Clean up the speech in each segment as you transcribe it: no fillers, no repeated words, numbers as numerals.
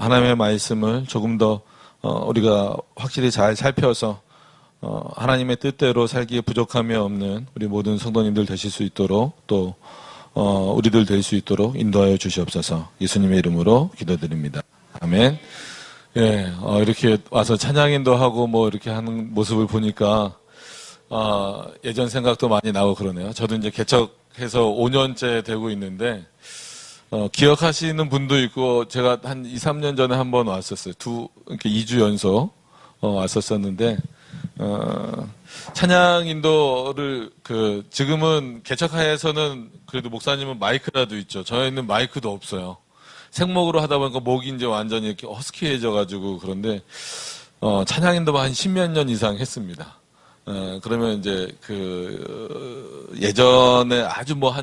하나님의 말씀을 조금 더 우리가 확실히 잘 살펴서 하나님의 뜻대로 살기에 부족함이 없는 우리 모든 성도님들 되실 수 있도록 또 우리들 될 수 있도록 인도하여 주시옵소서. 예수님의 이름으로 기도드립니다. 아멘. 예, 이렇게 와서 찬양인도 하고 뭐 이렇게 하는 모습을 보니까 예전 생각도 많이 나고 그러네요. 저도 이제 개척해서 5년째 되고 있는데 기억하시는 분도 있고 제가 한 2, 3년 전에 한번 왔었어요. 이렇게 2주 연속 왔었었는데 찬양 인도를 지금은 개척하에서는 그래도 목사님은 마이크라도 있죠. 저희는 마이크도 없어요. 생목으로 하다 보니까 목이 이제 완전히 이렇게 허스키해져 가지고 그런데 찬양 인도만 한 10몇 년 이상 했습니다. 그러면 이제 예전에 아주 뭐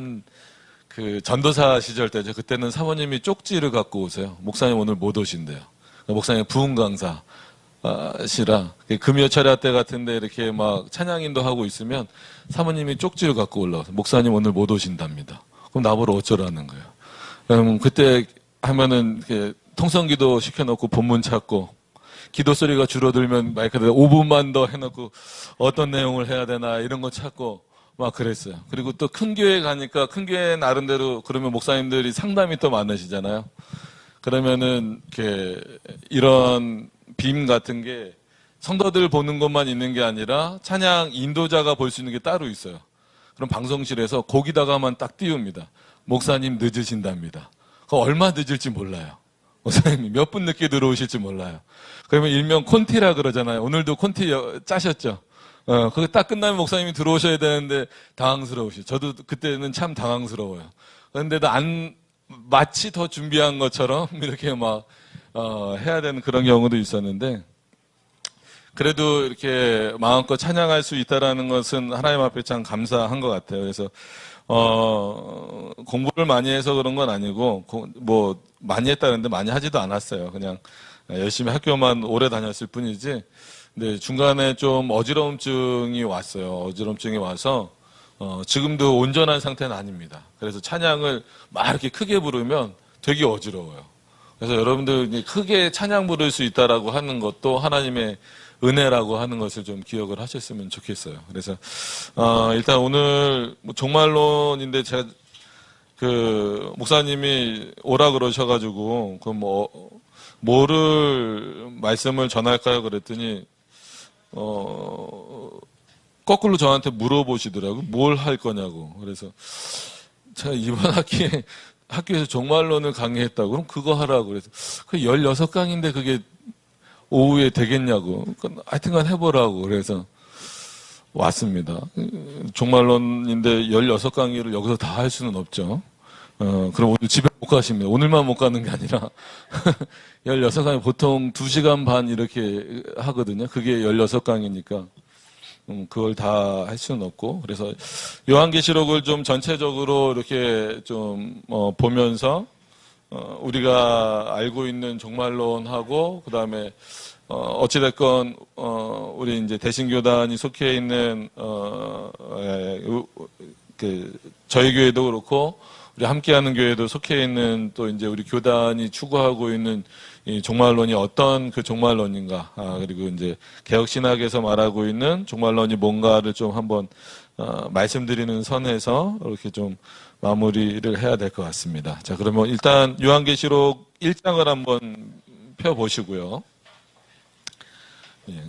전도사 시절 때죠. 그때는 사모님이 쪽지를 갖고 오세요. 목사님 오늘 못 오신대요. 목사님 부흥 강사 시라 금요 철야 때 같은데 이렇게 막 찬양인도 하고 있으면 사모님이 쪽지를 갖고 올라와서 목사님 오늘 못 오신답니다. 그럼 나보러 어쩌라는 거예요. 그럼 그때 하면은 통성기도 시켜놓고 본문 찾고 기도 소리가 줄어들면 마이크에다 5분만 더 해놓고 어떤 내용을 해야 되나 이런 거 찾고 막 그랬어요. 그리고 또 큰 교회 가니까 큰 교회 나름대로 그러면 목사님들이 상담이 또 많으시잖아요. 그러면은 이런 빔 같은 게 성도들 보는 것만 있는 게 아니라 찬양 인도자가 볼 수 있는 게 따로 있어요. 그럼 방송실에서 거기다가만 딱 띄웁니다. 목사님 늦으신답니다. 그거 얼마 늦을지 몰라요. 목사님이 몇 분 늦게 들어오실지 몰라요. 그러면 일명 콘티라 그러잖아요. 오늘도 콘티 짜셨죠? 그거 딱 끝나면 목사님이 들어오셔야 되는데 당황스러우시죠. 저도 그때는 참 당황스러워요. 그런데도 마치 더 준비한 것처럼 이렇게 해야 되는 그런 경우도 있었는데, 그래도 이렇게 마음껏 찬양할 수 있다라는 것은 하나님 앞에 참 감사한 것 같아요. 그래서, 공부를 많이 해서 그런 건 아니고, 많이 했다는데 많이 하지도 않았어요. 그냥 열심히 학교만 오래 다녔을 뿐이지, 근데 중간에 좀 어지러움증이 왔어요. 어지러움증이 와서, 지금도 온전한 상태는 아닙니다. 그래서 찬양을 막 이렇게 크게 부르면 되게 어지러워요. 그래서 여러분들 크게 찬양 부를 수 있다라고 하는 것도 하나님의 은혜라고 하는 것을 좀 기억을 하셨으면 좋겠어요. 그래서 일단 오늘 종말론인데 제가 목사님이 오라 그러셔가지고 뭐를 말씀을 전할까요? 그랬더니 거꾸로 저한테 물어보시더라고요. 뭘 할 거냐고. 그래서 제가 이번 학교에서 종말론을 강의했다고. 그럼 그거 하라고. 그래서 16강인데 그게 오후에 되겠냐고. 하여튼간 해보라고. 그래서 왔습니다. 종말론인데 16강의를 여기서 다 할 수는 없죠. 그럼 오늘 집에 못 가십니다. 오늘만 못 가는 게 아니라 16강이 보통 2시간 반 이렇게 하거든요. 그게 16강이니까. 그걸 다 할 수는 없고, 그래서 요한계시록을 좀 전체적으로 이렇게 좀 보면서 우리가 알고 있는 종말론하고 그다음에 어찌됐건 우리 이제 대신교단이 속해 있는 저희 교회도 그렇고 우리 함께하는 교회도 속해 있는 또 이제 우리 교단이 추구하고 있는 이 종말론이 어떤 종말론인가, 그리고 이제 개혁신학에서 말하고 있는 종말론이 뭔가를 좀 한번 말씀드리는 선에서 이렇게 좀 마무리를 해야 될 것 같습니다. 자, 그러면 일단 요한계시록 1장을 한번 펴보시고요. 예.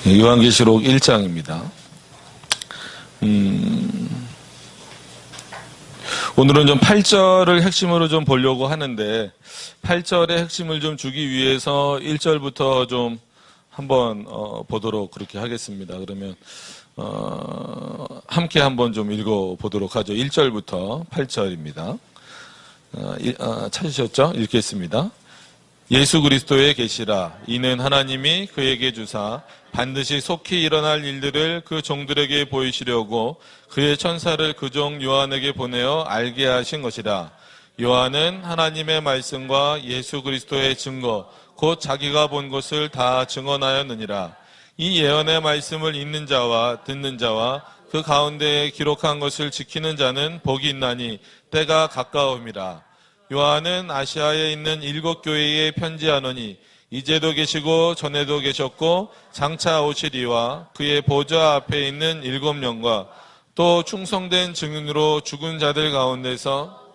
요한계시록 1장입니다. 오늘은 좀 8절을 핵심으로 좀 보려고 하는데 8절의 핵심을 좀 주기 위해서 1절부터 좀 한번 보도록 그렇게 하겠습니다. 그러면 함께 한번 좀 읽어보도록 하죠. 1절부터 8절입니다. 찾으셨죠? 읽겠습니다. 예수 그리스도의 계시라. 이는 하나님이 그에게 주사 반드시 속히 일어날 일들을 그 종들에게 보이시려고 그의 천사를 그 종 요한에게 보내어 알게 하신 것이라. 요한은 하나님의 말씀과 예수 그리스도의 증거 곧 자기가 본 것을 다 증언하였느니라. 이 예언의 말씀을 읽는 자와 듣는 자와 그 가운데에 기록한 것을 지키는 자는 복이 있나니 때가 가까움이라. 요한은 아시아에 있는 7 교회에 편지하노니 이제도 계시고 전에도 계셨고 장차 오시리와 그의 보좌 앞에 있는 7영과 또 충성된 증인으로 죽은 자들 가운데서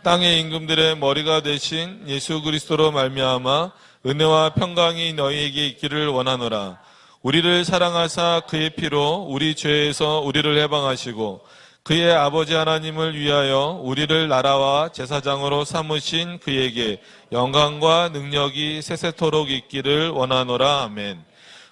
땅의 임금들의 머리가 되신 예수 그리스도로 말미암아 은혜와 평강이 너희에게 있기를 원하노라. 우리를 사랑하사 그의 피로 우리 죄에서 우리를 해방하시고 그의 아버지 하나님을 위하여 우리를 나라와 제사장으로 삼으신 그에게 영광과 능력이 세세토록 있기를 원하노라. 아멘.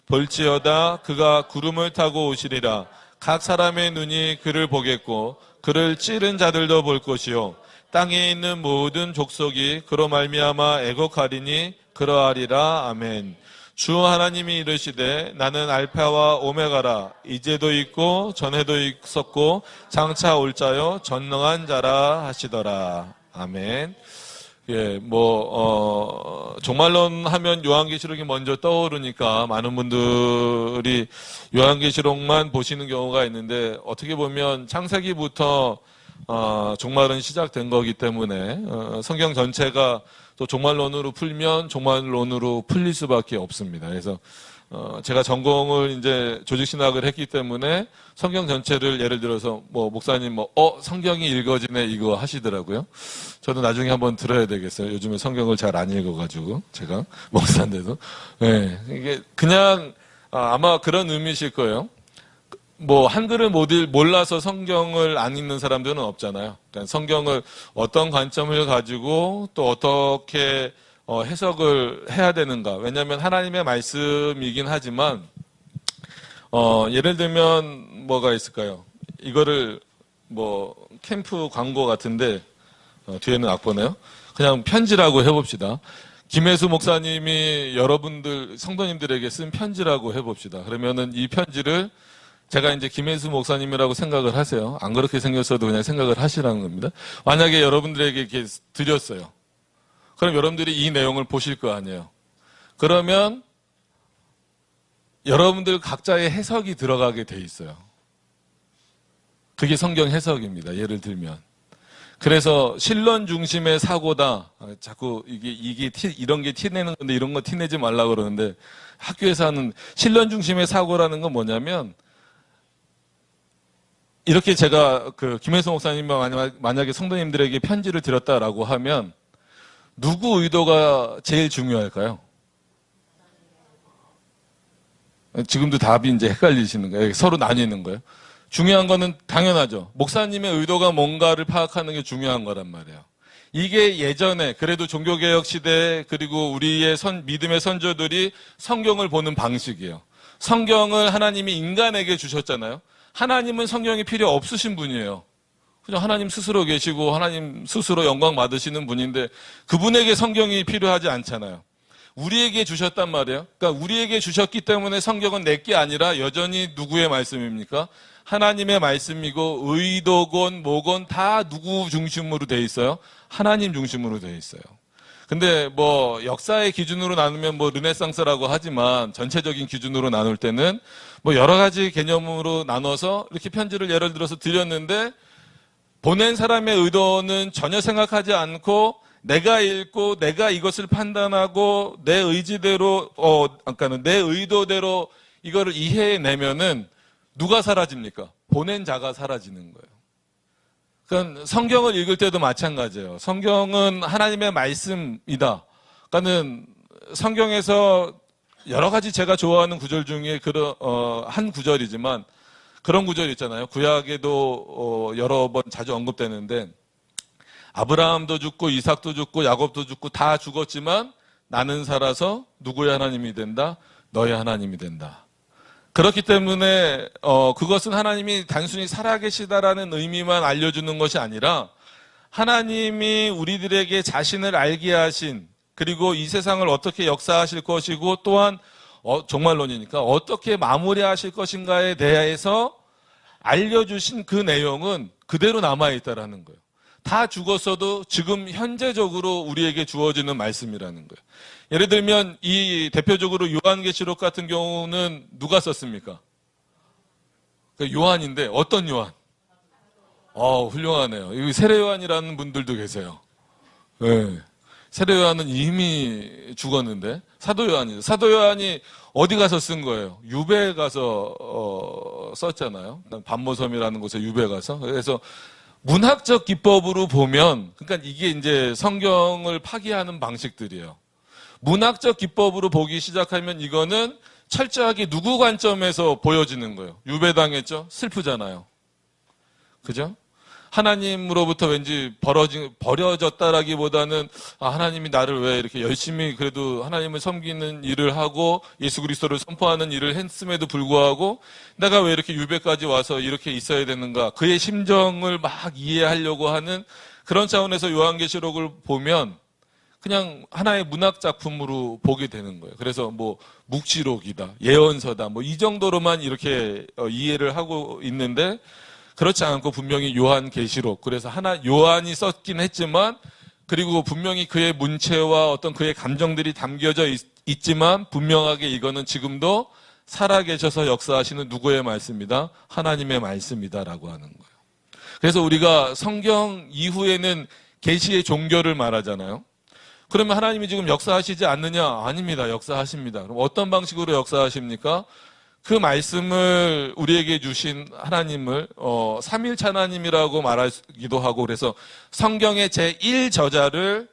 볼지어다 그가 구름을 타고 오시리라. 각 사람의 눈이 그를 보겠고 그를 찌른 자들도 볼 것이요 땅에 있는 모든 족속이 그로 말미암아 애곡하리니 그러하리라. 아멘. 주 하나님이 이르시되 나는 알파와 오메가라. 이제도 있고 전에도 있었고 장차 올 자요 전능한 자라 하시더라. 아멘. 예, 종말론 하면 요한계시록이 먼저 떠오르니까 많은 분들이 요한계시록만 보시는 경우가 있는데, 어떻게 보면 창세기부터 종말은 시작된 거기 때문에 성경 전체가 또 종말론으로 풀면 종말론으로 풀릴 수밖에 없습니다. 그래서 제가 전공을 이제 조직신학을 했기 때문에 성경 전체를 예를 들어서 목사님 성경이 읽어지네 이거 하시더라고요. 저도 나중에 한번 들어야 되겠어요. 요즘에 성경을 잘 안 읽어가지고 제가 목사인데도. 네, 이게 그냥 아마 그런 의미실 거예요. 한글을 몰라서 성경을 안 읽는 사람들은 없잖아요. 그러니까 성경을 어떤 관점을 가지고 또 어떻게 해석을 해야 되는가. 왜냐하면 하나님의 말씀이긴 하지만 예를 들면 뭐가 있을까요? 이거를 캠프 광고 같은데 뒤에는 악보네요. 그냥 편지라고 해봅시다. 김혜수 목사님이 여러분들 성도님들에게 쓴 편지라고 해봅시다. 그러면은 이 편지를 제가 이제 김혜수 목사님이라고 생각을 하세요. 안 그렇게 생겼어도 그냥 생각을 하시라는 겁니다. 만약에 여러분들에게 이렇게 드렸어요. 그럼 여러분들이 이 내용을 보실 거 아니에요. 그러면 여러분들 각자의 해석이 들어가게 돼 있어요. 그게 성경 해석입니다. 예를 들면. 그래서 신론 중심의 사고다. 자꾸 이런 게 티내는 건데 이런 거 티내지 말라고 그러는데, 학교에서 하는 신론 중심의 사고라는 건 뭐냐면, 이렇게 제가 김혜수 목사님이 만약에 성도님들에게 편지를 드렸다라고 하면 누구 의도가 제일 중요할까요? 지금도 답이 이제 헷갈리시는 거예요. 서로 나뉘는 거예요. 중요한 거는 당연하죠. 목사님의 의도가 뭔가를 파악하는 게 중요한 거란 말이에요. 이게 예전에 그래도 종교개혁 시대 그리고 우리의 믿음의 선조들이 성경을 보는 방식이에요. 성경을 하나님이 인간에게 주셨잖아요. 하나님은 성경이 필요 없으신 분이에요. 그냥 하나님 스스로 계시고 하나님 스스로 영광 받으시는 분인데 그분에게 성경이 필요하지 않잖아요. 우리에게 주셨단 말이에요. 그러니까 우리에게 주셨기 때문에 성경은 내게 아니라 여전히 누구의 말씀입니까? 하나님의 말씀이고 의도건 뭐건 다 누구 중심으로 돼 있어요? 하나님 중심으로 돼 있어요. 근데 역사의 기준으로 나누면 르네상스라고 하지만 전체적인 기준으로 나눌 때는 여러 가지 개념으로 나눠서 이렇게 편지를 예를 들어서 드렸는데 보낸 사람의 의도는 전혀 생각하지 않고 내가 읽고 내가 이것을 판단하고 내 의지대로 내 의도대로 이거를 이해해내면은 누가 사라집니까? 보낸 자가 사라지는 거예요. 그러니까 성경을 읽을 때도 마찬가지예요. 성경은 하나님의 말씀이다. 그러니까는 성경에서 여러 가지 제가 좋아하는 구절 중에 한 구절이지만 그런 구절 있잖아요. 구약에도 여러 번 자주 언급되는데 아브라함도 죽고 이삭도 죽고 야곱도 죽고 다 죽었지만 나는 살아서 누구의 하나님이 된다? 너의 하나님이 된다. 그렇기 때문에 그것은 하나님이 단순히 살아계시다라는 의미만 알려주는 것이 아니라 하나님이 우리들에게 자신을 알게 하신 그리고 이 세상을 어떻게 역사하실 것이고 또한 종말론이니까 어떻게 마무리하실 것인가에 대해서 알려주신 그 내용은 그대로 남아있다라는 거예요. 다 죽었어도 지금 현재적으로 우리에게 주어지는 말씀이라는 거예요. 예를 들면 이 대표적으로 요한계시록 같은 경우는 누가 썼습니까? 요한인데 어떤 요한? 훌륭하네요. 여기 세례 요한이라는 분들도 계세요. 네. 세례 요한은 이미 죽었는데 사도 요한이죠. 사도 요한이 어디 가서 쓴 거예요? 유배에 가서 썼잖아요. 반모섬이라는 곳에 유배 가서. 그래서 문학적 기법으로 보면, 그러니까 이게 이제 성경을 파기하는 방식들이에요. 문학적 기법으로 보기 시작하면 이거는 철저하게 누구 관점에서 보여지는 거예요. 유배당했죠? 슬프잖아요. 그죠? 하나님으로부터 왠지 버려졌다라기보다는 하나님이 나를 왜 이렇게 열심히 그래도 하나님을 섬기는 일을 하고 예수 그리스도를 선포하는 일을 했음에도 불구하고 내가 왜 이렇게 유배까지 와서 이렇게 있어야 되는가, 그의 심정을 막 이해하려고 하는 그런 차원에서 요한계시록을 보면 그냥 하나의 문학 작품으로 보게 되는 거예요. 그래서 뭐 묵시록이다, 예언서다, 뭐 이 정도로만 이렇게 이해를 하고 있는데, 그렇지 않고 분명히 요한계시록, 그래서 요한이 썼긴 했지만, 그리고 분명히 그의 문체와 어떤 그의 감정들이 담겨져 있지만 분명하게 이거는 지금도 살아계셔서 역사하시는 누구의 말씀이다? 하나님의 말씀이다라고 하는 거예요. 그래서 우리가 성경 이후에는 계시의 종교를 말하잖아요. 그러면 하나님이 지금 역사하시지 않느냐? 아닙니다. 역사하십니다. 그럼 어떤 방식으로 역사하십니까? 그 말씀을 우리에게 주신 하나님을 삼일체 하나님이라고 말하기도 하고, 그래서 성경의 제1저자를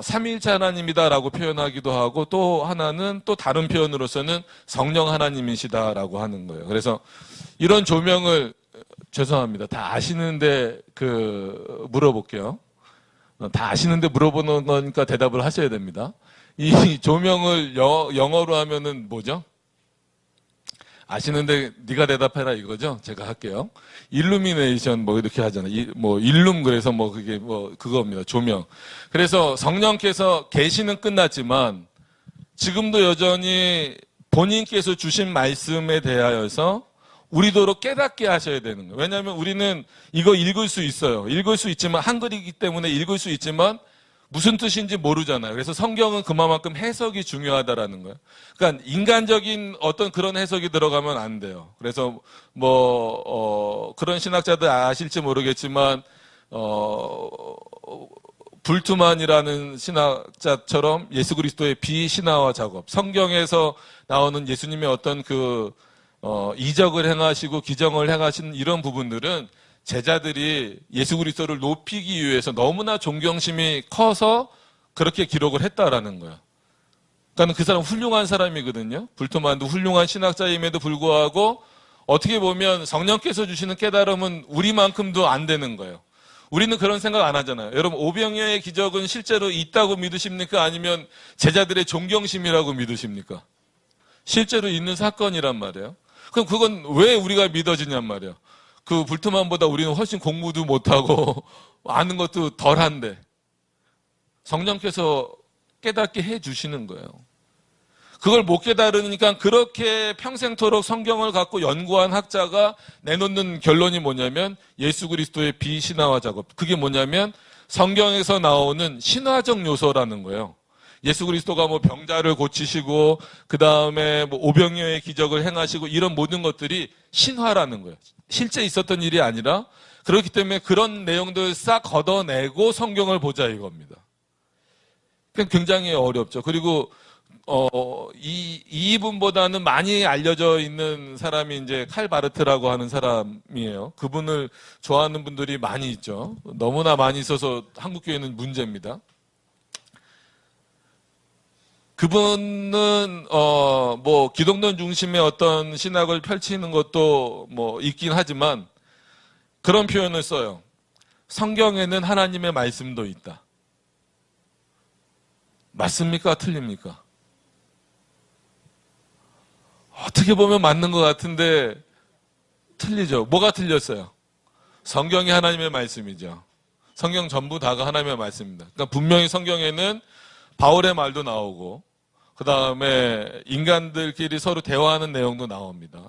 삼일체 하나님이다라고 표현하기도 하고, 또 하나는 또 다른 표현으로서는 성령 하나님이시다라고 하는 거예요. 그래서 이런 조명을, 죄송합니다, 다 아시는데 물어볼게요. 다 아시는데 물어보는 거니까 대답을 하셔야 됩니다. 이 조명을 영어로 하면은 뭐죠? 아시는데 네가 대답해라 이거죠? 제가 할게요. 일루미네이션 뭐 이렇게 하잖아요. 일룸, 그래서 그게 그겁니다. 조명. 그래서 성령께서 계시는 끝났지만 지금도 여전히 본인께서 주신 말씀에 대하여서 우리도록 깨닫게 하셔야 되는 거예요. 왜냐하면 우리는 이거 읽을 수 있어요. 읽을 수 있지만, 한글이기 때문에 읽을 수 있지만 무슨 뜻인지 모르잖아요. 그래서 성경은 그만큼 해석이 중요하다라는 거예요. 그러니까 인간적인 어떤 그런 해석이 들어가면 안 돼요. 그래서 그런 신학자들 아실지 모르겠지만 불트만이라는 신학자처럼 예수 그리스도의 비신화화 작업, 성경에서 나오는 예수님의 어떤 이적을 행하시고 기정을 행하신 이런 부분들은 제자들이 예수 그리스도를 높이기 위해서 너무나 존경심이 커서 그렇게 기록을 했다라는 거예요. 그러니까 그 사람 훌륭한 사람이거든요. 불토만도 훌륭한 신학자임에도 불구하고 어떻게 보면 성령께서 주시는 깨달음은 우리만큼도 안 되는 거예요. 우리는 그런 생각 안 하잖아요. 여러분, 오병이어의 기적은 실제로 있다고 믿으십니까? 아니면 제자들의 존경심이라고 믿으십니까? 실제로 있는 사건이란 말이에요. 그럼 그건 왜 우리가 믿어지냔 말이에요. 그 불트만보다 우리는 훨씬 공부도 못하고 아는 것도 덜한데 성령께서 깨닫게 해주시는 거예요. 그걸 못 깨달으니까 그렇게 평생토록 성경을 갖고 연구한 학자가 내놓는 결론이 뭐냐면 예수 그리스도의 비신화화 작업. 그게 뭐냐면 성경에서 나오는 신화적 요소라는 거예요. 예수 그리스도가 병자를 고치시고 그 다음에 오병이어의 기적을 행하시고 이런 모든 것들이 신화라는 거예요. 실제 있었던 일이 아니라, 그렇기 때문에 그런 내용들 싹 걷어내고 성경을 보자 이겁니다. 굉장히 어렵죠. 그리고 이분보다는 많이 알려져 있는 사람이 이제 칼 바르트라고 하는 사람이에요. 그분을 좋아하는 분들이 많이 있죠. 너무나 많이 있어서 한국교회는 문제입니다. 그분은 기독론 중심의 어떤 신학을 펼치는 것도 있긴 하지만 그런 표현을 써요. 성경에는 하나님의 말씀도 있다. 맞습니까? 틀립니까? 어떻게 보면 맞는 것 같은데 틀리죠. 뭐가 틀렸어요? 성경이 하나님의 말씀이죠. 성경 전부 다가 하나님의 말씀입니다. 그러니까 분명히 성경에는 바울의 말도 나오고 그 다음에 인간들끼리 서로 대화하는 내용도 나옵니다.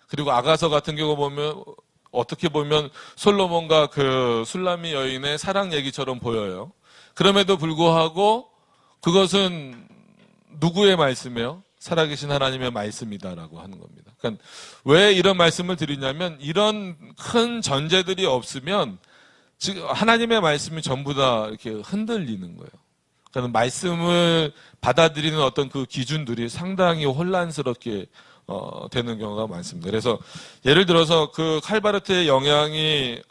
그리고 아가서 같은 경우 보면 어떻게 보면 솔로몬과 그 술람미 여인의 사랑 얘기처럼 보여요. 그럼에도 불구하고 그것은 누구의 말씀이에요? 살아계신 하나님의 말씀이다라고 하는 겁니다. 그러니까 왜 이런 말씀을 드리냐면 이런 큰 전제들이 없으면 지금 하나님의 말씀이 전부 다 이렇게 흔들리는 거예요. 그러니까 말씀을 받아들이는 어떤 그 기준들이 상당히 혼란스럽게 되는 경우가 많습니다. 그래서 예를 들어서 그 칼바르트의 영향이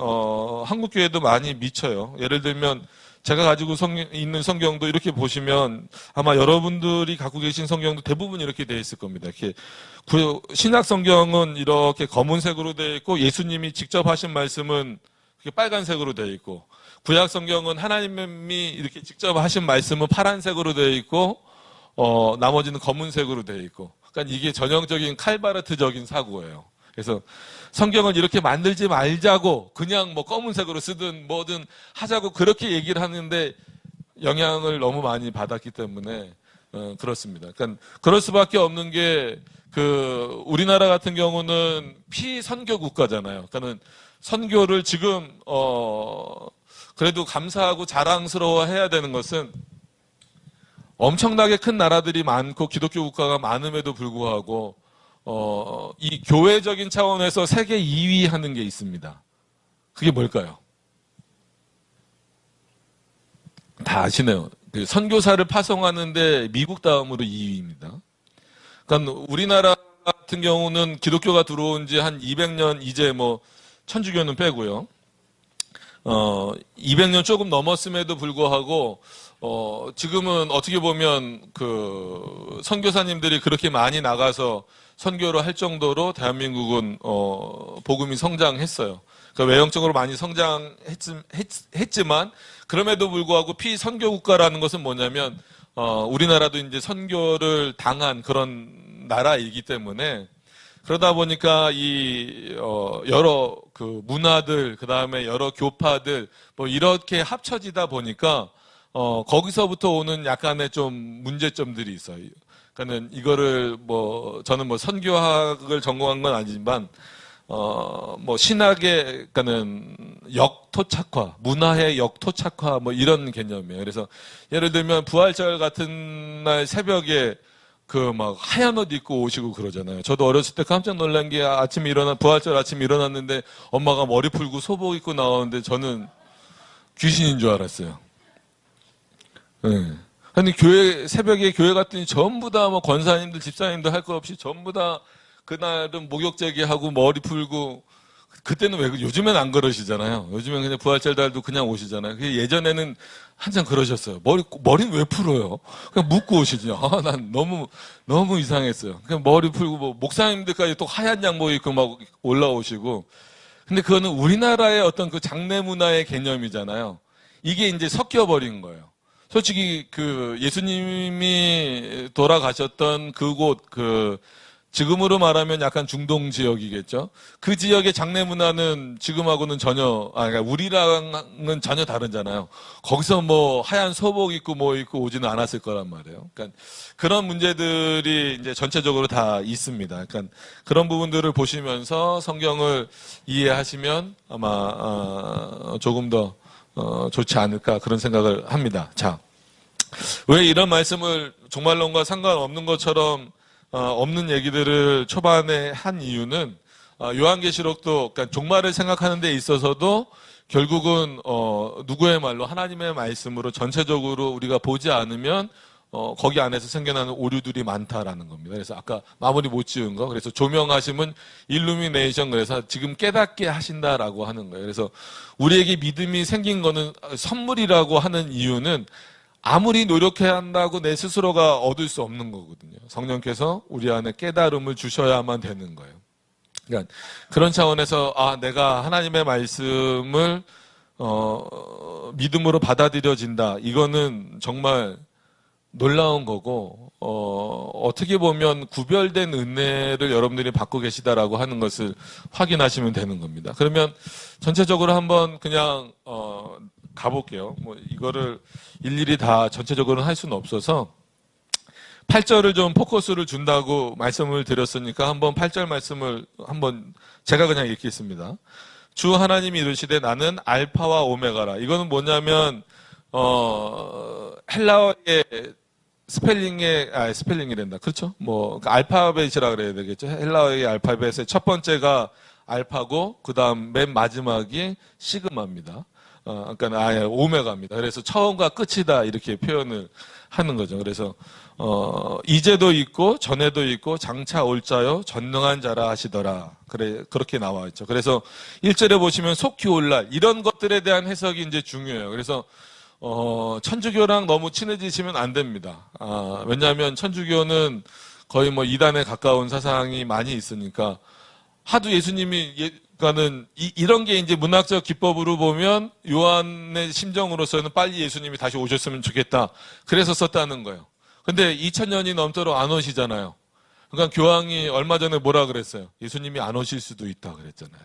한국 교회도 많이 미쳐요. 예를 들면 제가 가지고 있는 성경도 이렇게 보시면 아마 여러분들이 갖고 계신 성경도 대부분 이렇게 되어 있을 겁니다. 이렇게 신약 성경은 이렇게 검은색으로 되어 있고 예수님이 직접 하신 말씀은 이렇게 빨간색으로 되어 있고 구약 성경은 하나님이 이렇게 직접 하신 말씀은 파란색으로 되어 있고 나머지는 검은색으로 되어 있고 그러니까 이게 전형적인 칼바르트적인 사고예요. 그래서 성경을 이렇게 만들지 말자고 그냥 뭐 검은색으로 쓰든 뭐든 하자고 그렇게 얘기를 하는데 영향을 너무 많이 받았기 때문에 그렇습니다. 그러니까 그럴 수밖에 없는 게 그 우리나라 같은 경우는 피선교 국가잖아요. 그러니까는 선교를 지금 그래도 감사하고 자랑스러워 해야 되는 것은 엄청나게 큰 나라들이 많고 기독교 국가가 많음에도 불구하고 이 교회적인 차원에서 세계 2위 하는 게 있습니다. 그게 뭘까요? 다 아시네요. 그 선교사를 파송하는데 미국 다음으로 2위입니다. 그러니까 우리나라 같은 경우는 기독교가 들어온 지 한 200년 이제 뭐 천주교는 빼고요. 200년 조금 넘었음에도 불구하고 지금은 어떻게 보면 그 선교사님들이 그렇게 많이 나가서 선교를 할 정도로 대한민국은 복음이 성장했어요. 그러니까 외형적으로 많이 성장했지만 그럼에도 불구하고 피선교 국가라는 것은 뭐냐면 우리나라도 이제 선교를 당한 그런 나라이기 때문에 그러다 보니까 이 여러 그 문화들 그다음에 여러 교파들 뭐 이렇게 합쳐지다 보니까 거기서부터 오는 약간의 좀 문제점들이 있어요. 그러니까는 이거를 뭐 저는 뭐 선교학을 전공한 건 아니지만 뭐 신학의 그러니까는 역토착화, 문화의 역토착화 뭐 이런 개념이에요. 그래서 예를 들면 부활절 같은 날 새벽에 그 막 하얀 옷 입고 오시고 그러잖아요. 저도 어렸을 때 깜짝 놀란 게 아침에 부활절 아침에 일어났는데 엄마가 머리 풀고 소복 입고 나오는데 저는 귀신인 줄 알았어요. 네. 근데 새벽에 교회 갔더니 전부 다 뭐 권사님들, 집사님들 할 거 없이 전부 다 그날은 목욕 제기하고 머리 풀고 그때는 왜 요즘엔 안 그러시잖아요. 요즘엔 그냥 부활절 달도 그냥 오시잖아요. 예전에는 한참 그러셨어요. 머리는 왜 풀어요? 그냥 묶고 오시죠. 난 너무 이상했어요. 그냥 머리 풀고 뭐 목사님들까지 또 하얀 양복 입고 막 올라오시고. 근데 그거는 우리나라의 어떤 그 장례 문화의 개념이잖아요. 이게 이제 섞여버린 거예요. 솔직히 그 예수님이 돌아가셨던 그곳 지금으로 말하면 약간 중동 지역이겠죠. 그 지역의 장례 문화는 지금하고는 그러니까 우리랑은 전혀 다르잖아요. 거기서 뭐 하얀 소복 입고 뭐 입고 오지는 않았을 거란 말이에요. 그러니까 그런 문제들이 이제 전체적으로 다 있습니다. 그러니까 그런 부분들을 보시면서 성경을 이해하시면 아마 조금 더 좋지 않을까 그런 생각을 합니다. 자, 왜 이런 말씀을 종말론과 상관없는 것처럼 없는 얘기들을 초반에 한 이유는 요한계시록도 그러니까 종말을 생각하는 데 있어서도 결국은 누구의 말로 하나님의 말씀으로 전체적으로 우리가 보지 않으면 거기 안에서 생겨나는 오류들이 많다라는 겁니다. 그래서 아까 마무리 못 지은 거 그래서 조명하심은 일루미네이션 그래서 지금 깨닫게 하신다라고 하는 거예요. 그래서 우리에게 믿음이 생긴 거는 선물이라고 하는 이유는 아무리 노력해야 한다고 내 스스로가 얻을 수 없는 거거든요. 성령께서 우리 안에 깨달음을 주셔야만 되는 거예요. 그러니까 그런 차원에서 내가 하나님의 말씀을 믿음으로 받아들여진다. 이거는 정말 놀라운 거고 어떻게 보면 구별된 은혜를 여러분들이 받고 계시다라고 하는 것을 확인하시면 되는 겁니다. 그러면 전체적으로 한번 그냥 가볼게요. 뭐 이거를 일일이 다 전체적으로는 할 수는 없어서 8절을 좀 포커스를 준다고 말씀을 드렸으니까 한번 8절 말씀을 한번 제가 그냥 읽겠습니다. 주 하나님이 이르시되 나는 알파와 오메가라. 이거는 뭐냐면 헬라어의 스펠링이 된다. 그렇죠? 뭐 알파벳이라 그래야 되겠죠. 헬라어의 알파벳의 첫 번째가 알파고 그다음 맨 마지막이 시그마입니다. 그러니까 오메가입니다. 그래서 처음과 끝이다 이렇게 표현을 하는 거죠. 그래서 이제도 있고 전에도 있고 장차 올 자요 전능한 자라 하시더라. 그렇게 나와 있죠. 그래서 1절에 보시면 속히 올 날 이런 것들에 대한 해석이 이제 중요해요. 그래서 천주교랑 너무 친해지시면 안 됩니다. 왜냐하면 천주교는 거의 뭐 이단에 가까운 사상이 많이 있으니까 하도 예수님이 그러니까는 이런 게 이제 문학적 기법으로 보면 요한의 심정으로서는 빨리 예수님이 다시 오셨으면 좋겠다. 그래서 썼다는 거예요. 근데 2000년이 넘도록 안 오시잖아요. 그러니까 교황이 얼마 전에 뭐라 그랬어요? 예수님이 안 오실 수도 있다 그랬잖아요.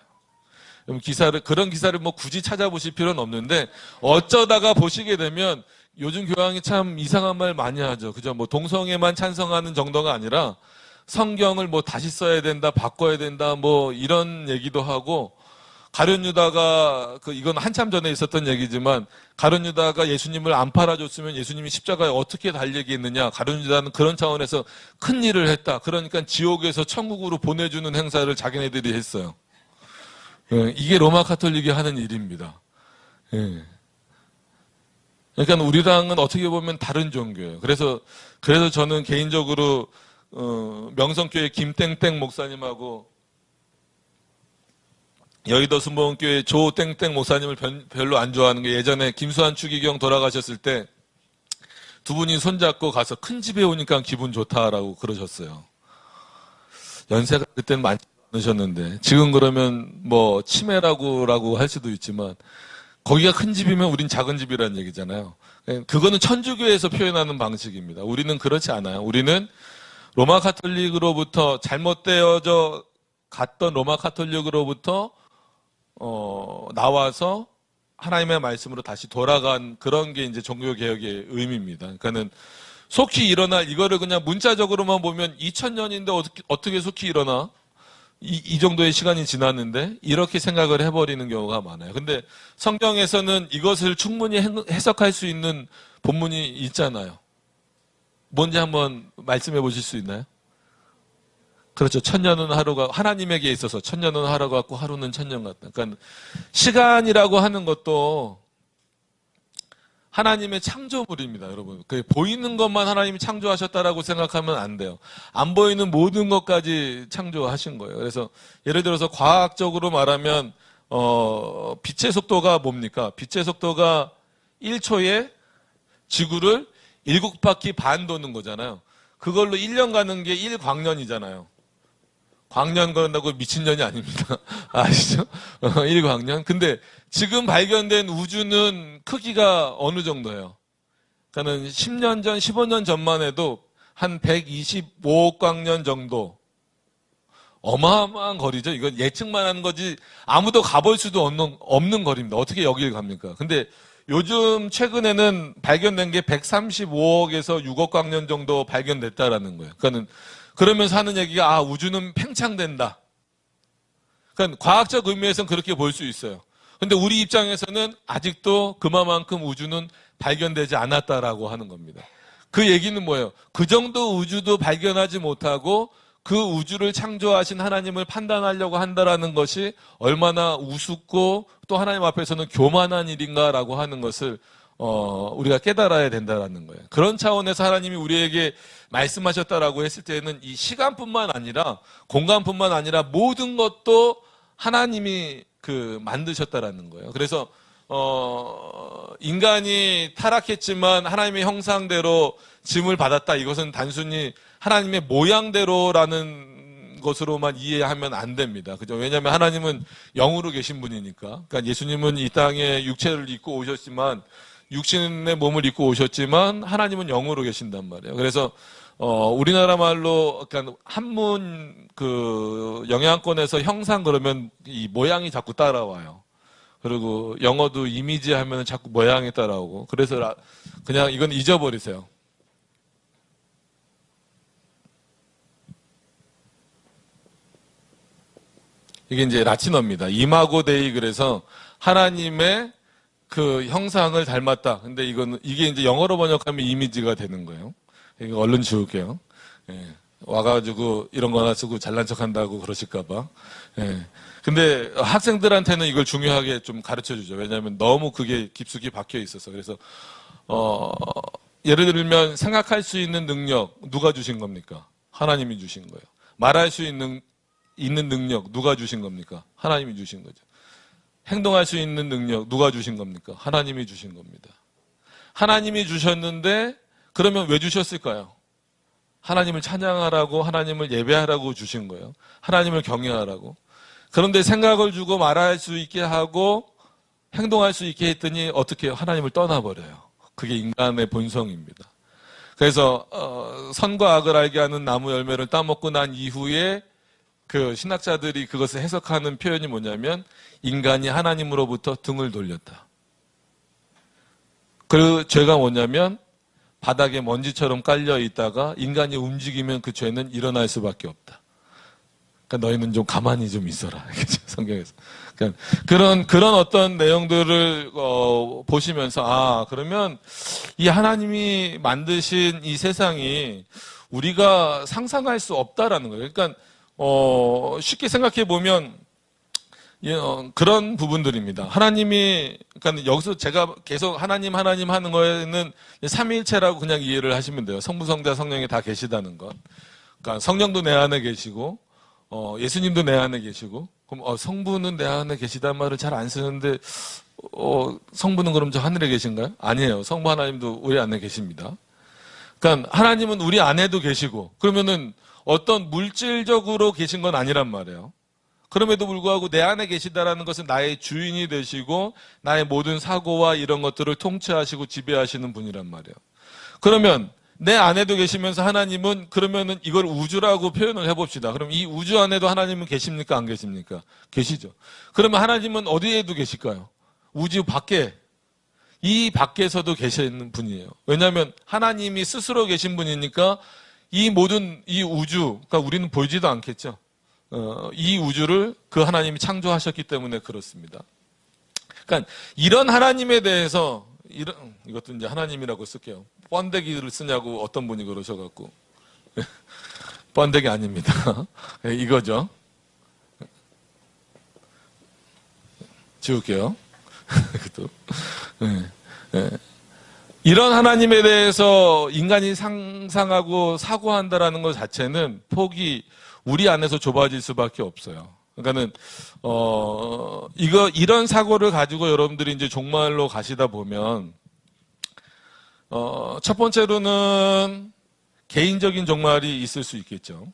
그럼 그런 기사를 뭐 굳이 찾아보실 필요는 없는데 어쩌다가 보시게 되면 요즘 교황이 참 이상한 말 많이 하죠. 그죠? 뭐 동성애만 찬성하는 정도가 아니라 성경을 뭐 다시 써야 된다, 바꿔야 된다, 뭐 이런 얘기도 하고 가룟 유다가 이건 한참 전에 있었던 얘기지만 가룟 유다가 예수님을 안 팔아줬으면 예수님이 십자가에 어떻게 달리겠느냐. 가룟 유다는 그런 차원에서 큰 일을 했다. 그러니까 지옥에서 천국으로 보내주는 행사를 자기네들이 했어요. 이게 로마 카톨릭이 하는 일입니다. 그러니까 우리랑은 어떻게 보면 다른 종교예요. 그래서 저는 개인적으로 명성교회 김땡땡 목사님하고 여의도 순복음교회 조땡땡 목사님을 별로 안 좋아하는 게 예전에 김수환 추기경 돌아가셨을 때 두 분이 손잡고 가서 큰 집에 오니까 기분 좋다라고 그러셨어요. 연세가 그때는 많지 않으셨는데 지금 그러면 뭐 치매라고 할 수도 있지만 거기가 큰 집이면 우린 작은 집이라는 얘기잖아요. 그거는 천주교에서 표현하는 방식입니다. 우리는 그렇지 않아요. 우리는 로마 카톨릭으로부터 잘못되어져 갔던 로마 카톨릭으로부터 나와서 하나님의 말씀으로 다시 돌아간 그런 게 이제 종교개혁의 의미입니다. 그러니까는 속히 일어나 이거를 그냥 문자적으로만 보면 2000년인데 어떻게 속히 일어나? 이 정도의 시간이 지났는데 이렇게 생각을 해버리는 경우가 많아요. 근데 성경에서는 이것을 충분히 해석할 수 있는 본문이 있잖아요. 뭔지 한번 말씀해 보실 수 있나요? 그렇죠. 천년은 하루가, 하나님에게 있어서 천년은 하루 같고 하루는 천년 같다. 그러니까 시간이라고 하는 것도 하나님의 창조물입니다, 여러분. 보이는 것만 하나님이 창조하셨다라고 생각하면 안 돼요. 안 보이는 모든 것까지 창조하신 거예요. 그래서 예를 들어서 과학적으로 말하면 빛의 속도가 뭡니까? 빛의 속도가 1초에 지구를 7바퀴 반 도는 거잖아요. 그걸로 1년 가는 게 1광년이잖아요. 광년 그런다고 미친년이 아닙니다. 아시죠? 1광년. 근데 지금 발견된 우주는 크기가 어느 정도예요? 그러니까 10년 전, 15년 전만 해도 한 125억 광년 정도. 어마어마한 거리죠. 이건 예측만 하는 거지 아무도 가볼 수도 없는 거리입니다. 어떻게 여길 갑니까? 근데 요즘 최근에는 발견된 게 135억에서 6억 광년 정도 발견됐다라는 거예요. 그러면서 하는 얘기가 우주는 팽창된다. 그러니까 과학적 의미에서는 그렇게 볼 수 있어요. 근데 우리 입장에서는 아직도 그만큼 우주는 발견되지 않았다라고 하는 겁니다. 그 얘기는 뭐예요? 그 정도 우주도 발견하지 못하고 그 우주를 창조하신 하나님을 판단하려고 한다라는 것이 얼마나 우습고 또 하나님 앞에서는 교만한 일인가라고 하는 것을 우리가 깨달아야 된다라는 거예요. 그런 차원에서 하나님이 우리에게 말씀하셨다라고 했을 때는 이 시간뿐만 아니라 공간뿐만 아니라 모든 것도 하나님이 만드셨다라는 거예요. 그래서 인간이 타락했지만 하나님의 형상대로 짐을 받았다. 이것은 단순히 하나님의 모양대로라는 것으로만 이해하면 안 됩니다. 그죠? 왜냐하면 하나님은 영으로 계신 분이니까. 그러니까 예수님은 이 땅에 육체를 입고 오셨지만 육신의 몸을 입고 오셨지만 하나님은 영으로 계신단 말이에요. 그래서 우리나라 말로 그러니까 한문 영양권에서 형상 그러면 이 모양이 자꾸 따라와요. 그리고 영어도 이미지 하면 자꾸 모양이 따라오고. 그래서 그냥 이건 잊어버리세요. 이게 이제 라틴어입니다. 이마고 데이, 그래서 하나님의 그 형상을 닮았다. 근데 이게 이제 영어로 번역하면 이미지가 되는 거예요. 이거 얼른 지울게요. 예. 와가지고 이런 거 하나 쓰고 잘난 척 한다고 그러실까봐. 예. 근데 학생들한테는 이걸 중요하게 좀 가르쳐 주죠. 왜냐하면 너무 그게 깊숙이 박혀 있어서. 그래서, 예를 들면 생각할 수 있는 능력, 누가 주신 겁니까? 하나님이 주신 거예요. 말할 수 있는 능력, 누가 주신 겁니까? 하나님이 주신 거죠. 행동할 수 있는 능력, 누가 주신 겁니까? 하나님이 주신 겁니다. 하나님이 주셨는데, 그러면 왜 주셨을까요? 하나님을 찬양하라고, 하나님을 예배하라고 주신 거예요. 하나님을 경외하라고. 그런데 생각을 주고 말할 수 있게 하고 행동할 수 있게 했더니 어떻게 해요? 하나님을 떠나버려요. 그게 인간의 본성입니다. 그래서 선과 악을 알게 하는 나무 열매를 따먹고 난 이후에 그 신학자들이 그것을 해석하는 표현이 뭐냐면 인간이 하나님으로부터 등을 돌렸다. 그 죄가 뭐냐면 바닥에 먼지처럼 깔려 있다가 인간이 움직이면 그 죄는 일어날 수밖에 없다. 그러니까 너희는 좀 가만히 좀 있어라. 성경에서. 그러니까 그런 어떤 내용들을 보시면서 그러면 이 하나님이 만드신 이 세상이 우리가 상상할 수 없다라는 거예요. 그러니까 쉽게 생각해 보면 그런 부분들입니다. 하나님이, 그러니까 여기서 제가 계속 하나님 하는 거에는 삼위일체라고 그냥 이해를 하시면 돼요. 성부, 성자, 성령이 다 계시다는 것. 그러니까 성령도 내 안에 계시고, 예수님도 내 안에 계시고, 그럼 성부는 내 안에 계시다는 말을 잘 안 쓰는데, 성부는 그럼 저 하늘에 계신가요? 아니에요. 성부 하나님도 우리 안에 계십니다. 그러니까 하나님은 우리 안에도 계시고, 그러면은 어떤 물질적으로 계신 건 아니란 말이에요. 그럼에도 불구하고 내 안에 계시다라는 것은 나의 주인이 되시고 나의 모든 사고와 이런 것들을 통치하시고 지배하시는 분이란 말이에요. 그러면 내 안에도 계시면서 하나님은, 그러면은 이걸 우주라고 표현을 해봅시다. 그럼 이 우주 안에도 하나님은 계십니까? 안 계십니까? 계시죠. 그러면 하나님은 어디에도 계실까요? 우주 밖에, 이 밖에서도 계시는 분이에요. 왜냐하면 하나님이 스스로 계신 분이니까 이 모든 이 우주, 그러니까 우리는 보이지도 않겠죠. 이 우주를 그 하나님이 창조하셨기 때문에 그렇습니다. 그러니까 이런 하나님에 대해서 이것도 이제 하나님이라고 쓸게요. 번데기를 쓰냐고 어떤 분이 그러셔갖고 번데기 아닙니다. 이거죠. 지울게요. 이런 하나님에 대해서 인간이 상상하고 사고한다라는 것 자체는 폭이 우리 안에서 좁아질 수밖에 없어요. 그러니까는 이런 사고를 가지고 여러분들이 이제 종말로 가시다 보면 첫 번째로는 개인적인 종말이 있을 수 있겠죠.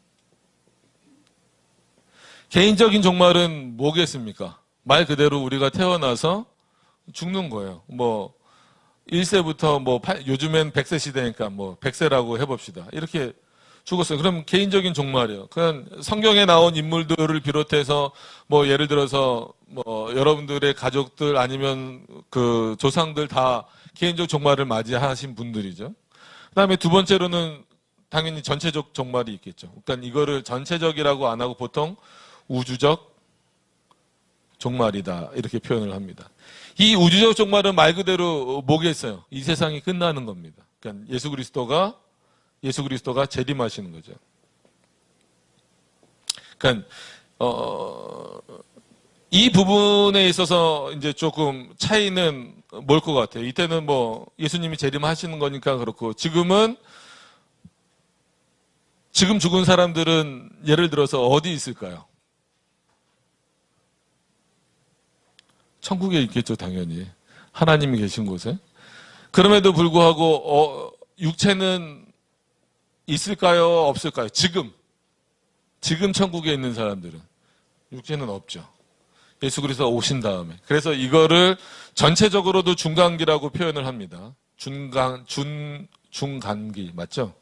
개인적인 종말은 뭐겠습니까? 말 그대로 우리가 태어나서 죽는 거예요. 1세부터 요즘엔 100세 시대니까 100세라고 해봅시다. 이렇게 죽었어요. 그럼 개인적인 종말이에요. 그냥 성경에 나온 인물들을 비롯해서 예를 들어서 여러분들의 가족들 아니면 그 조상들 다 개인적 종말을 맞이하신 분들이죠. 그다음에 두 번째로는 당연히 전체적 종말이 있겠죠. 그러니까 이거를 전체적이라고 안 하고 보통 우주적 종말이다 이렇게 표현을 합니다. 이 우주적 종말은 말 그대로 뭐겠어요? 이 세상이 끝나는 겁니다. 그러니까 예수 그리스도가 재림하시는 거죠. 그러니까 이 부분에 있어서 이제 조금 차이는 뭘 것 같아요. 이때는 예수님이 재림하시는 거니까 그렇고, 지금 죽은 사람들은 예를 들어서 어디 있을까요? 천국에 있겠죠, 당연히. 하나님이 계신 곳에. 그럼에도 불구하고 육체는 있을까요? 없을까요? 지금 천국에 있는 사람들은 육체는 없죠. 예수 그리스도가 오신 다음에. 그래서 이거를 전체적으로도 중간기라고 표현을 합니다. 중간기 맞죠?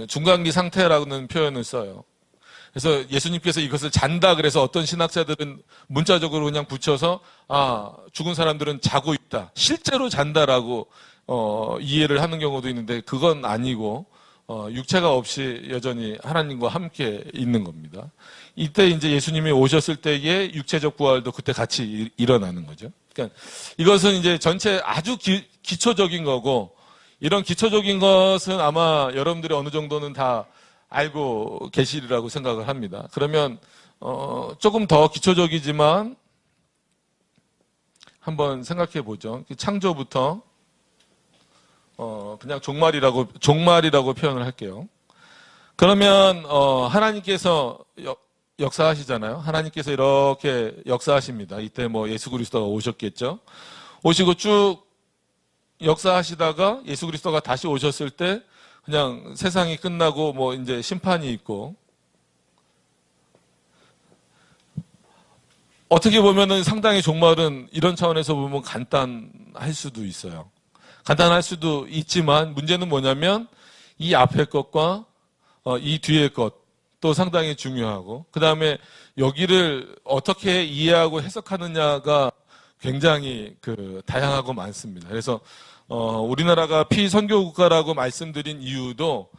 중간기 상태라는 표현을 써요. 그래서 예수님께서 이것을 잔다 그래서 어떤 신학자들은 문자적으로 그냥 붙여서 죽은 사람들은 자고 있다. 실제로 잔다라고 이해를 하는 경우도 있는데 그건 아니고 육체가 없이 여전히 하나님과 함께 있는 겁니다. 이때 이제 예수님이 오셨을 때의 육체적 부활도 그때 같이 일어나는 거죠. 그러니까 이것은 이제 전체 아주 기초적인 거고, 이런 기초적인 것은 아마 여러분들이 어느 정도는 다 알고 계시리라고 생각을 합니다. 그러면 조금 더 기초적이지만 한번 생각해 보죠. 창조부터 그냥 종말이라고 표현을 할게요. 그러면 하나님께서 역사하시잖아요. 하나님께서 이렇게 역사하십니다. 이때 뭐 예수 그리스도가 오셨겠죠. 오시고 쭉 역사하시다가 예수 그리스도가 다시 오셨을 때 그냥 세상이 끝나고 뭐 이제 심판이 있고, 어떻게 보면은 상당히 종말은 이런 차원에서 보면 간단할 수도 있어요. 간단할 수도 있지만 문제는 뭐냐면 이 앞에 것과 이 뒤에 것도 상당히 중요하고, 그 다음에 여기를 어떻게 이해하고 해석하느냐가 굉장히 다양하고 많습니다. 그래서 우리나라가 피선교 국가라고 말씀드린 이유도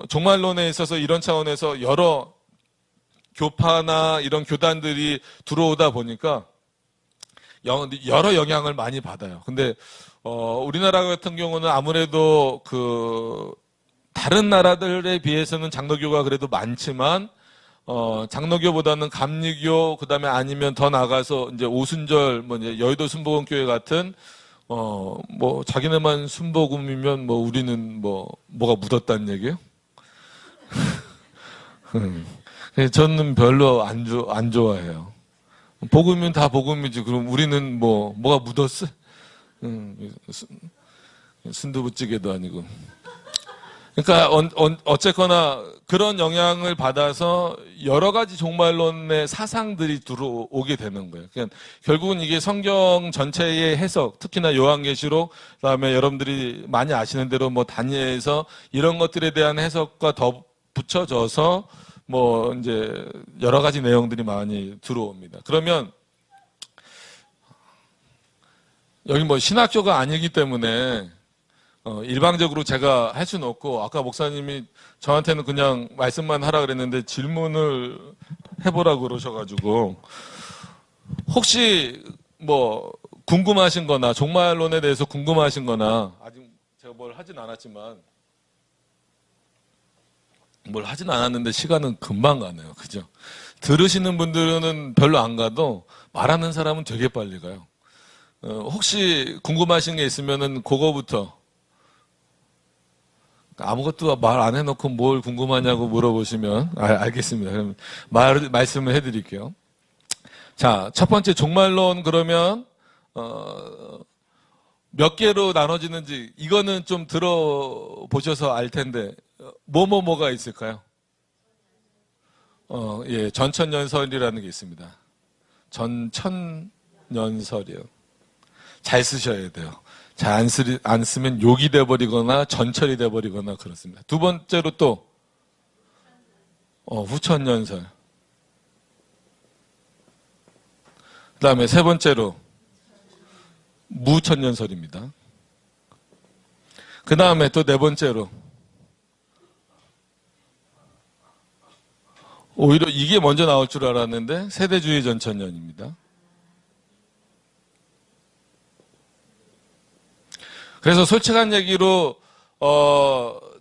종말론에 있어서 이런 차원에서 여러 교파나 이런 교단들이 들어오다 보니까 여러 영향을 많이 받아요. 근데 우리나라 같은 경우는 아무래도 다른 나라들에 비해서는 장로교가 그래도 많지만 장로교보다는 감리교, 그다음에 아니면 더 나가서 이제 오순절, 뭐 이제 여의도 순복음교회 같은 뭐 자기네만 순복음이면 뭐 우리는 뭐가 묻었다는 얘기예요? 저는 별로 안 좋아해요. 복음이면 다 복음이지. 그럼 우리는 뭐가 묻었어? 순두부찌개도 아니고. 그러니까 어쨌거나 그런 영향을 받아서 여러 가지 종말론의 사상들이 들어오게 되는 거예요. 그러니까 결국은 이게 성경 전체의 해석, 특히나 요한계시록, 그다음에 여러분들이 많이 아시는 대로 뭐 다니엘에서 이런 것들에 대한 해석과 더 붙여져서 뭐 이제 여러 가지 내용들이 많이 들어옵니다. 그러면 여기 뭐 신학교가 아니기 때문에 일방적으로 제가 할 수는 없고, 아까 목사님이 저한테는 그냥 말씀만 하라 그랬는데 질문을 해보라고 그러셔가지고, 혹시 뭐 궁금하신 거나 종말론에 대해서 궁금하신 거나, 아직 제가 뭘 하진 않았는데 시간은 금방 가네요. 그죠? 들으시는 분들은 별로 안 가도 말하는 사람은 되게 빨리 가요. 혹시 궁금하신 게 있으면은 그거부터, 아무것도 말 안 해놓고 뭘 궁금하냐고 물어보시면 알겠습니다. 그럼 말씀을 해드릴게요. 자, 첫 번째 종말론, 그러면 몇 개로 나눠지는지 이거는 좀 들어보셔서 알 텐데 뭐가 있을까요? 예, 전천년설이라는 게 있습니다. 전천년설이요. 잘 쓰셔야 돼요. 잘 안 쓰면 욕이 돼버리거나 전철이 돼버리거나 그렇습니다. 두 번째로 또 후천년설. 그 다음에 세 번째로 무천년설입니다. 그 다음에 또 네 번째로, 오히려 이게 먼저 나올 줄 알았는데 세대주의 전천년입니다. 그래서 솔직한 얘기로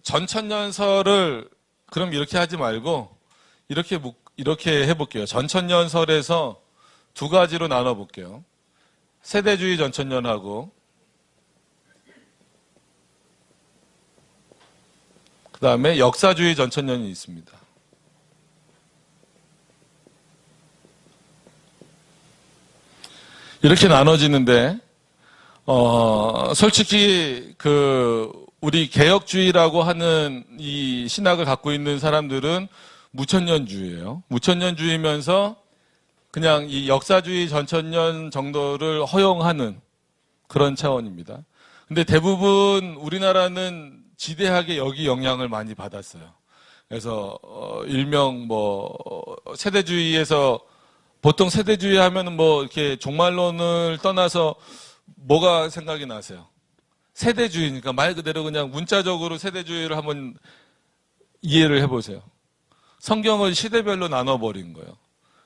전천년설을 그럼 이렇게 하지 말고 이렇게 해볼게요. 전천년설에서 두 가지로 나눠볼게요. 세대주의 전천년하고 그 다음에 역사주의 전천년이 있습니다. 이렇게 나눠지는데 솔직히 우리 개혁주의라고 하는 이 신학을 갖고 있는 사람들은 무천년주의예요. 무천년주의면서 그냥 이 역사주의 전천년 정도를 허용하는 그런 차원입니다. 근데 대부분 우리나라는 지대하게 여기 영향을 많이 받았어요. 그래서 일명 세대주의에서, 보통 세대주의 하면은 이렇게 종말론을 떠나서 뭐가 생각이 나세요? 세대주의니까 말 그대로 그냥 문자적으로 세대주의를 한번 이해를 해보세요. 성경을 시대별로 나눠버린 거예요.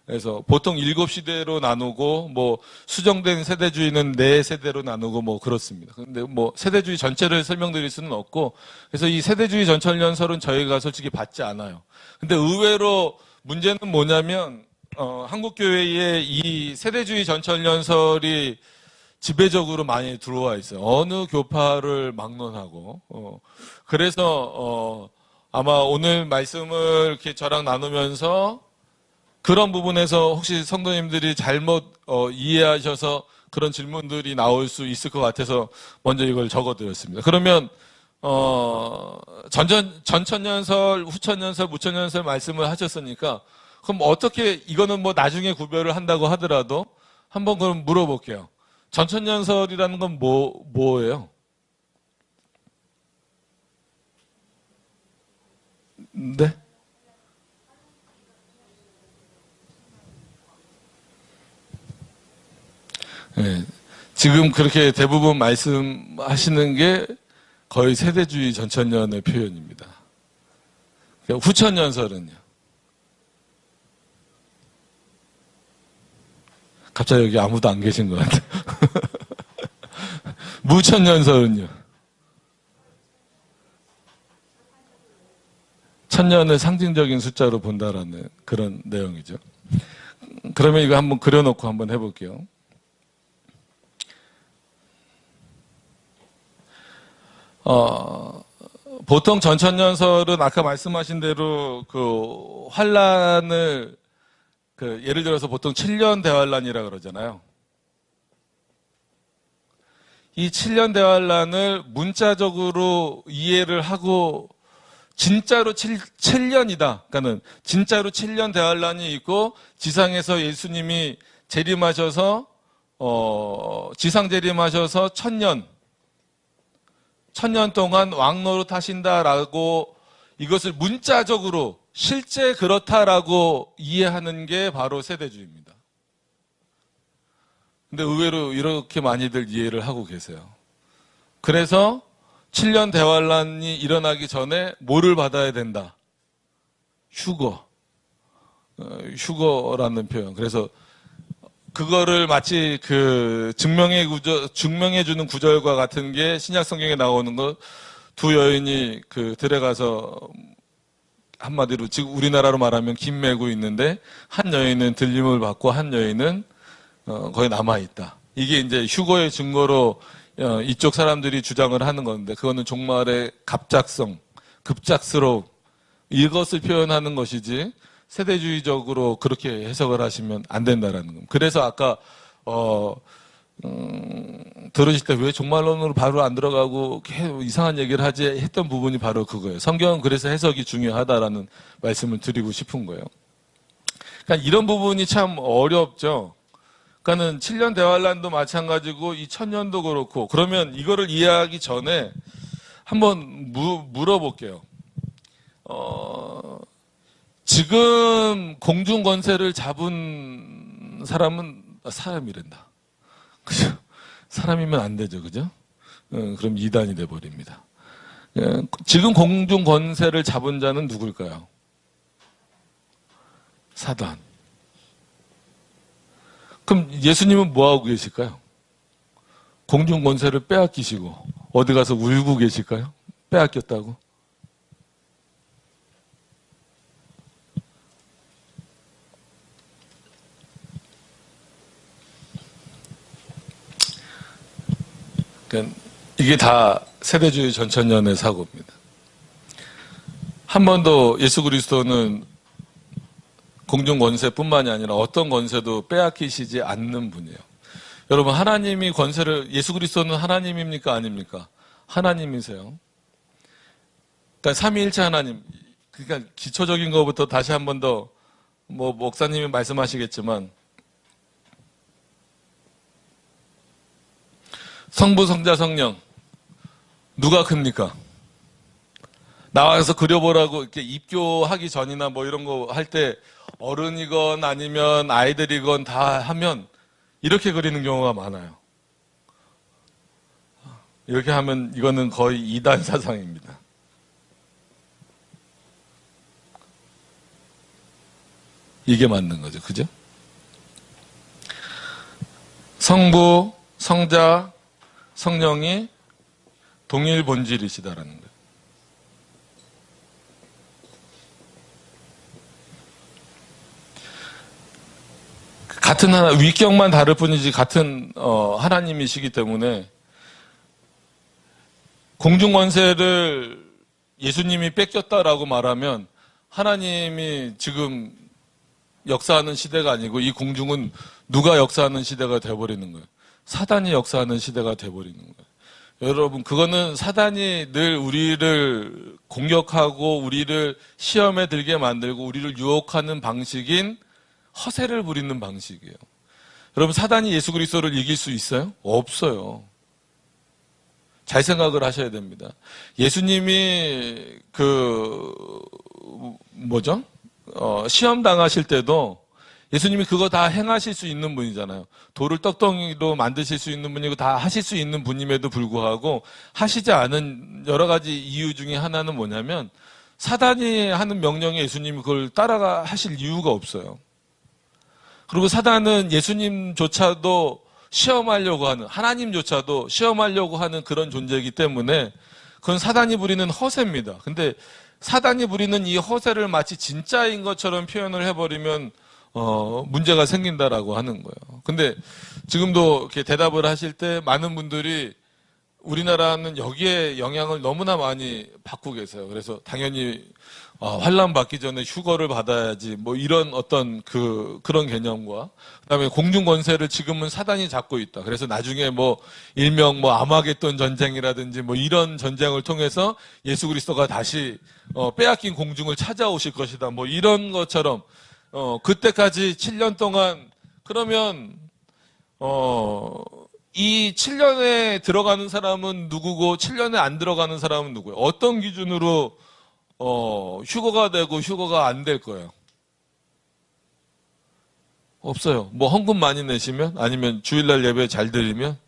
그래서 보통 7시대로 나누고 뭐 수정된 세대주의는 4세대로 나누고 뭐 그렇습니다. 근데 뭐 세대주의 전체를 설명드릴 수는 없고, 그래서 이 세대주의 전천년설은 저희가 솔직히 받지 않아요. 근데 의외로 문제는 뭐냐면 한국교회에 이 세대주의 전천년설이 지배적으로 많이 들어와 있어요. 어느 교파를 막론하고. 그래서 아마 오늘 말씀을 이렇게 저랑 나누면서 그런 부분에서 혹시 성도님들이 잘못 이해하셔서 그런 질문들이 나올 수 있을 것 같아서 먼저 이걸 적어드렸습니다. 그러면 전천년설, 후천년설, 무천년설 말씀을 하셨으니까 그럼 어떻게 이거는 뭐 나중에 구별을 한다고 하더라도 한번 그럼 물어볼게요. 전천년설이라는 건 뭐예요? 네? 네. 지금 그렇게 대부분 말씀하시는 게 거의 세대주의 전천년의 표현입니다. 후천년설은요? 갑자기 여기 아무도 안 계신 것 같아요. 무천년설은요? 천년을 상징적인 숫자로 본다라는 그런 내용이죠. 그러면 이거 한번 그려놓고 한번 해볼게요. 보통 전천년설은 아까 말씀하신 대로 그 환란을 예를 들어서 보통 7년 대환란이라 그러잖아요. 이 7년 대환란을 문자적으로 이해를 하고 진짜로 7년이다. 그러니까는 진짜로 7년 대환란이 있고 지상에서 예수님이 재림하셔서 지상 재림하셔서 천년 동안 왕노릇 하신다라고 이것을 문자적으로 실제 그렇다라고 이해하는 게 바로 세대주의입니다. 근데 의외로 이렇게 많이들 이해를 하고 계세요. 그래서 7년 대환란이 일어나기 전에 뭐를 받아야 된다? 휴거라는 표현. 그래서 그거를 마치 증명해주는 구절과 같은 게 신약 성경에 나오는 거, 두 여인이 들에 가서 한마디로 지금 우리나라로 말하면 김 메고 있는데 한 여인은 들림을 받고 한 여인은 거기 남아있다. 이게 이제 휴거의 증거로 이쪽 사람들이 주장을 하는 건데 그거는 종말의 갑작성, 급작스러움 이것을 표현하는 것이지 세대주의적으로 그렇게 해석을 하시면 안 된다라는 겁니다. 그래서 아까 들으실 때 왜 종말론으로 바로 안 들어가고 이상한 얘기를 하지 했던 부분이 바로 그거예요. 성경은 그래서 해석이 중요하다라는 말씀을 드리고 싶은 거예요. 그러니까 이런 부분이 참 어렵죠. 그러니까는 7년 대환란도 마찬가지고 이 천년도 그렇고, 그러면 이거를 이해하기 전에 한번 물어볼게요. 지금 공중 권세를 잡은 사람이란다. 그죠? 사람이면 안 되죠, 그죠? 그럼 이단이 돼 버립니다. 지금 공중 권세를 잡은 자는 누굴까요? 사단. 그럼 예수님은 뭐 하고 계실까요? 공중 권세를 빼앗기시고 어디 가서 울고 계실까요? 빼앗겼다고? 그러니까 이게 다 세대주의 전천년의 사고입니다. 한 번도 예수 그리스도는 공중 권세뿐만이 아니라 어떤 권세도 빼앗기시지 않는 분이에요. 여러분, 하나님이 권세를, 예수 그리스도는 하나님입니까? 아닙니까? 하나님이세요. 그러니까 삼위일체 하나님. 그러니까 기초적인 것부터 다시 한 번 더, 목사님이 말씀하시겠지만, 성부, 성자, 성령. 누가 큽니까? 나와서 그려보라고 이렇게 입교하기 전이나 이런 거 할 때 어른이건 아니면 아이들이건 다 하면 이렇게 그리는 경우가 많아요. 이렇게 하면 이거는 거의 이단 사상입니다. 이게 맞는 거죠. 그죠? 성부, 성자, 성령이 동일 본질이시다라는 거예요. 같은 하나, 위격만 다를 뿐이지 같은 하나님이시기 때문에 공중권세를 예수님이 뺏겼다라고 말하면 하나님이 지금 역사하는 시대가 아니고 이 공중은 누가 역사하는 시대가 돼버리는 거예요. 사단이 역사하는 시대가 돼버리는 거예요. 여러분, 그거는 사단이 늘 우리를 공격하고 우리를 시험에 들게 만들고 우리를 유혹하는 방식인 허세를 부리는 방식이에요. 여러분, 사단이 예수 그리스도를 이길 수 있어요? 없어요. 잘 생각을 하셔야 됩니다. 예수님이 시험 당하실 때도 예수님이 그거 다 행하실 수 있는 분이잖아요. 돌을 떡덩이로 만드실 수 있는 분이고 다 하실 수 있는 분임에도 불구하고 하시지 않은 여러 가지 이유 중에 하나는 뭐냐면 사단이 하는 명령에 예수님이 그걸 따라가 하실 이유가 없어요. 그리고 사단은 예수님조차도 시험하려고 하는, 하나님조차도 시험하려고 하는 그런 존재이기 때문에 그건 사단이 부리는 허세입니다. 근데 사단이 부리는 이 허세를 마치 진짜인 것처럼 표현을 해버리면 문제가 생긴다라고 하는 거예요. 근데 지금도 이렇게 대답을 하실 때 많은 분들이 우리나라는 여기에 영향을 너무나 많이 받고 계세요. 그래서 당연히 환란 받기 전에 휴거를 받아야지 뭐 이런 어떤 그런 개념과 그다음에 공중 권세를 지금은 사단이 잡고 있다. 그래서 나중에 뭐 일명 뭐 아마겟돈 전쟁이라든지 뭐 이런 전쟁을 통해서 예수 그리스도가 다시 빼앗긴 공중을 찾아오실 것이다. 뭐 이런 것처럼 그때까지 7년 동안 그러면 이 7년에 들어가는 사람은 누구고 7년에 안 들어가는 사람은 누구예요? 어떤 기준으로 휴거가 되고 휴거가 안 될 거예요? 없어요. 뭐 헌금 많이 내시면 아니면 주일날 예배 잘 드리면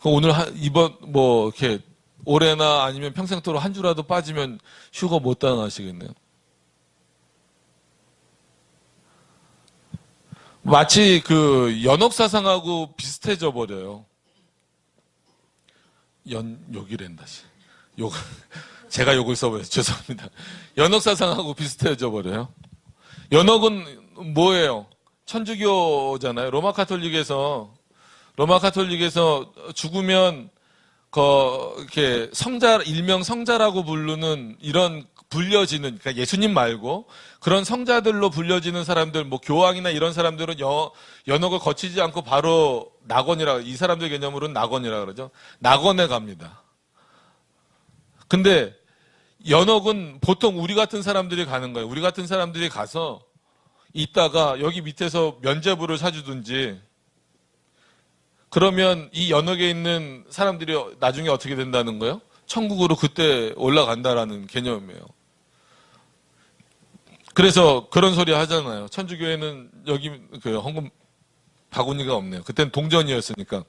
오늘 이번 뭐 이렇게 올해나 아니면 평생토록 한 주라도 빠지면 휴거 못 당하시겠네요. 마치 그 연옥사상하고 비슷해져 버려요. 욕이란다. 제가 욕을 써버려서 죄송합니다. 연옥사상하고 비슷해져 버려요. 연옥은 뭐예요? 천주교잖아요. 로마카톨릭에서 죽으면 이렇게 일명 성자라고 부르는 이런 불려지는, 그러니까 예수님 말고 그런 성자들로 불려지는 사람들, 뭐 교황이나 이런 사람들은 연옥을 거치지 않고 바로 낙원이라, 이 사람들 개념으로는 낙원이라 그러죠. 낙원에 갑니다. 근데 연옥은 보통 우리 같은 사람들이 가는 거예요. 우리 같은 사람들이 가서 있다가 여기 밑에서 면죄부를 사주든지, 그러면 이 연옥에 있는 사람들이 나중에 어떻게 된다는 거예요? 천국으로 그때 올라간다라는 개념이에요. 그래서 그런 소리 하잖아요. 천주교회는 여기 헌금 바구니가 없네요. 그때는 동전이었으니까.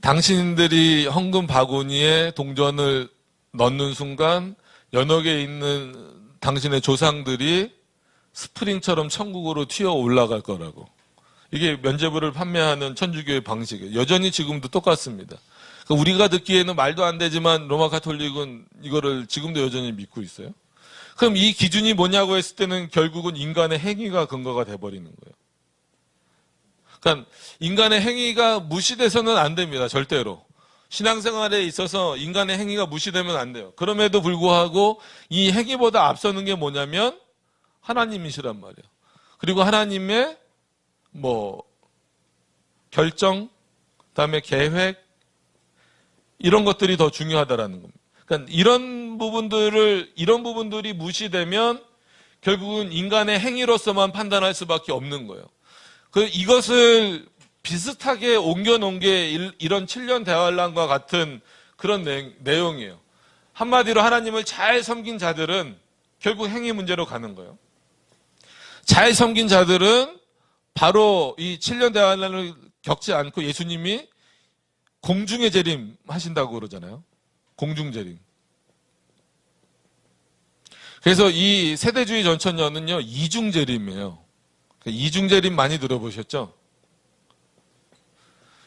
당신들이 헌금 바구니에 동전을 넣는 순간 연옥에 있는 당신의 조상들이 스프링처럼 천국으로 튀어 올라갈 거라고. 이게 면죄부를 판매하는 천주교의 방식이에요. 여전히 지금도 똑같습니다. 그러니까 우리가 듣기에는 말도 안 되지만 로마 가톨릭은 이거를 지금도 여전히 믿고 있어요. 그럼 이 기준이 뭐냐고 했을 때는 결국은 인간의 행위가 근거가 돼버리는 거예요. 그러니까 인간의 행위가 무시돼서는 안 됩니다. 절대로. 신앙생활에 있어서 인간의 행위가 무시되면 안 돼요. 그럼에도 불구하고 이 행위보다 앞서는 게 뭐냐면 하나님이시란 말이에요. 그리고 하나님의 결정, 그다음에 계획, 이런 것들이 더 중요하다라는 겁니다. 그러니까 이런 부분들이 무시되면 결국은 인간의 행위로서만 판단할 수밖에 없는 거예요. 이것을 비슷하게 옮겨놓은 게 이런 7년 대환란과 같은 그런 내용이에요. 한마디로 하나님을 잘 섬긴 자들은 결국 행위 문제로 가는 거예요. 잘 섬긴 자들은 바로 이 7년 대환란을 겪지 않고 예수님이 공중의 재림 하신다고 그러잖아요. 공중 재림. 그래서 이 세대주의 전천년은요, 이중재림이에요. 이중재림 많이 들어보셨죠?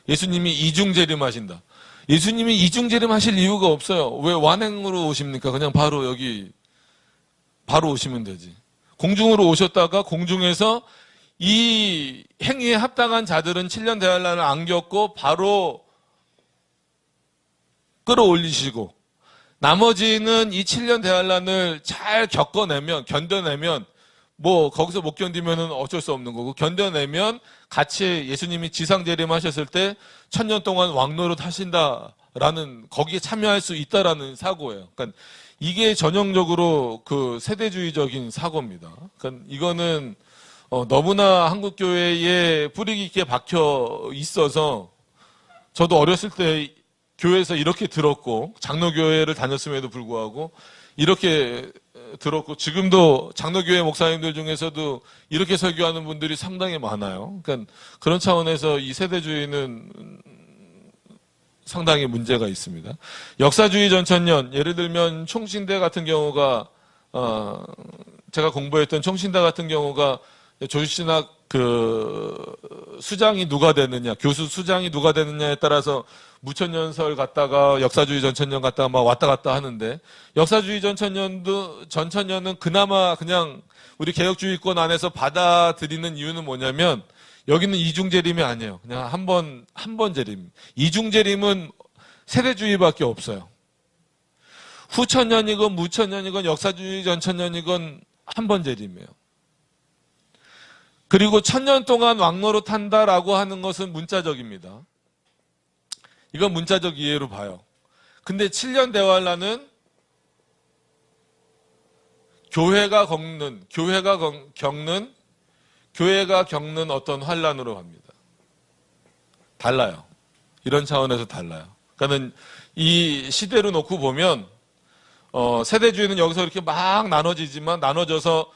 예수님이 이중재림 하신다. 예수님이 이중재림 하실 이유가 없어요. 왜 완행으로 오십니까? 그냥 바로 여기, 바로 오시면 되지. 공중으로 오셨다가 공중에서 이 행위에 합당한 자들은 7년 대환란을 안 겪고 바로 끌어올리시고, 나머지는 이 7년 대환란을 잘 겪어내면, 견뎌내면, 뭐 거기서 못 견디면은 어쩔 수 없는 거고, 견뎌내면 같이 예수님이 지상 재림하셨을 때 1000년 동안 왕노릇 하신다라는, 거기에 참여할 수 있다라는 사고예요. 그러니까 이게 전형적으로 그 세대주의적인 사고입니다. 그러니까 이거는 너무나 한국 교회에 뿌리 깊게 박혀 있어서, 저도 어렸을 때 교회에서 이렇게 들었고, 장로교회를 다녔음에도 불구하고 이렇게 들었고, 지금도 장로교회 목사님들 중에서도 이렇게 설교하는 분들이 상당히 많아요. 그러니까 그런 차원에서 이 세대주의는 상당히 문제가 있습니다. 역사주의 전천년, 예를 들면 총신대 같은 경우가, 제가 공부했던 총신대 같은 경우가 조신학 수장이 누가 되느냐, 교수 수장이 누가 되느냐에 따라서 무천년설 갔다가 역사주의 전천년 갔다가 막 왔다 갔다 하는데, 역사주의 전천년은 그나마 그냥 우리 개혁주의권 안에서 받아들이는 이유는 뭐냐면, 여기는 이중재림이 아니에요. 그냥 한 번 재림. 이중재림은 세대주의밖에 없어요. 후천년이건 무천년이건 역사주의 전천년이건 한 번 재림이에요. 그리고 1000년 동안 왕노릇 한다라고 하는 것은 문자적입니다. 이건 문자적 이해로 봐요. 근데 7년 대환란은 교회가 겪는 어떤 환란으로 갑니다. 달라요. 이런 차원에서 달라요. 그러니까는 이 시대로 놓고 보면, 세대주의는 여기서 이렇게 막 나눠져서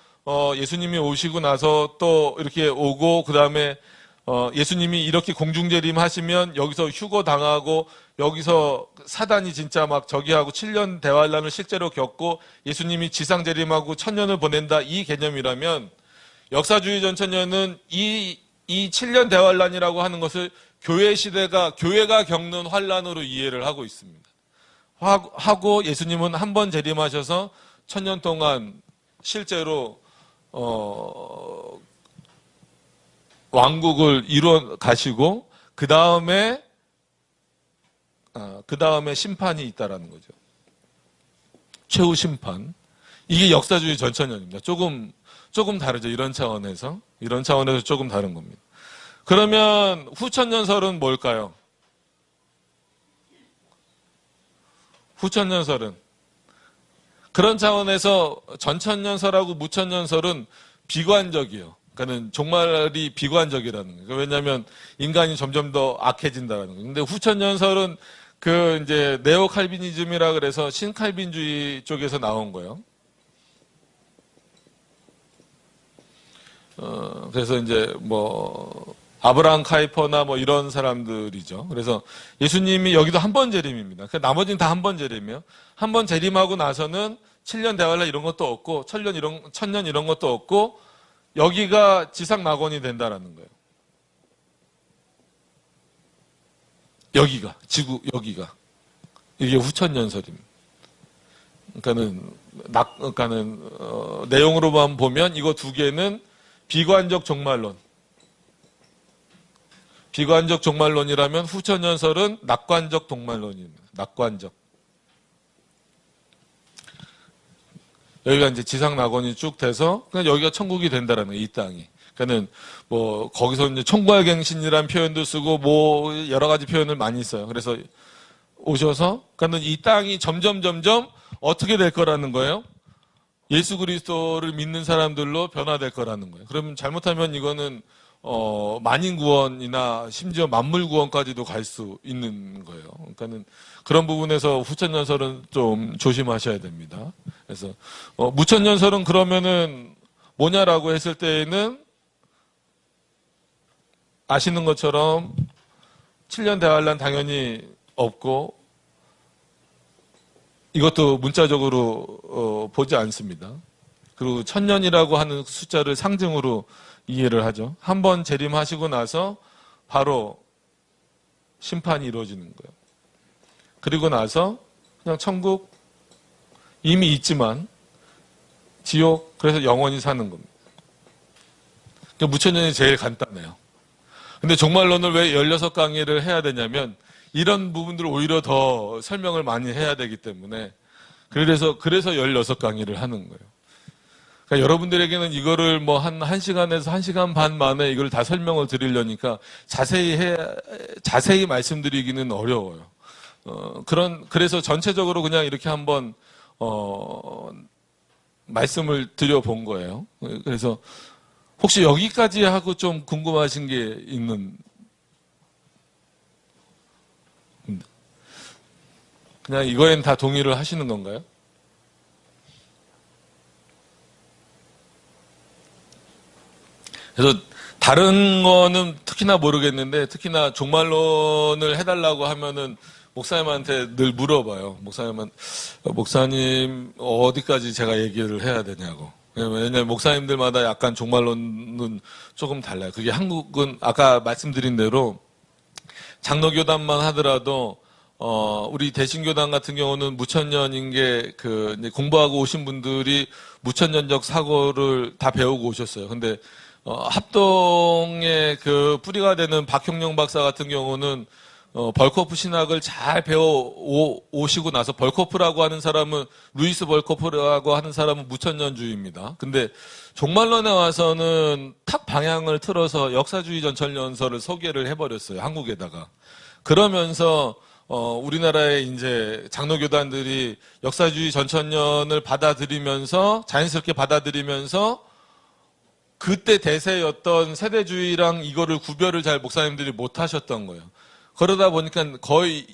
예수님이 오시고 나서 또 이렇게 오고, 그 다음에 예수님이 이렇게 공중재림 하시면 여기서 휴거당하고, 여기서 사단이 진짜 막 저기하고 7년 대환란을 실제로 겪고 예수님이 지상재림하고 1000년을 보낸다, 이 개념이라면, 역사주의 전천년은 이 7년 대환란이라고 하는 것을 교회가 겪는 환란으로 이해를 하고 있습니다. 하고 예수님은 한 번 재림하셔서 1000년 동안 실제로 왕국을 이루어 가시고, 그 다음에 심판이 있다라는 거죠. 최후 심판. 이게 역사주의 전천년입니다. 조금 다르죠. 이런 차원에서 조금 다른 겁니다. 그러면 후천년설은 뭘까요? 후천년설은 그런 차원에서 전천년설하고 무천년설은 비관적이에요. 그러니까는 종말이 비관적이라는 거예요. 왜냐하면 인간이 점점 더 악해진다는 거예요. 근데 후천년설은 이제 네오 칼비니즘이라 그래서 신칼빈주의 쪽에서 나온 거예요. 그래서 이제 아브라함 카이퍼나 이런 사람들이죠. 그래서 예수님이 여기도 한 번 재림입니다. 나머지는 다 한 번 재림이에요. 한 번 재림하고 나서는 7년 대환란 이런 것도 없고, 1000년 이런 것도 없고, 여기가 지상 낙원이 된다라는 거예요. 여기가 이게 후천년설입니다. 그러니까는 내용으로만 보면 이거 두 개는 비관적 종말론이라면 후천년설은 낙관적 종말론입니다. 낙관적. 여기가 이제 지상 낙원이 쭉 돼서 그냥 여기가 천국이 된다라는 거예요, 이 땅이. 그러니까는 거기서 이제 총괄갱신이라는 표현도 쓰고 여러 가지 표현을 많이 써요. 그래서 오셔서 그러니까는 이 땅이 점점 어떻게 될 거라는 거예요? 예수 그리스도를 믿는 사람들로 변화될 거라는 거예요. 그러면 잘못하면 이거는 만인 구원이나 심지어 만물 구원까지도 갈 수 있는 거예요. 그러니까는 그런 부분에서 후천년설은 좀 조심하셔야 됩니다. 그래서 무천년설은 그러면은 뭐냐라고 했을 때에는 아시는 것처럼 7년 대환란 당연히 없고, 이것도 문자적으로 보지 않습니다. 그리고 1000년이라고 하는 숫자를 상징으로 이해를 하죠. 한 번 재림하시고 나서 바로 심판이 이루어지는 거예요. 그리고 나서 그냥 천국 이미 있지만 지옥, 그래서 영원히 사는 겁니다. 그러니까 무천년이 제일 간단해요. 근데 종말론을 왜 16강의를 해야 되냐면 이런 부분들을 오히려 더 설명을 많이 해야 되기 때문에 그래서 16강의를 하는 거예요. 그러니까 여러분들에게는 이거를 뭐 한 1시간에서 1시간 반 만에 이걸 다 설명을 드리려니까 자세히 말씀드리기는 어려워요. 그래서 전체적으로 그냥 이렇게 한번, 말씀을 드려본 거예요. 그래서 혹시 여기까지 하고 좀 궁금하신 게 있는, 그냥 이거엔 다 동의를 하시는 건가요? 그래서 다른 거는 특히나 모르겠는데 특히나 종말론을 해달라고 하면은 목사님한테 늘 물어봐요. 목사님 어디까지 제가 얘기를 해야 되냐고. 왜냐면 목사님들마다 약간 종말론은 조금 달라요. 그게 한국은 아까 말씀드린 대로 장로교단만 하더라도 우리 대신교단 같은 경우는 무천년인 게 이제 공부하고 오신 분들이 무천년적 사고를 다 배우고 오셨어요. 근데 합동의 그 뿌리가 되는 박형룡 박사 같은 경우는 벌코프 신학을 잘 배워 오시고 나서 벌코프라고 하는 사람은 루이스 벌코프라고 하는 사람은 무천년주의입니다. 근데 종말론에 와서는 탁 방향을 틀어서 역사주의 전천년설을 소개를 해버렸어요. 한국에다가. 그러면서 우리나라의 이제 장로교단들이 역사주의 전천년을 받아들이면서 자연스럽게 받아들이면서 그때 대세였던 세대주의랑 이거를 구별을 잘 목사님들이 못 하셨던 거예요. 그러다 보니까 거의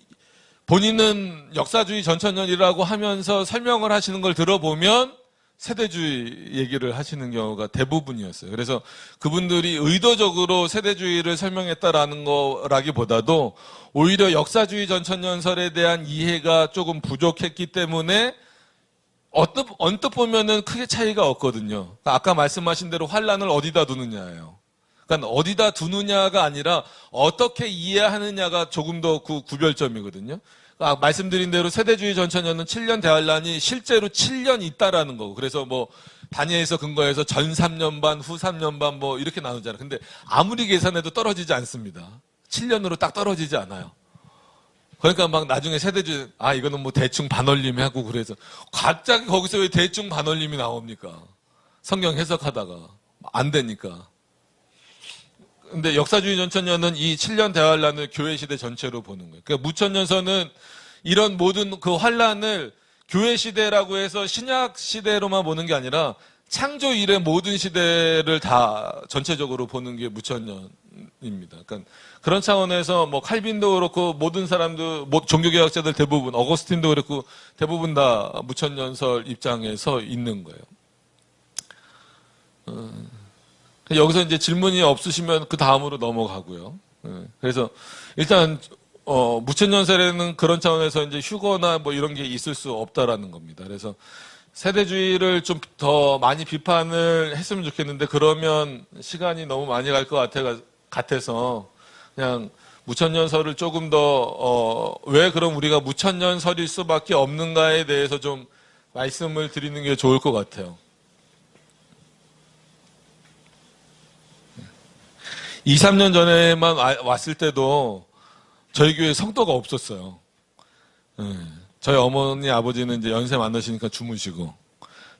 본인은 역사주의 전천년이라고 하면서 설명을 하시는 걸 들어보면 세대주의 얘기를 하시는 경우가 대부분이었어요. 그래서 그분들이 의도적으로 세대주의를 설명했다라는 거라기보다도 오히려 역사주의 전천년설에 대한 이해가 조금 부족했기 때문에 언뜻 보면은 크게 차이가 없거든요. 아까 말씀하신 대로 환란을 어디다 두느냐예요. 그러니까 어디다 두느냐가 아니라 어떻게 이해하느냐가 조금 더 구별점이거든요. 그러니까 말씀드린 대로 세대주의 전천년은 7년 대환란이 실제로 7년 있다라는 거고. 그래서 뭐 다니엘서 근거해서 전 3년 반, 후 3년 반 뭐 이렇게 나누잖아요. 근데 아무리 계산해도 떨어지지 않습니다. 7년으로 딱 떨어지지 않아요. 그러니까 막 나중에 세대주의, 이거는 뭐 대충 반올림이 하고 그래서 갑자기 거기서 왜 대충 반올림이 나옵니까? 성경 해석하다가. 안 되니까. 근데 역사주의 전천년은 이 7년 대환란을 교회 시대 전체로 보는 거예요. 그러니까 무천년서는 이런 모든 그 환란을 교회 시대라고 해서 신약 시대로만 보는 게 아니라 창조 이래 모든 시대를 다 전체적으로 보는 게 무천년입니다. 그러니까 그런 차원에서 뭐 칼빈도 그렇고 모든 사람들, 종교개혁자들 대부분, 어거스틴도 그렇고 대부분 다 무천년설 입장에 서 있는 거예요. 여기서 이제 질문이 없으시면 그 다음으로 넘어가고요. 그래서 일단 무천년설에는 그런 차원에서 이제 휴거나 뭐 이런 게 있을 수 없다라는 겁니다. 그래서 세대주의를 좀 더 많이 비판을 했으면 좋겠는데 그러면 시간이 너무 많이 갈 것 같아서 그냥 무천년설을 조금 더 왜 그럼 우리가 무천년설일 수밖에 없는가에 대해서 좀 말씀을 드리는 게 좋을 것 같아요. 2, 3년 전에만 왔을 때도 저희 교회에 성도가 없었어요. 저희 어머니, 아버지는 이제 연세 많으시니까 주무시고,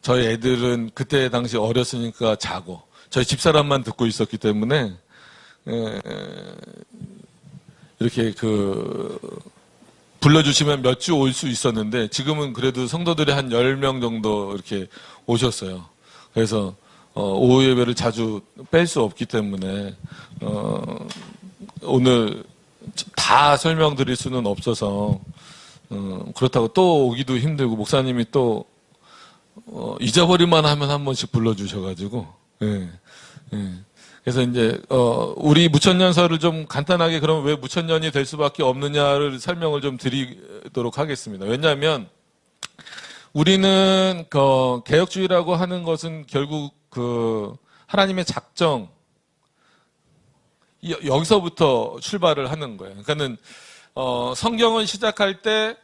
저희 애들은 그때 당시 어렸으니까 자고, 저희 집사람만 듣고 있었기 때문에, 이렇게 불러주시면 몇 주 올 수 있었는데, 지금은 그래도 성도들이 한 10명 정도 이렇게 오셨어요. 그래서, 오후 예배를 자주 뺄 수 없기 때문에, 오늘 다 설명드릴 수는 없어서, 그렇다고 또 오기도 힘들고, 목사님이 또, 잊어버릴만 하면 한 번씩 불러주셔가지고, 예, 예. 그래서 이제, 우리 무천년설을 좀 간단하게 그럼 왜 무천년이 될 수밖에 없느냐를 설명을 좀 드리도록 하겠습니다. 왜냐하면, 우리는 개혁주의라고 하는 것은 결국 하나님의 작정, 여기서부터 출발을 하는 거예요. 그러니까는 성경을 시작할 때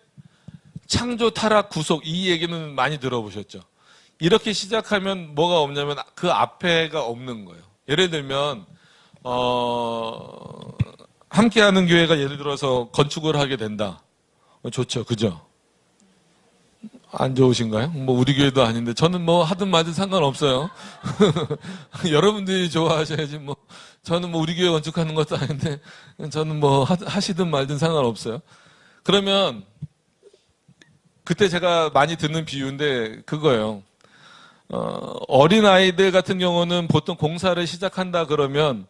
창조, 타락, 구속 이 얘기는 많이 들어보셨죠. 이렇게 시작하면 뭐가 없냐면 그 앞에가 없는 거예요. 예를 들면 함께하는 교회가 예를 들어서 건축을 하게 된다. 좋죠, 그죠? 안 좋으신가요? 뭐 우리 교회도 아닌데 저는 뭐 하든 말든 상관없어요. 여러분들이 좋아하셔야지 뭐 저는 뭐 우리 교회 건축하는 것도 아닌데 저는 뭐 하시든 말든 상관없어요. 그러면 그때 제가 많이 듣는 비유인데 그거예요. 어린 아이들 같은 경우는 보통 공사를 시작한다 그러면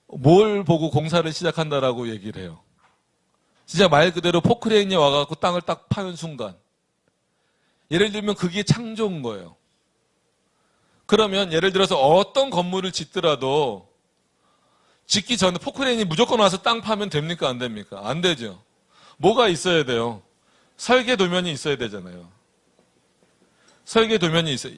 뭘 보고 공사를 시작한다라고 얘기를 해요. 진짜 말 그대로 포크레인이 와갖고 땅을 딱 파는 순간. 예를 들면 그게 창조인 거예요. 그러면 예를 들어서 어떤 건물을 짓더라도 짓기 전에 포크레인이 무조건 와서 땅 파면 됩니까? 안 됩니까? 안 되죠. 뭐가 있어야 돼요? 설계 도면이 있어야 되잖아요. 설계 도면이 있어요.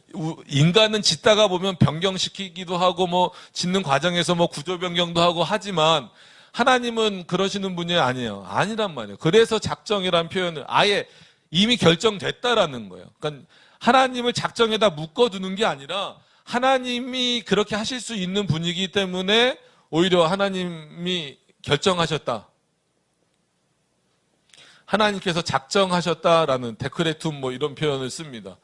인간은 짓다가 보면 변경시키기도 하고 뭐 짓는 과정에서 뭐 구조 변경도 하고 하지만 하나님은 그러시는 분이 아니에요. 아니란 말이에요. 그래서 작정이라는 표현을 아예 이미 결정됐다라는 거예요. 그러니까 하나님을 작정에다 묶어두는 게 아니라 하나님이 그렇게 하실 수 있는 분이기 때문에 오히려 하나님이 결정하셨다. 하나님께서 작정하셨다라는 데크레툼 뭐 이런 표현을 씁니다.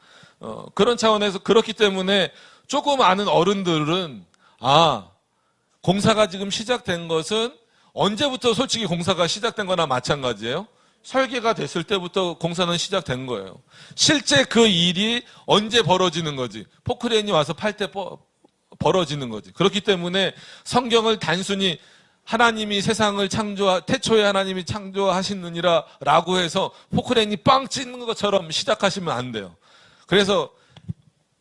그런 차원에서 그렇기 때문에 조금 아는 어른들은 공사가 지금 시작된 것은 언제부터 솔직히 공사가 시작된 거나 마찬가지예요. 설계가 됐을 때부터 공사는 시작된 거예요. 실제 그 일이 언제 벌어지는 거지. 포크레인이 와서 팔 때 벌어지는 거지. 그렇기 때문에 성경을 단순히 하나님이 세상을 태초에 하나님이 창조하시느니라 라고 해서 포크레인이 빵 찍는 것처럼 시작하시면 안 돼요. 그래서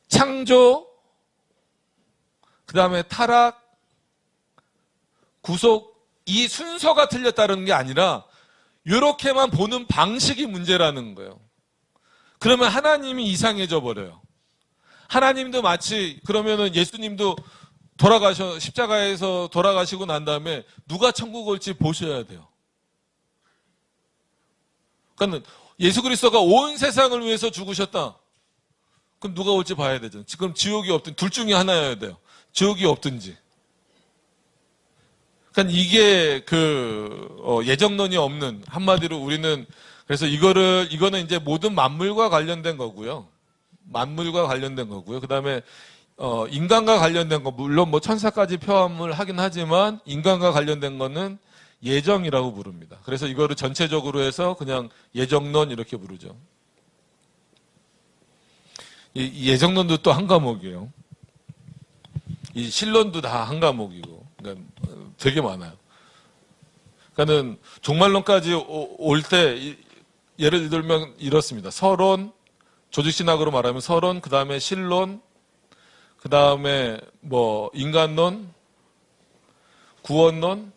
창조, 그 다음에 타락, 구속 이 순서가 틀렸다는 게 아니라 이렇게만 보는 방식이 문제라는 거예요. 그러면 하나님이 이상해져 버려요. 하나님도 마치 그러면은 예수님도 십자가에서 돌아가시고 난 다음에 누가 천국 올지 보셔야 돼요. 그러니까 예수 그리스도가 온 세상을 위해서 죽으셨다. 그럼 누가 올지 봐야 되잖아요. 지금 지옥이 없든 둘 중에 하나여야 돼요. 지옥이 없든지. 그러니까 이게 예정론이 없는 한마디로 우리는 그래서 이거는 이제 모든 만물과 관련된 거고요. 만물과 관련된 거고요. 그다음에 인간과 관련된 거 물론 뭐 천사까지 포함을 하긴 하지만 인간과 관련된 거는 예정이라고 부릅니다. 그래서 이거를 전체적으로 해서 그냥 예정론 이렇게 부르죠. 이 예정론도 또 한 과목이에요. 이 신론도 다 한 과목이고. 그러니까 되게 많아요. 그러니까는 종말론까지 올 때 예를 들면 이렇습니다. 서론, 조직신학으로 말하면 서론, 그 다음에 신론, 그 다음에 뭐 인간론, 구원론,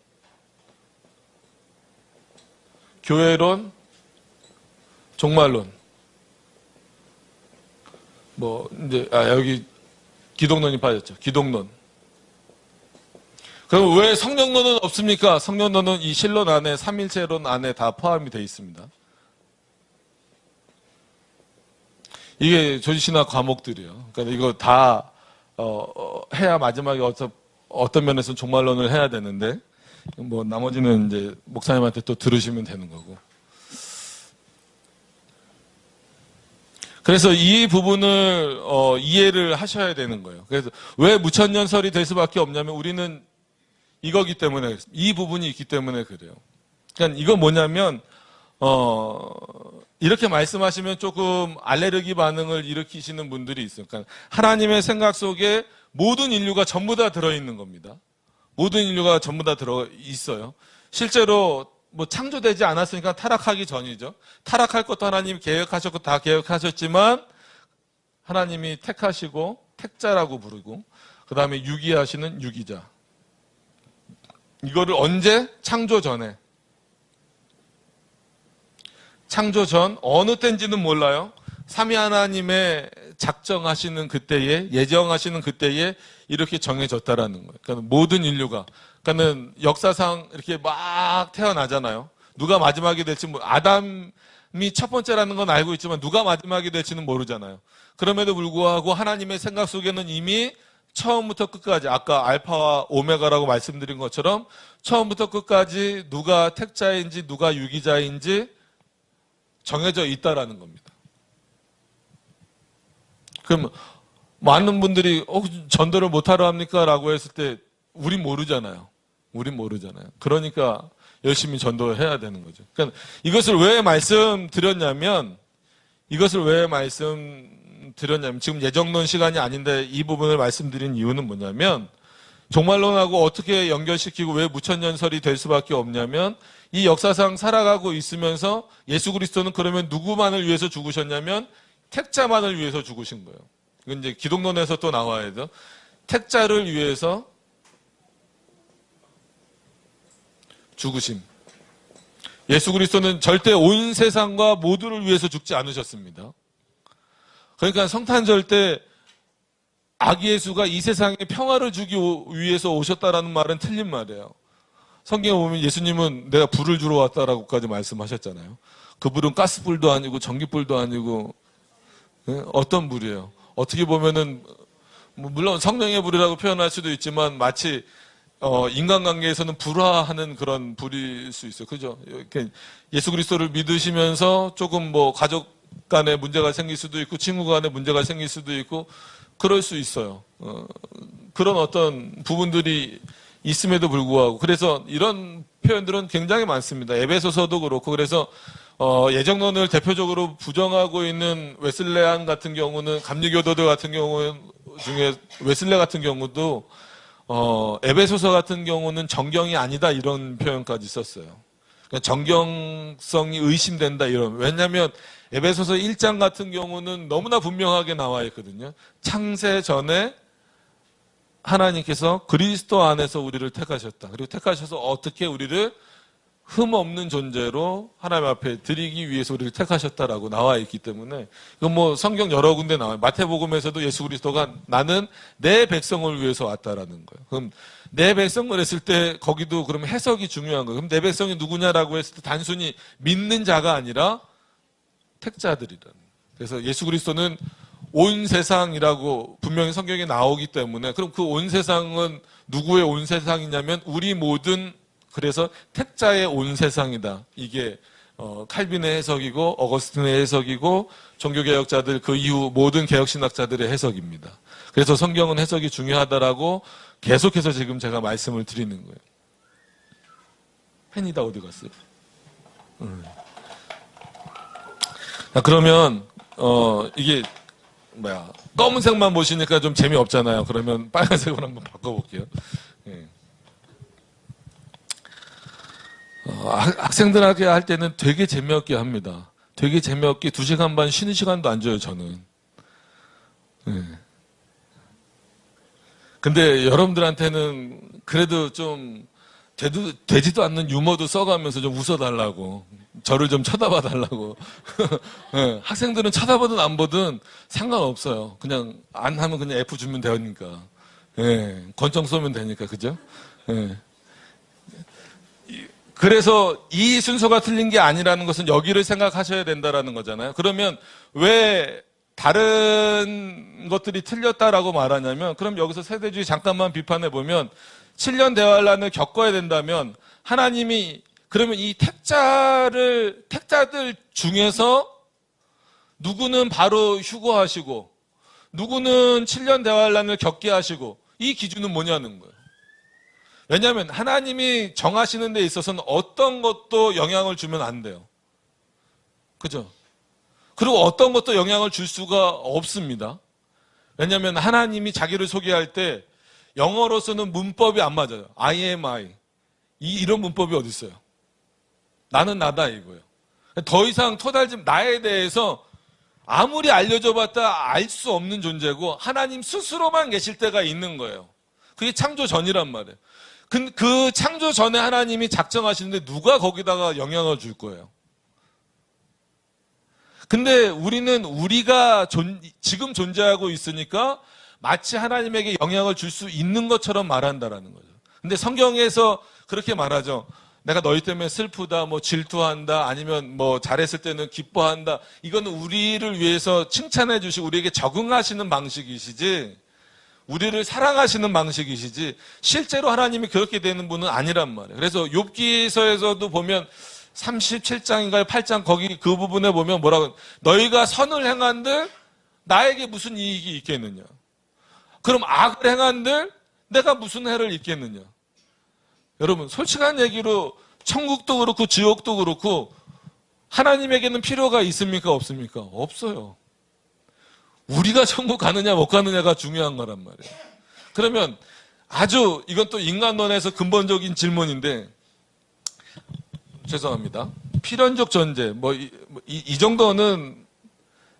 교회론, 종말론. 뭐 이제 여기 기독론이 빠졌죠. 기독론. 그럼 왜 성령론은 없습니까? 성령론은 이 신론 안에 삼일체론 안에 다 포함이 되어 있습니다. 이게 조지신학 과목들이에요. 그러니까 이거 다 해야 마지막에 어떤 면에서는 종말론을 해야 되는데 뭐 나머지는 이제 목사님한테 또 들으시면 되는 거고. 그래서 이 부분을 이해를 하셔야 되는 거예요. 그래서 왜 무천년설이 될 수밖에 없냐면 우리는 이거기 때문에 이 부분이 있기 때문에 그래요. 그러니까 이거 뭐냐면 이렇게 말씀하시면 조금 알레르기 반응을 일으키시는 분들이 있어요. 그러니까 하나님의 생각 속에 모든 인류가 전부 다 들어있는 겁니다. 모든 인류가 전부 다 들어 있어요. 실제로 뭐 창조되지 않았으니까 타락하기 전이죠. 타락할 것도 하나님이 계획하셨고 다 계획하셨지만 하나님이 택하시고 택자라고 부르고 그 다음에 유기하시는 유기자. 이거를 언제? 창조 전에. 창조 전 어느 때인지는 몰라요. 삼위 하나님의 작정하시는 그때에, 예정하시는 그때에 이렇게 정해졌다라는 거예요. 그러니까 모든 인류가, 그러니까는 역사상 이렇게 막 태어나잖아요. 누가 마지막이 될지, 아담이 첫 번째라는 건 알고 있지만 누가 마지막이 될지는 모르잖아요. 그럼에도 불구하고 하나님의 생각 속에는 이미 처음부터 끝까지, 아까 알파와 오메가라고 말씀드린 것처럼 처음부터 끝까지 누가 택자인지 누가 유기자인지 정해져 있다라는 겁니다. 그럼 많은 분들이 전도를 못하러 합니까? 라고 했을 때 우린 모르잖아요. 우린 모르잖아요. 그러니까 열심히 전도해야 되는 거죠. 그러니까 이것을 왜 말씀드렸냐면 지금 예정론 시간이 아닌데 이 부분을 말씀드린 이유는 뭐냐면, 종말론하고 어떻게 연결시키고 왜 무천년설이 될 수밖에 없냐면, 이 역사상 살아가고 있으면서 예수 그리스도는 그러면 누구만을 위해서 죽으셨냐면 택자만을 위해서 죽으신 거예요. 이건 이제 기독론에서 또 나와야 돼요. 택자를 위해서 죽으심. 예수 그리스도는 절대 온 세상과 모두를 위해서 죽지 않으셨습니다. 그러니까 성탄절 때 아기 예수가 이 세상에 평화를 주기 위해서 오셨다라는 말은 틀린 말이에요. 성경에 보면 예수님은 내가 불을 주러 왔다라고까지 말씀하셨잖아요. 그 불은 가스불도 아니고 전기불도 아니고 어떤 불이에요? 어떻게 보면은 물론 성령의 불이라고 표현할 수도 있지만 마치 인간관계에서는 불화하는 그런 불일 수 있어요. 그죠? 이렇게 예수 그리스도를 믿으시면서 조금 가족 간에 문제가 생길 수도 있고 친구 간에 문제가 생길 수도 있고 그럴 수 있어요. 그런 어떤 부분들이 있음에도 불구하고, 그래서 이런 표현들은 굉장히 많습니다. 에베소서도 그렇고. 그래서 예정론을 대표적으로 부정하고 있는 웨슬레안 같은 경우는, 감리교도들 같은 경우 중에 웨슬레 같은 경우도 에베소서 같은 경우는 정경이 아니다 이런 표현까지 썼어요. 그러니까 정경성이 의심된다 이런. 왜냐하면 에베소서 1장 같은 경우는 너무나 분명하게 나와 있거든요. 창세 전에 하나님께서 그리스도 안에서 우리를 택하셨다. 그리고 택하셔서 어떻게 우리를 흠 없는 존재로 하나님 앞에 드리기 위해서 우리를 택하셨다라고 나와 있기 때문에, 이건 성경 여러 군데 나와요. 마태복음에서도 예수 그리스도가 나는 내 백성을 위해서 왔다라는 거예요. 그럼 내 백성을 했을 때 거기도 그럼 해석이 중요한 거예요. 그럼 내 백성이 누구냐라고 했을 때 단순히 믿는 자가 아니라 택자들이라는. 그래서 예수 그리스도는 온 세상이라고 분명히 성경에 나오기 때문에, 그럼 그 온 세상은 누구의 온 세상이냐면 우리 모든, 그래서 택자의 온 세상이다. 이게 칼빈의 해석이고 어거스틴의 해석이고 종교개혁자들 그 이후 모든 개혁신학자들의 해석입니다. 그래서 성경은 해석이 중요하다라고 계속해서 지금 제가 말씀을 드리는 거예요. 펜이다 어디 갔어요? 자, 그러면 이게 검은색만 보시니까 좀 재미없잖아요. 그러면 빨간색으로 한번 바꿔볼게요. 예. 학생들에게 할 때는 되게 재미없게 합니다. 되게 재미없게 2시간 반 쉬는 시간도 안 줘요, 저는. 예. 근데 여러분들한테는 그래도 좀 되지도 않는 유머도 써가면서 좀 웃어달라고, 저를 좀 쳐다봐 달라고. 예. 학생들은 쳐다보든 안 보든 상관없어요. 그냥 안 하면 그냥 F 주면 되니까. 예. 권총 쏘면 되니까, 그죠? 예. 그래서 이 순서가 틀린 게 아니라는 것은 여기를 생각하셔야 된다라는 거잖아요. 그러면 왜 다른 것들이 틀렸다라고 말하냐면, 그럼 여기서 세대주의 잠깐만 비판해 보면 7년 대환란을 겪어야 된다면 하나님이 그러면 이 택자들 중에서 누구는 바로 휴거하시고 누구는 7년 대환란을 겪게 하시고, 이 기준은 뭐냐는 거예요. 왜냐하면 하나님이 정하시는 데 있어서는 어떤 것도 영향을 주면 안 돼요. 그죠? 그리고 어떤 것도 영향을 줄 수가 없습니다. 왜냐하면 하나님이 자기를 소개할 때 영어로서는 문법이 안 맞아요. I am I. 이런 문법이 어디 있어요? 나는 나다 이거예요. 더 이상 토달집 나에 대해서 아무리 알려줘봤다 알 수 없는 존재고 하나님 스스로만 계실 때가 있는 거예요. 그게 창조 전이란 말이에요. 그 창조 전에 하나님이 작정하시는데 누가 거기다가 영향을 줄 거예요? 근데 우리는 우리가 지금 존재하고 있으니까 마치 하나님에게 영향을 줄 수 있는 것처럼 말한다라는 거죠. 근데 성경에서 그렇게 말하죠. 내가 너희 때문에 슬프다, 뭐 질투한다, 아니면 뭐 잘했을 때는 기뻐한다. 이거는 우리를 위해서 칭찬해 주시고 우리에게 적응하시는 방식이시지, 우리를 사랑하시는 방식이시지, 실제로 하나님이 그렇게 되는 분은 아니란 말이에요. 그래서 욥기서에서도 보면 37장인가요? 8장 거기 그 부분에 보면 뭐라고, 너희가 선을 행한들 나에게 무슨 이익이 있겠느냐. 그럼 악을 행한들 내가 무슨 해를 입겠느냐. 여러분, 솔직한 얘기로 천국도 그렇고 지옥도 그렇고 하나님에게는 필요가 있습니까? 없습니까? 없어요. 우리가 천국 가느냐 못 가느냐가 중요한 거란 말이에요. 그러면 아주 이건 또 인간론에서 근본적인 질문인데, 죄송합니다. 필연적 존재, 이 정도는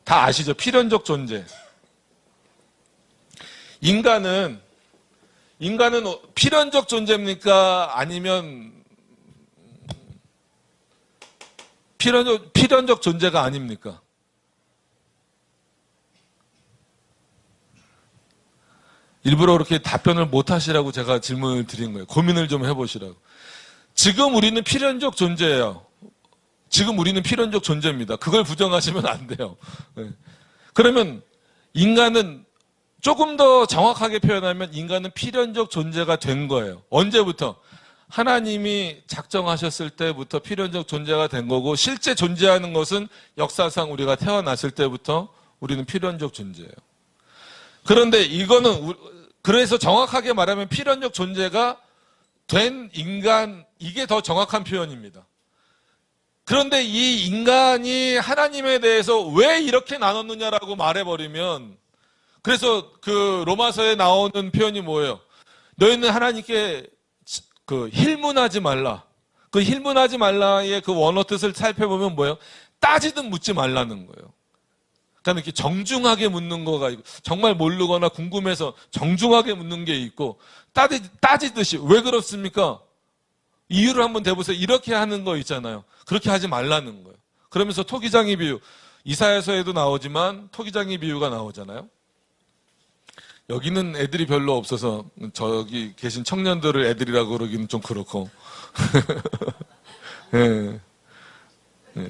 다 아시죠? 필연적 존재. 인간은 필연적 존재입니까? 아니면 필연적 존재가 아닙니까? 일부러 그렇게 답변을 못 하시라고 제가 질문을 드린 거예요. 고민을 좀 해보시라고. 지금 우리는 필연적 존재예요. 지금 우리는 필연적 존재입니다. 그걸 부정하시면 안 돼요. 네. 그러면 인간은 조금 더 정확하게 표현하면 인간은 필연적 존재가 된 거예요. 언제부터? 하나님이 작정하셨을 때부터 필연적 존재가 된 거고, 실제 존재하는 것은 역사상 우리가 태어났을 때부터 우리는 필연적 존재예요. 그런데 이거는, 그래서 정확하게 말하면 필연적 존재가 된 인간, 이게 더 정확한 표현입니다. 그런데 이 인간이 하나님에 대해서 왜 이렇게 나눴느냐라고 말해버리면, 그래서 그 로마서에 나오는 표현이 뭐예요? 너희는 하나님께 그 힐문하지 말라. 그 힐문하지 말라의 그 원어 뜻을 살펴보면 뭐예요? 따지듯 묻지 말라는 거예요. 그러니까 이렇게 정중하게 묻는 거가 있고, 정말 모르거나 궁금해서 정중하게 묻는 게 있고, 따지듯이. 왜 그렇습니까? 이유를 한번 대보세요. 이렇게 하는 거 있잖아요. 그렇게 하지 말라는 거예요. 그러면서 토기장이 비유, 이사야서에도 나오지만 토기장이 비유가 나오잖아요. 여기는 애들이 별로 없어서 저기 계신 청년들을 애들이라고 그러기는 좀 그렇고. 네. 네.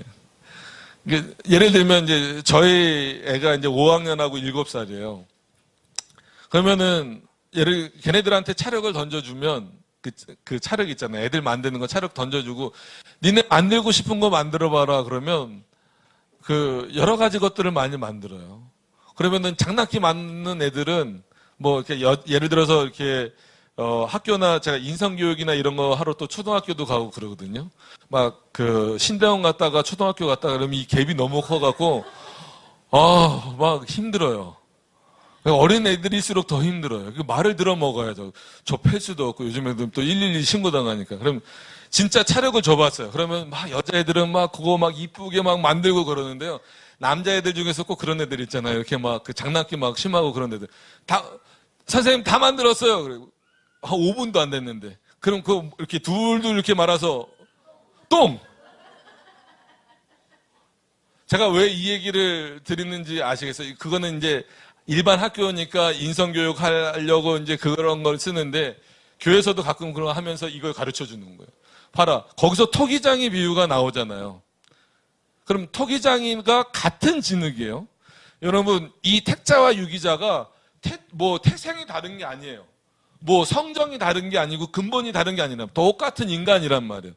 예를 들면 이제 저희 애가 이제 5학년하고 7살이에요. 그러면은 걔네들한테 차력을 던져주면 그 차력 있잖아요. 애들 만드는 거 차력 던져주고, 니네 만들고 싶은 거 만들어봐라 그러면 그 여러 가지 것들을 많이 만들어요. 그러면은 장난기 많은 애들은 뭐 이렇게 예를 들어서 이렇게 학교나 제가 인성교육이나 이런 거 하러 또 초등학교도 가고 그러거든요. 막 그 신대원 갔다가 초등학교 갔다가 그러면 이 갭이 너무 커갖고 막 힘들어요. 어린 애들일수록 더 힘들어요. 말을 들어 먹어야죠. 접할 수도 없고 요즘에도 또 112 신고 당하니까. 그럼 진짜 차력을 줘봤어요. 그러면 막 여자애들은 막 그거 막 이쁘게 막 만들고 그러는데요. 남자애들 중에서 꼭 그런 애들 있잖아요. 이렇게 막 그 장난기 막 심하고 그런 애들. 선생님 다 만들었어요. 그리고 한 5분도 안 됐는데. 그럼 그거 이렇게 둘둘 이렇게 말아서 똥! 제가 왜 이 얘기를 드리는지 아시겠어요? 그거는 이제 일반 학교니까 인성교육 하려고 이제 그런 걸 쓰는데, 교회에서도 가끔 그런 거 하면서 이걸 가르쳐 주는 거예요. 봐라. 거기서 토기장이 비유가 나오잖아요. 그럼 토기장이가 같은 진흙이에요. 여러분, 이 택자와 유기자가 태생이 다른 게 아니에요. 뭐 성정이 다른 게 아니고 근본이 다른 게 아니라 똑같은 인간이란 말이에요.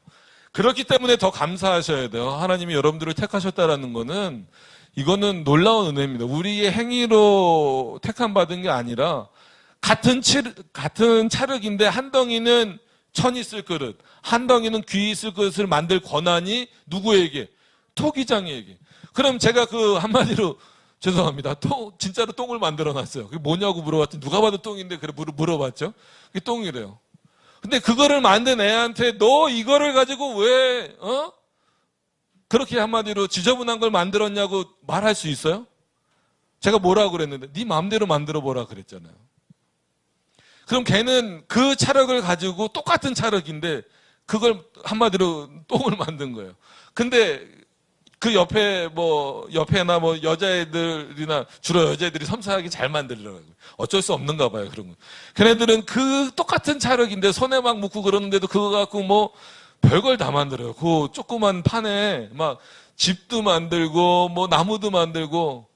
그렇기 때문에 더 감사하셔야 돼요. 하나님이 여러분들을 택하셨다라는 거는, 이거는 놀라운 은혜입니다. 우리의 행위로 택함 받은 게 아니라 같은 찰흙인데 한 덩이는 천이 쓸 그릇, 한 덩이는 귀히 쓸 그릇을 만들 권한이 누구에게? 토기장이에게. 그럼 제가 그 한마디로, 죄송합니다. 진짜로 똥을 만들어 놨어요. 그게 뭐냐고 물어봤더니 누가 봐도 똥인데 그래 물어봤죠. 그게 똥이래요. 근데 그거를 만든 애한테 너 이거를 가지고 왜 그렇게 한마디로 지저분한 걸 만들었냐고 말할 수 있어요? 제가 뭐라고 그랬는데 네 마음대로 만들어 보라 그랬잖아요. 그럼 걔는 그 차력을 가지고 똑같은 차력인데 그걸 한마디로 똥을 만든 거예요. 근데 그 옆에나 여자애들이나 주로 여자애들이 섬세하게 잘 만들더라고요. 어쩔 수 없는가 봐요, 그런 거. 걔네들은 그 똑같은 찰흙인데 손에 막 묻고 그러는데도 그거 갖고 별걸 다 만들어요. 그 조그만 판에 막 집도 만들고 나무도 만들고.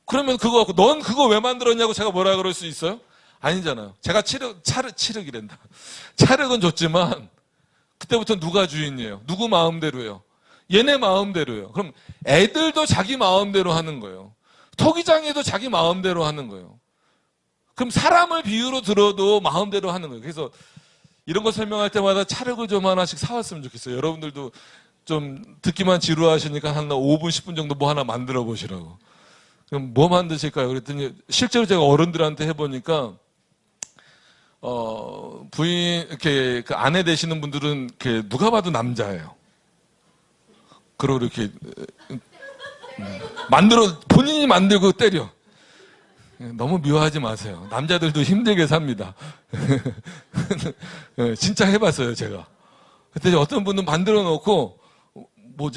그러면 그거 갖고 넌 그거 왜 만들었냐고 제가 뭐라 그럴 수 있어요? 아니잖아요. 제가 찰흙이란다. 찰흙은 줬지만 그때부터 누가 주인이에요? 누구 마음대로예요? 얘네 마음대로예요. 그럼 애들도 자기 마음대로 하는 거예요. 토기장애도 자기 마음대로 하는 거예요. 그럼 사람을 비유로 들어도 마음대로 하는 거예요. 그래서 이런 거 설명할 때마다 찰흙을 좀 하나씩 사왔으면 좋겠어요. 여러분들도 좀 듣기만 지루하시니까 한 5분, 10분 정도 뭐 하나 만들어 보시라고. 그럼 뭐 만드실까요? 그랬더니 실제로 제가 어른들한테 해보니까 부인 이렇게 그 아내 되시는 분들은 이렇게 누가 봐도 남자예요. 그리고 이렇게 본인이 만들고 때려. 너무 미워하지 마세요. 남자들도 힘들게 삽니다. 진짜 해봤어요, 제가. 그때 어떤 분은 만들어 놓고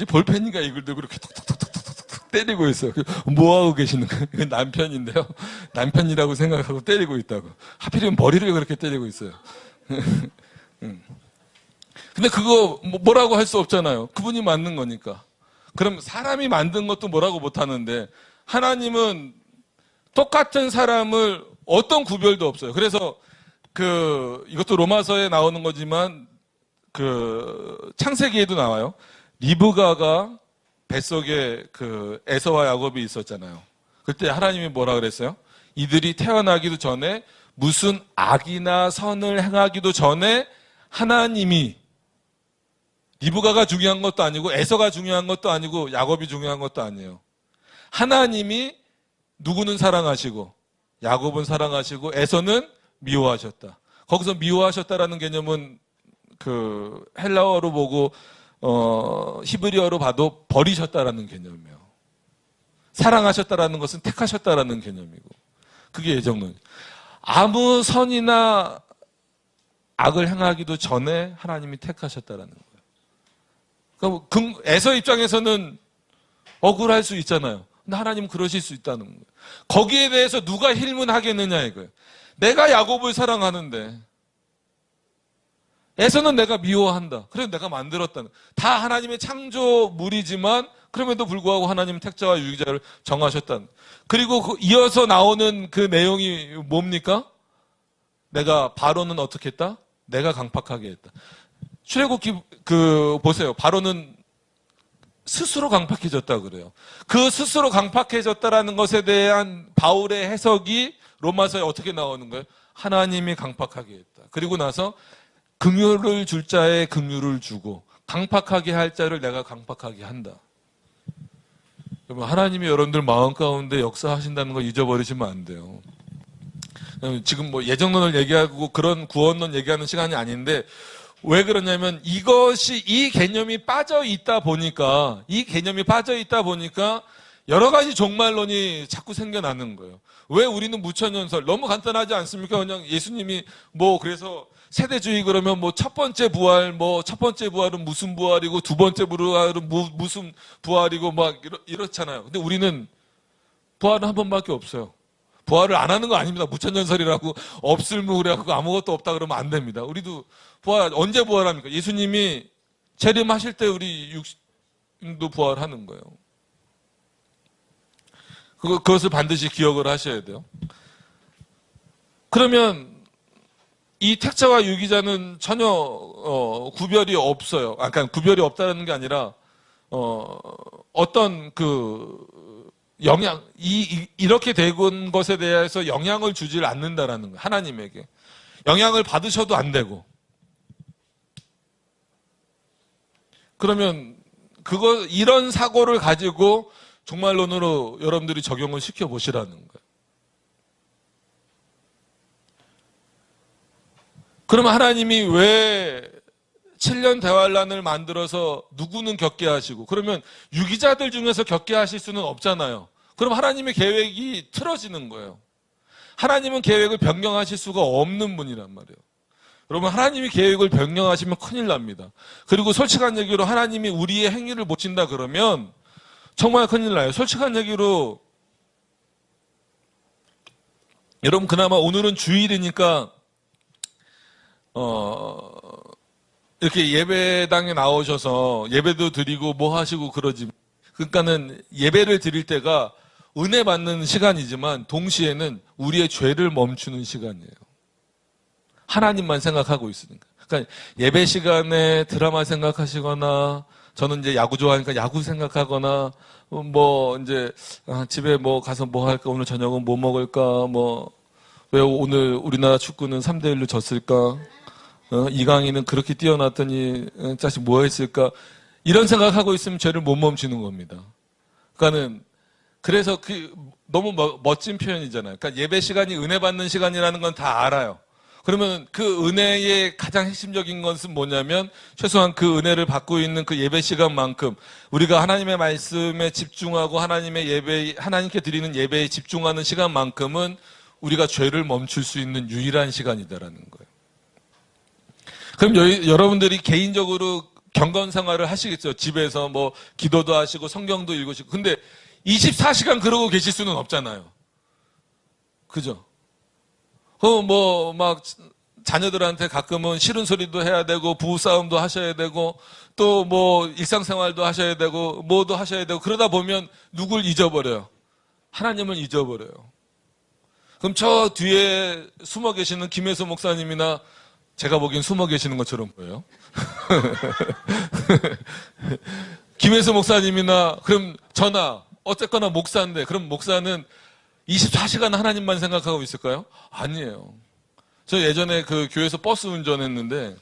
볼펜인가 이걸 들고 이렇게 톡톡톡톡톡 때리고 있어요. 뭐 하고 계시는 거예요? 남편인데요. 남편이라고 생각하고 때리고 있다고. 하필이면 머리를 그렇게 때리고 있어요. 근데 그거 뭐라고 할 수 없잖아요. 그분이 만든 거니까. 그럼 사람이 만든 것도 뭐라고 못 하는데 하나님은 똑같은 사람을 어떤 구별도 없어요. 그래서 이것도 로마서에 나오는 거지만 창세기에도 나와요. 리브가가 뱃속에 에서와 야곱이 있었잖아요. 그때 하나님이 뭐라 그랬어요? 이들이 태어나기도 전에 무슨 악이나 선을 행하기도 전에 하나님이 리브가가 중요한 것도 아니고 에서가 중요한 것도 아니고 야곱이 중요한 것도 아니에요. 하나님이 누구는 사랑하시고 야곱은 사랑하시고 에서는 미워하셨다. 거기서 미워하셨다라는 개념은 헬라어로 보고 히브리어로 봐도 버리셨다라는 개념이에요. 사랑하셨다라는 것은 택하셨다라는 개념이고 그게 예정론. 아무 선이나 악을 행하기도 전에 하나님이 택하셨다라는 거예요. 그럼 에서 입장에서는 억울할 수 있잖아요. 근데 하나님은 그러실 수 있다는 거예요. 거기에 대해서 누가 힐문하겠느냐 이거예요. 내가 야곱을 사랑하는데 에서는 내가 미워한다. 그래서 내가 만들었다는 거예요. 다 하나님의 창조물이지만 그럼에도 불구하고 하나님은 택자와 유기자를 정하셨다는 거예요. 그리고 이어서 나오는 그 내용이 뭡니까? 내가 바로는 어떻게 했다? 내가 강팍하게 했다. 출애굽기 보세요. 바로는 스스로 강팍해졌다 그래요. 그 스스로 강팍해졌다라는 것에 대한 바울의 해석이 로마서에 어떻게 나오는 거예요? 하나님이 강팍하게 했다. 그리고 나서 긍휼을 줄 자에 긍휼을 주고 강팍하게 할 자를 내가 강팍하게 한다. 하나님이 여러분들 마음 가운데 역사하신다는 거 잊어버리시면 안 돼요. 지금 예정론을 얘기하고 그런 구원론 얘기하는 시간이 아닌데 왜 그러냐면 이 개념이 빠져 있다 보니까 여러 가지 종말론이 자꾸 생겨나는 거예요. 왜 우리는 무천년설 너무 간단하지 않습니까? 그냥 예수님이 그래서 세대주의 그러면 첫 번째 부활은 무슨 부활이고 두 번째 부활은 무슨 부활이고 이렇잖아요. 근데 우리는 부활은 한 번밖에 없어요. 부활을 안 하는 거 아닙니다. 무천년설이라고 없을무리하고 아무것도 없다 그러면 안 됩니다. 우리도 언제 부활합니까? 예수님이 재림하실 때 우리 육신도 부활하는 거예요. 그것을 반드시 기억을 하셔야 돼요. 그러면 이 택자와 유기자는 전혀 구별이 없어요. 그러니까 구별이 없다는 게 아니라 어떤 영향 이렇게 된 것에 대해서 영향을 주질 않는다라는 거예요. 하나님에게 영향을 받으셔도 안 되고. 그러면 이런 사고를 가지고 종말론으로 여러분들이 적용을 시켜 보시라는 거예요. 그러면 하나님이 왜 7년 대환란을 만들어서 누구는 겪게 하시고 그러면 유기자들 중에서 겪게 하실 수는 없잖아요. 그럼 하나님의 계획이 틀어지는 거예요. 하나님은 계획을 변경하실 수가 없는 분이란 말이에요. 여러분, 하나님이 계획을 변경하시면 큰일 납니다. 그리고 솔직한 얘기로 하나님이 우리의 행위를 못 친다 그러면 정말 큰일 나요. 솔직한 얘기로 여러분, 그나마 오늘은 주일이니까 이렇게 예배당에 나오셔서 예배도 드리고 뭐 하시고 그러지. 그러니까는 예배를 드릴 때가 은혜 받는 시간이지만 동시에는 우리의 죄를 멈추는 시간이에요. 하나님만 생각하고 있으니까. 그러니까 예배 시간에 드라마 생각하시거나, 저는 이제 야구 좋아하니까 야구 생각하거나, 뭐 이제 집에 뭐 가서 뭐 할까, 오늘 저녁은 뭐 먹을까, 뭐 왜 오늘 우리나라 축구는 3대1로 졌을까, 이강인은 그렇게 뛰어났더니 자식 뭐 했을까, 이런 생각하고 있으면 죄를 못 멈추는 겁니다. 그러니까는 그래서 너무 멋진 표현이잖아요. 그러니까 예배 시간이 은혜 받는 시간이라는 건 다 알아요. 그러면 그 은혜의 가장 핵심적인 것은 뭐냐면, 최소한 그 은혜를 받고 있는 그 예배 시간만큼 우리가 하나님의 말씀에 집중하고 하나님께 드리는 예배에 집중하는 시간만큼은 우리가 죄를 멈출 수 있는 유일한 시간이다라는 거예요. 그럼 여러분들이 개인적으로 경건 생활을 하시겠죠. 집에서 뭐 기도도 하시고 성경도 읽으시고. 근데 24시간 그러고 계실 수는 없잖아요. 그죠? 막 자녀들한테 가끔은 싫은 소리도 해야 되고, 부부싸움도 하셔야 되고, 또 뭐 일상생활도 하셔야 되고, 뭐도 하셔야 되고, 그러다 보면 누굴 잊어버려요? 하나님을 잊어버려요. 그럼 저 뒤에 숨어 계시는 김혜수 목사님이나, 제가 보기엔 숨어 계시는 것처럼 보여요. 김혜수 목사님이나, 그럼 저나, 어쨌거나 목사인데, 그럼 목사는 24시간 하나님만 생각하고 있을까요? 아니에요. 저 예전에 그 교회에서 버스 운전했는데,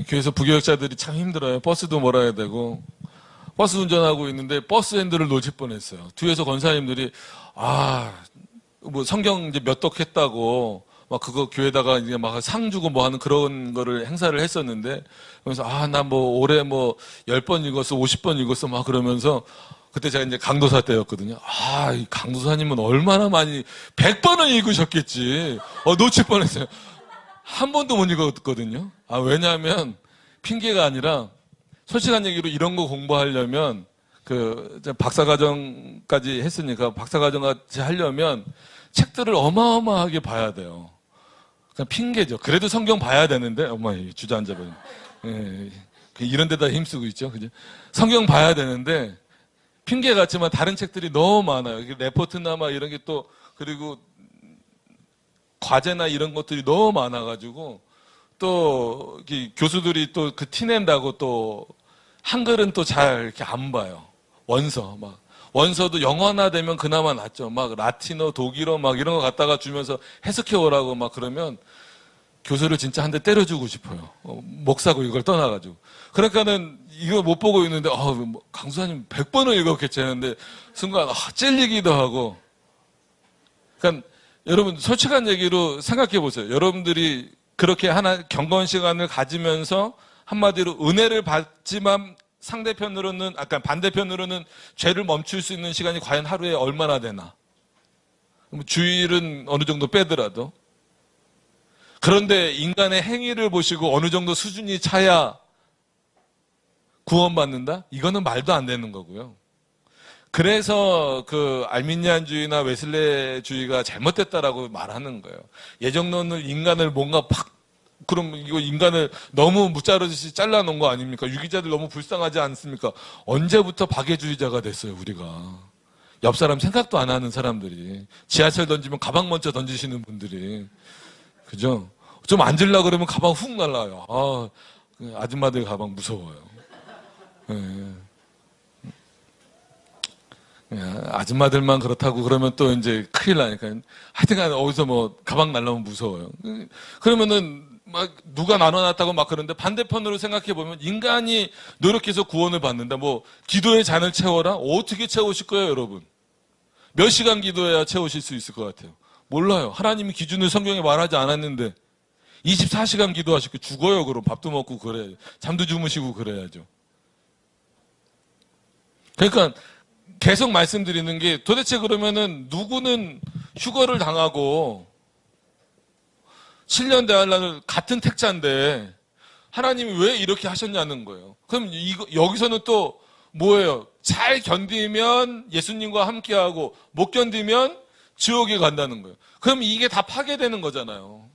교회에서 부교역자들이 참 힘들어요. 버스도 몰아야 되고, 버스 운전하고 있는데 버스 핸들을 놓칠 뻔했어요. 뒤에서 권사님들이 뭐 성경 이제 몇 독 했다고 막 그거 교회다가 이제 막 상 주고 뭐 하는 그런 거를 행사를 했었는데, 그래서 나 뭐 올해 뭐 10번 읽었어, 50번 읽었어 막 그러면서, 그때 제가 이제 강도사 때였거든요. 이 강도사님은 얼마나 많이 100번을 읽으셨겠지. 놓칠 뻔했어요. 한 번도 못 읽었거든요. 왜냐하면 핑계가 아니라, 솔직한 얘기로 이런 거 공부하려면 박사과정까지 했으니까 박사과정까지 하려면 책들을 어마어마하게 봐야 돼요. 그냥 핑계죠. 그래도 성경 봐야 되는데, 주저앉아버려. 이런 데다 힘쓰고 있죠. 그죠? 성경 봐야 되는데 핑계 같지만 다른 책들이 너무 많아요. 레포트나 막 이런 게 또, 그리고 과제나 이런 것들이 너무 많아가지고, 또 교수들이 또 그 티낸다고 또 한글은 또 잘 이렇게 안 봐요. 원서도 영어화되면 그나마 낫죠. 막 라틴어, 독일어 막 이런 거 갖다가 주면서 해석해 오라고 막 그러면 교수를 진짜 한 대 때려주고 싶어요. 목사고 이걸 떠나가지고. 그러니까는 이거 못 보고 있는데, 강수사님 100번을 읽었겠지 했는데, 순간, 찔리기도 하고. 그러니까, 여러분, 솔직한 얘기로 생각해 보세요. 여러분들이 그렇게 경건 시간을 가지면서 한마디로 은혜를 받지만 반대편으로는 죄를 멈출 수 있는 시간이 과연 하루에 얼마나 되나? 주일은 어느 정도 빼더라도. 그런데 인간의 행위를 보시고 어느 정도 수준이 차야 구원받는다? 이거는 말도 안 되는 거고요. 그래서 알미니안주의나 웨슬레주의가 잘못됐다라고 말하는 거예요. 예정론은 인간을 뭔가 그럼 이거 인간을 너무 무자르듯이 잘라놓은 거 아닙니까? 유기자들 너무 불쌍하지 않습니까? 언제부터 박애주의자가 됐어요, 우리가. 옆 사람 생각도 안 하는 사람들이. 지하철 던지면 가방 먼저 던지시는 분들이. 그죠? 좀 앉으려고 그러면 가방 훅 날라요. 아줌마들 가방 무서워요. 아줌마들만 그렇다고 그러면 또 이제 큰일 나니까. 하여튼간 어디서 뭐 가방 날라오면 무서워요. 그러면은 막 누가 나눠놨다고 막 그러는데, 반대편으로 생각해 보면 인간이 노력해서 구원을 받는다. 뭐 기도의 잔을 채워라? 어떻게 채우실 거예요, 여러분? 몇 시간 기도해야 채우실 수 있을 것 같아요? 몰라요. 하나님이 기준을 성경에 말하지 않았는데 24시간 기도하시고 죽어요. 그럼 밥도 먹고 그래야죠. 잠도 주무시고 그래야죠. 그러니까 계속 말씀드리는 게, 도대체 그러면은 누구는 휴거를 당하고 7년 대환란을 같은 택자인데 하나님이 왜 이렇게 하셨냐는 거예요. 그럼 여기서는 또 뭐예요? 잘 견디면 예수님과 함께하고 못 견디면 지옥에 간다는 거예요. 그럼 이게 다 파괴되는 거잖아요.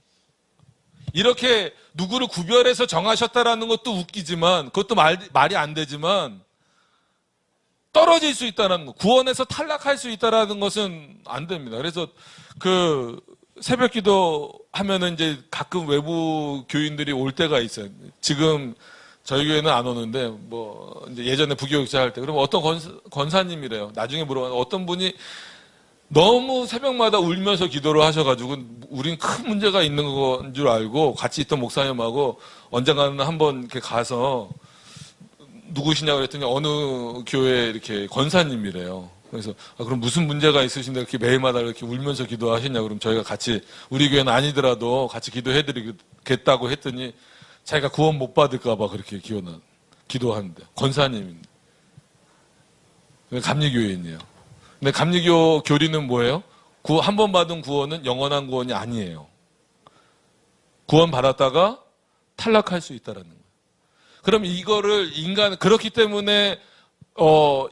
이렇게 누구를 구별해서 정하셨다라는 것도 웃기지만, 그것도 말이 안 되지만, 떨어질 수 있다는 거, 구원에서 탈락할 수 있다라는 것은 안 됩니다. 그래서 새벽 기도 하면은 이제 가끔 외부 교인들이 올 때가 있어요. 지금 저희 교회는 안 오는데, 이제 예전에 부교육자 할 때, 그러면 어떤 권사님이래요. 나중에 물어봤는데 어떤 분이 너무 새벽마다 울면서 기도를 하셔가지고, 우린 큰 문제가 있는 건 줄 알고, 같이 있던 목사님하고 언젠가는 한번 이렇게 가서, 누구시냐고 그랬더니 어느 교회 이렇게 권사님이래요. 그래서, 그럼 무슨 문제가 있으신데 이렇게 매일마다 이렇게 울면서 기도하시냐? 그럼 저희가 같이, 우리 교회는 아니더라도 같이 기도해드리겠다고 했더니, 자기가 구원 못 받을까봐 그렇게 기도하는데, 권사님인데. 감리교인이에요. 근데 감리교 교리는 뭐예요? 한 번 받은 구원은 영원한 구원이 아니에요. 구원 받았다가 탈락할 수 있다라는 거예요. 그럼 이거를 그렇기 때문에,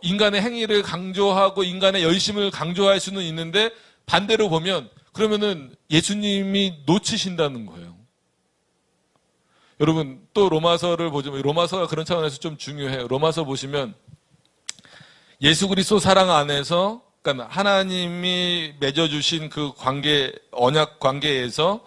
인간의 행위를 강조하고 인간의 열심을 강조할 수는 있는데, 반대로 보면, 그러면은 예수님이 놓치신다는 거예요. 여러분, 또 로마서를 보지만, 로마서가 그런 차원에서 좀 중요해요. 로마서 보시면, 예수 그리스도 사랑 안에서, 그러니까 하나님이 맺어주신 그 언약 관계에서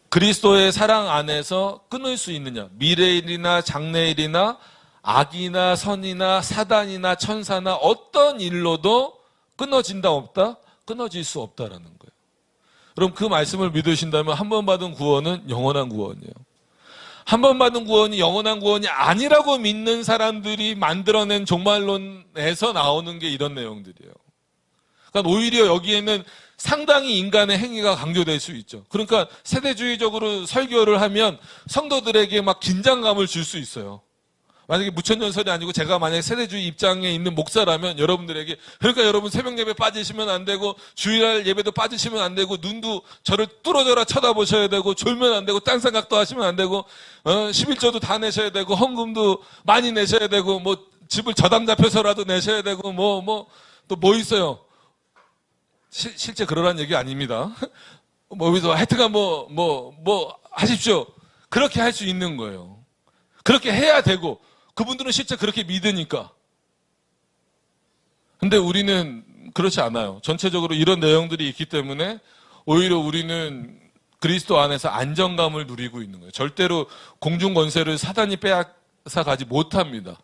그리스도의 사랑 안에서 끊을 수 있느냐? 미래일이나 장래일이나 악이나 선이나 사단이나 천사나 어떤 일로도 끊어진다 없다? 끊어질 수 없다라는 거예요. 그럼 그 말씀을 믿으신다면 한 번 받은 구원은 영원한 구원이에요. 한 번 받은 구원이 영원한 구원이 아니라고 믿는 사람들이 만들어낸 종말론에서 나오는 게 이런 내용들이에요. 그러니까 오히려 여기에는 상당히 인간의 행위가 강조될 수 있죠. 그러니까 세대주의적으로 설교를 하면 성도들에게 막 긴장감을 줄 수 있어요. 만약에 무천년설이 아니고 제가 만약에 세대주의 입장에 있는 목사라면 여러분들에게, 그러니까 여러분 새벽 예배 빠지시면 안 되고 주일날 예배도 빠지시면 안 되고 눈도 저를 뚫어져라 쳐다보셔야 되고 졸면 안 되고 딴 생각도 하시면 안 되고 11조도 다 내셔야 되고 헌금도 많이 내셔야 되고 집을 저당 잡혀서라도 내셔야 되고 또 뭐 있어요. 실제 그러라는 얘기 아닙니다. 여기서 하여튼간 하십시오. 그렇게 할 수 있는 거예요. 그렇게 해야 되고, 그분들은 실제 그렇게 믿으니까. 근데 우리는 그렇지 않아요. 전체적으로 이런 내용들이 있기 때문에 오히려 우리는 그리스도 안에서 안정감을 누리고 있는 거예요. 절대로 공중 권세를 사단이 빼앗아 가지 못합니다.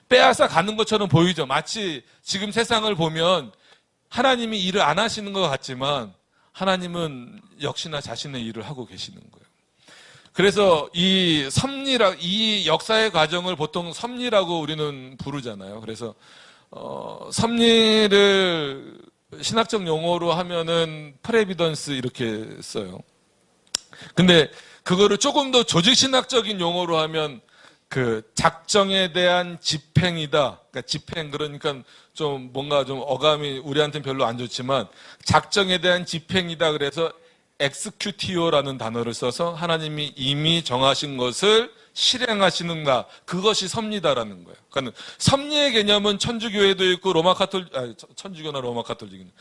빼앗아 가는 것처럼 보이죠. 마치 지금 세상을 보면 하나님이 일을 안 하시는 것 같지만 하나님은 역시나 자신의 일을 하고 계시는 거예요. 그래서 이 역사의 과정을 보통 섭리라고 우리는 부르잖아요. 그래서 섭리를 신학적 용어로 하면은 프레비던스 이렇게 써요. 근데 그거를 조금 더 조직신학적인 용어로 하면 그 작정에 대한 집행이다. 그러니까 집행, 그러니까 좀 뭔가 좀 어감이 우리한테는 별로 안 좋지만 작정에 대한 집행이다. 그래서 엑스큐티오라는 단어를 써서 하나님이 이미 정하신 것을 실행하시는가, 그것이 섭리다라는 거예요. 그러니까 섭리의 개념은 천주교에도 있고 천주교나 로마 카톨릭은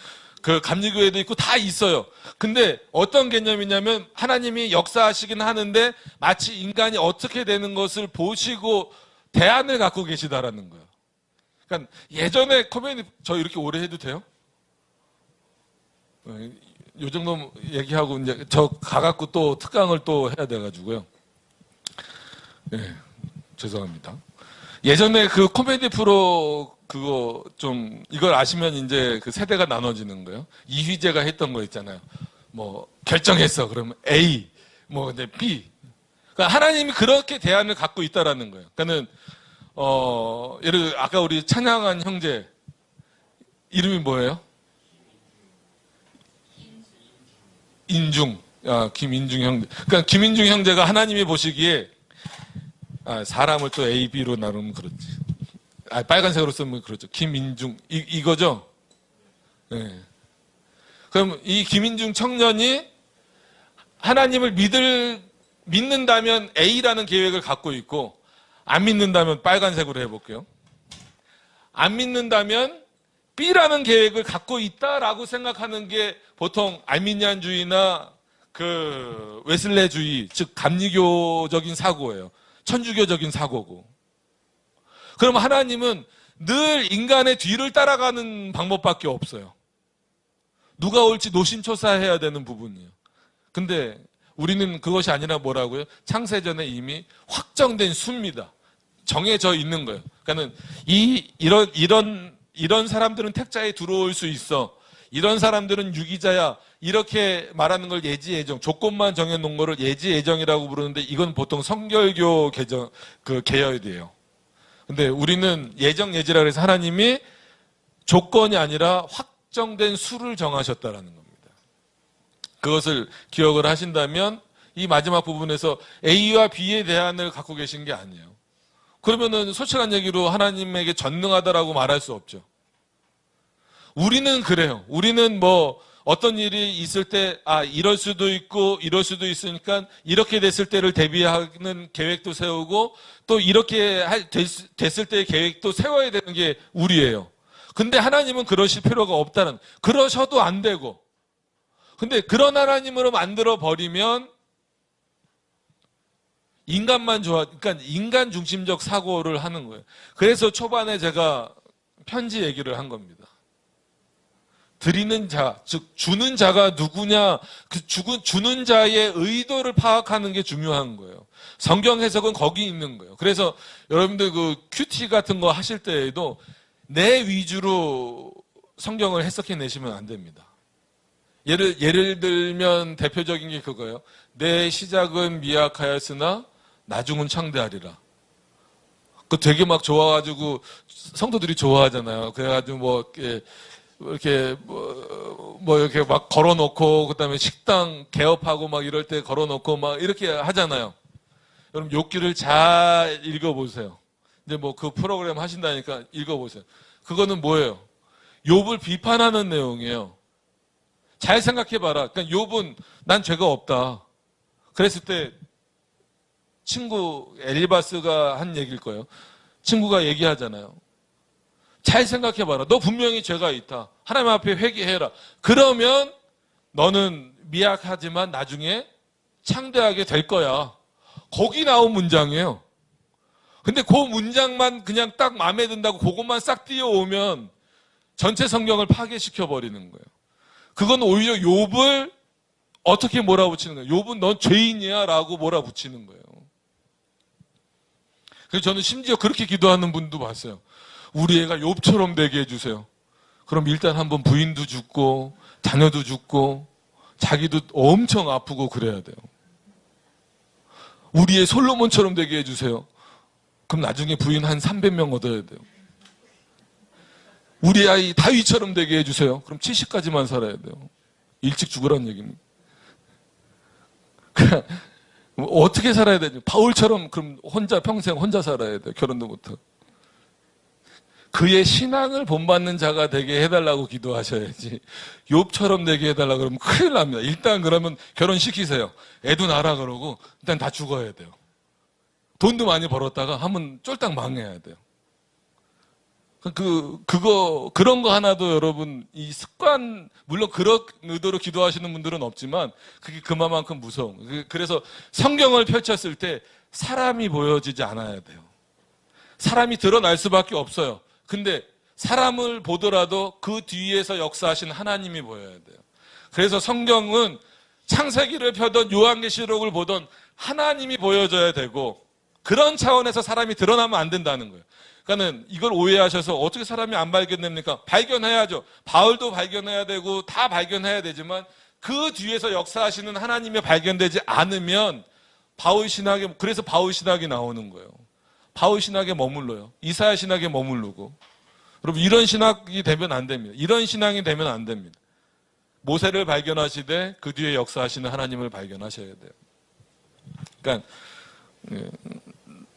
그 감리교에도 있고 다 있어요. 근데 어떤 개념이냐면 하나님이 역사하시긴 하는데 마치 인간이 어떻게 되는 것을 보시고 대안을 갖고 계시다라는 거예요. 그러니까 예전에 저 이렇게 오래 해도 돼요? 요 정도 얘기하고 이제 저 가갖고 또 특강을 또 해야 돼가지고요. 네, 죄송합니다. 예전에 그 코미디 프로 그거 좀 이걸 아시면 이제 그 세대가 나눠지는 거예요. 이휘재가 했던 거 있잖아요. 결정했어. 그러면 A, 이제 B. 그러니까 하나님이 그렇게 대안을 갖고 있다라는 거예요. 그러니까는 예를 들어 아까 우리 찬양한 형제 이름이 뭐예요? 인중. 김인중 형제. 그러니까 김인중 형제가 하나님이 보시기에 사람을 또 A, B로 나누면 그렇지. 빨간색으로 쓰면 그렇죠. 김인중 이거죠. 네. 그럼 이 김인중 청년이 하나님을 믿는다면 A라는 계획을 갖고 있고, 안 믿는다면 빨간색으로 해볼게요. 안 믿는다면 B라는 계획을 갖고 있다라고 생각하는 게 보통 알미니안주의나 그 웨슬레주의, 즉 감리교적인 사고예요. 천주교적인 사고고. 그럼 하나님은 늘 인간의 뒤를 따라가는 방법밖에 없어요. 누가 올지 노심초사해야 되는 부분이에요. 근데 우리는 그것이 아니라 뭐라고요? 창세전에 이미 확정된 수입니다. 정해져 있는 거예요. 그러니까는 이런 사람들은 택자에 들어올 수 있어. 이런 사람들은 유기자야. 이렇게 말하는 걸 예지예정, 조건만 정해놓은 거를 예지예정이라고 부르는데 이건 보통 성결교 계열이에요. 근데 우리는 예정예지라 그래서 하나님이 조건이 아니라 확정된 수를 정하셨다라는 겁니다. 그것을 기억을 하신다면 이 마지막 부분에서 A와 B의 대안을 갖고 계신 게 아니에요. 그러면은 솔직한 얘기로 하나님에게 전능하다라고 말할 수 없죠. 우리는 그래요. 우리는 뭐 어떤 일이 있을 때 이럴 수도 있고 이럴 수도 있으니까 이렇게 됐을 때를 대비하는 계획도 세우고 또 이렇게 됐을 때의 계획도 세워야 되는 게 우리예요. 근데 하나님은 그러실 필요가 없다는, 그러셔도 안 되고, 근데 그런 하나님으로 만들어 버리면 그러니까 인간 중심적 사고를 하는 거예요. 그래서 초반에 제가 편지 얘기를 한 겁니다. 드리는 자, 즉 주는 자가 누구냐, 그 주는 자의 의도를 파악하는 게 중요한 거예요. 성경 해석은 거기 있는 거예요. 그래서 여러분들 그 큐티 같은 거 하실 때에도 내 위주로 성경을 해석해 내시면 안 됩니다. 예를 들면 대표적인 게 그거예요. 내 시작은 미약하였으나 나중은 창대하리라. 그 되게 막 좋아가지고 성도들이 좋아하잖아요. 그래가지고 이렇게 막 걸어놓고 그다음에 식당 개업하고 막 이럴 때 걸어놓고 막 이렇게 하잖아요. 여러분 욥기를 잘 읽어보세요. 이제 뭐 그 프로그램 하신다니까 읽어보세요. 그거는 뭐예요? 욥을 비판하는 내용이에요. 잘 생각해봐라. 그러니까 욥은 난 죄가 없다. 그랬을 때 친구 엘리바스가 한 얘기일 거예요. 친구가 얘기하잖아요. 잘 생각해봐라. 너 분명히 죄가 있다. 하나님 앞에 회개해라. 그러면 너는 미약하지만 나중에 창대하게 될 거야. 거기 나온 문장이에요. 근데 그 문장만 그냥 딱 마음에 든다고 그것만 싹 띄워오면 전체 성경을 파괴시켜 버리는 거예요. 그건 오히려 욥을 어떻게 몰아붙이는 거예요? 욥은 넌 죄인이야 라고 몰아붙이는 거예요. 그래서 저는 심지어 그렇게 기도하는 분도 봤어요. 우리 애가 욥처럼 되게 해주세요. 그럼 일단 한번 부인도 죽고 자녀도 죽고 자기도 엄청 아프고 그래야 돼요. 우리 애 솔로몬처럼 되게 해주세요. 그럼 나중에 부인 한 300명 얻어야 돼요. 우리 아이 다윗처럼 되게 해주세요. 그럼 70까지만 살아야 돼요. 일찍 죽으란 얘기입니다. 어떻게 살아야 되죠? 바울처럼 그럼 평생 혼자 살아야 돼요. 결혼도 못하고. 그의 신앙을 본받는 자가 되게 해달라고 기도하셔야지. 욥처럼 되게 해달라고 그러면 큰일 납니다. 일단 그러면 결혼시키세요. 애도 낳으라 그러고 일단 다 죽어야 돼요. 돈도 많이 벌었다가 한번 쫄딱 망해야 돼요. 그런 거 하나도 여러분, 이 습관, 물론 그런 의도로 기도하시는 분들은 없지만 그게 그만큼 무서운. 그래서 성경을 펼쳤을 때 사람이 보여지지 않아야 돼요. 사람이 드러날 수밖에 없어요. 근데 사람을 보더라도 그 뒤에서 역사하신 하나님이 보여야 돼요. 그래서 성경은 창세기를 펴던 요한계시록을 보던 하나님이 보여져야 되고, 그런 차원에서 사람이 드러나면 안 된다는 거예요. 그러니까는 이걸 오해하셔서 어떻게 사람이 안 발견됩니까? 발견해야죠. 바울도 발견해야 되고 다 발견해야 되지만 그 뒤에서 역사하시는 하나님이 발견되지 않으면 그래서 바울 신학이 나오는 거예요. 바울 신학에 머물러요. 이사야 신학에 머무르고. 여러분 이런 신학이 되면 안 됩니다. 이런 신앙이 되면 안 됩니다. 모세를 발견하시되 그 뒤에 역사하시는 하나님을 발견하셔야 돼요. 그러니까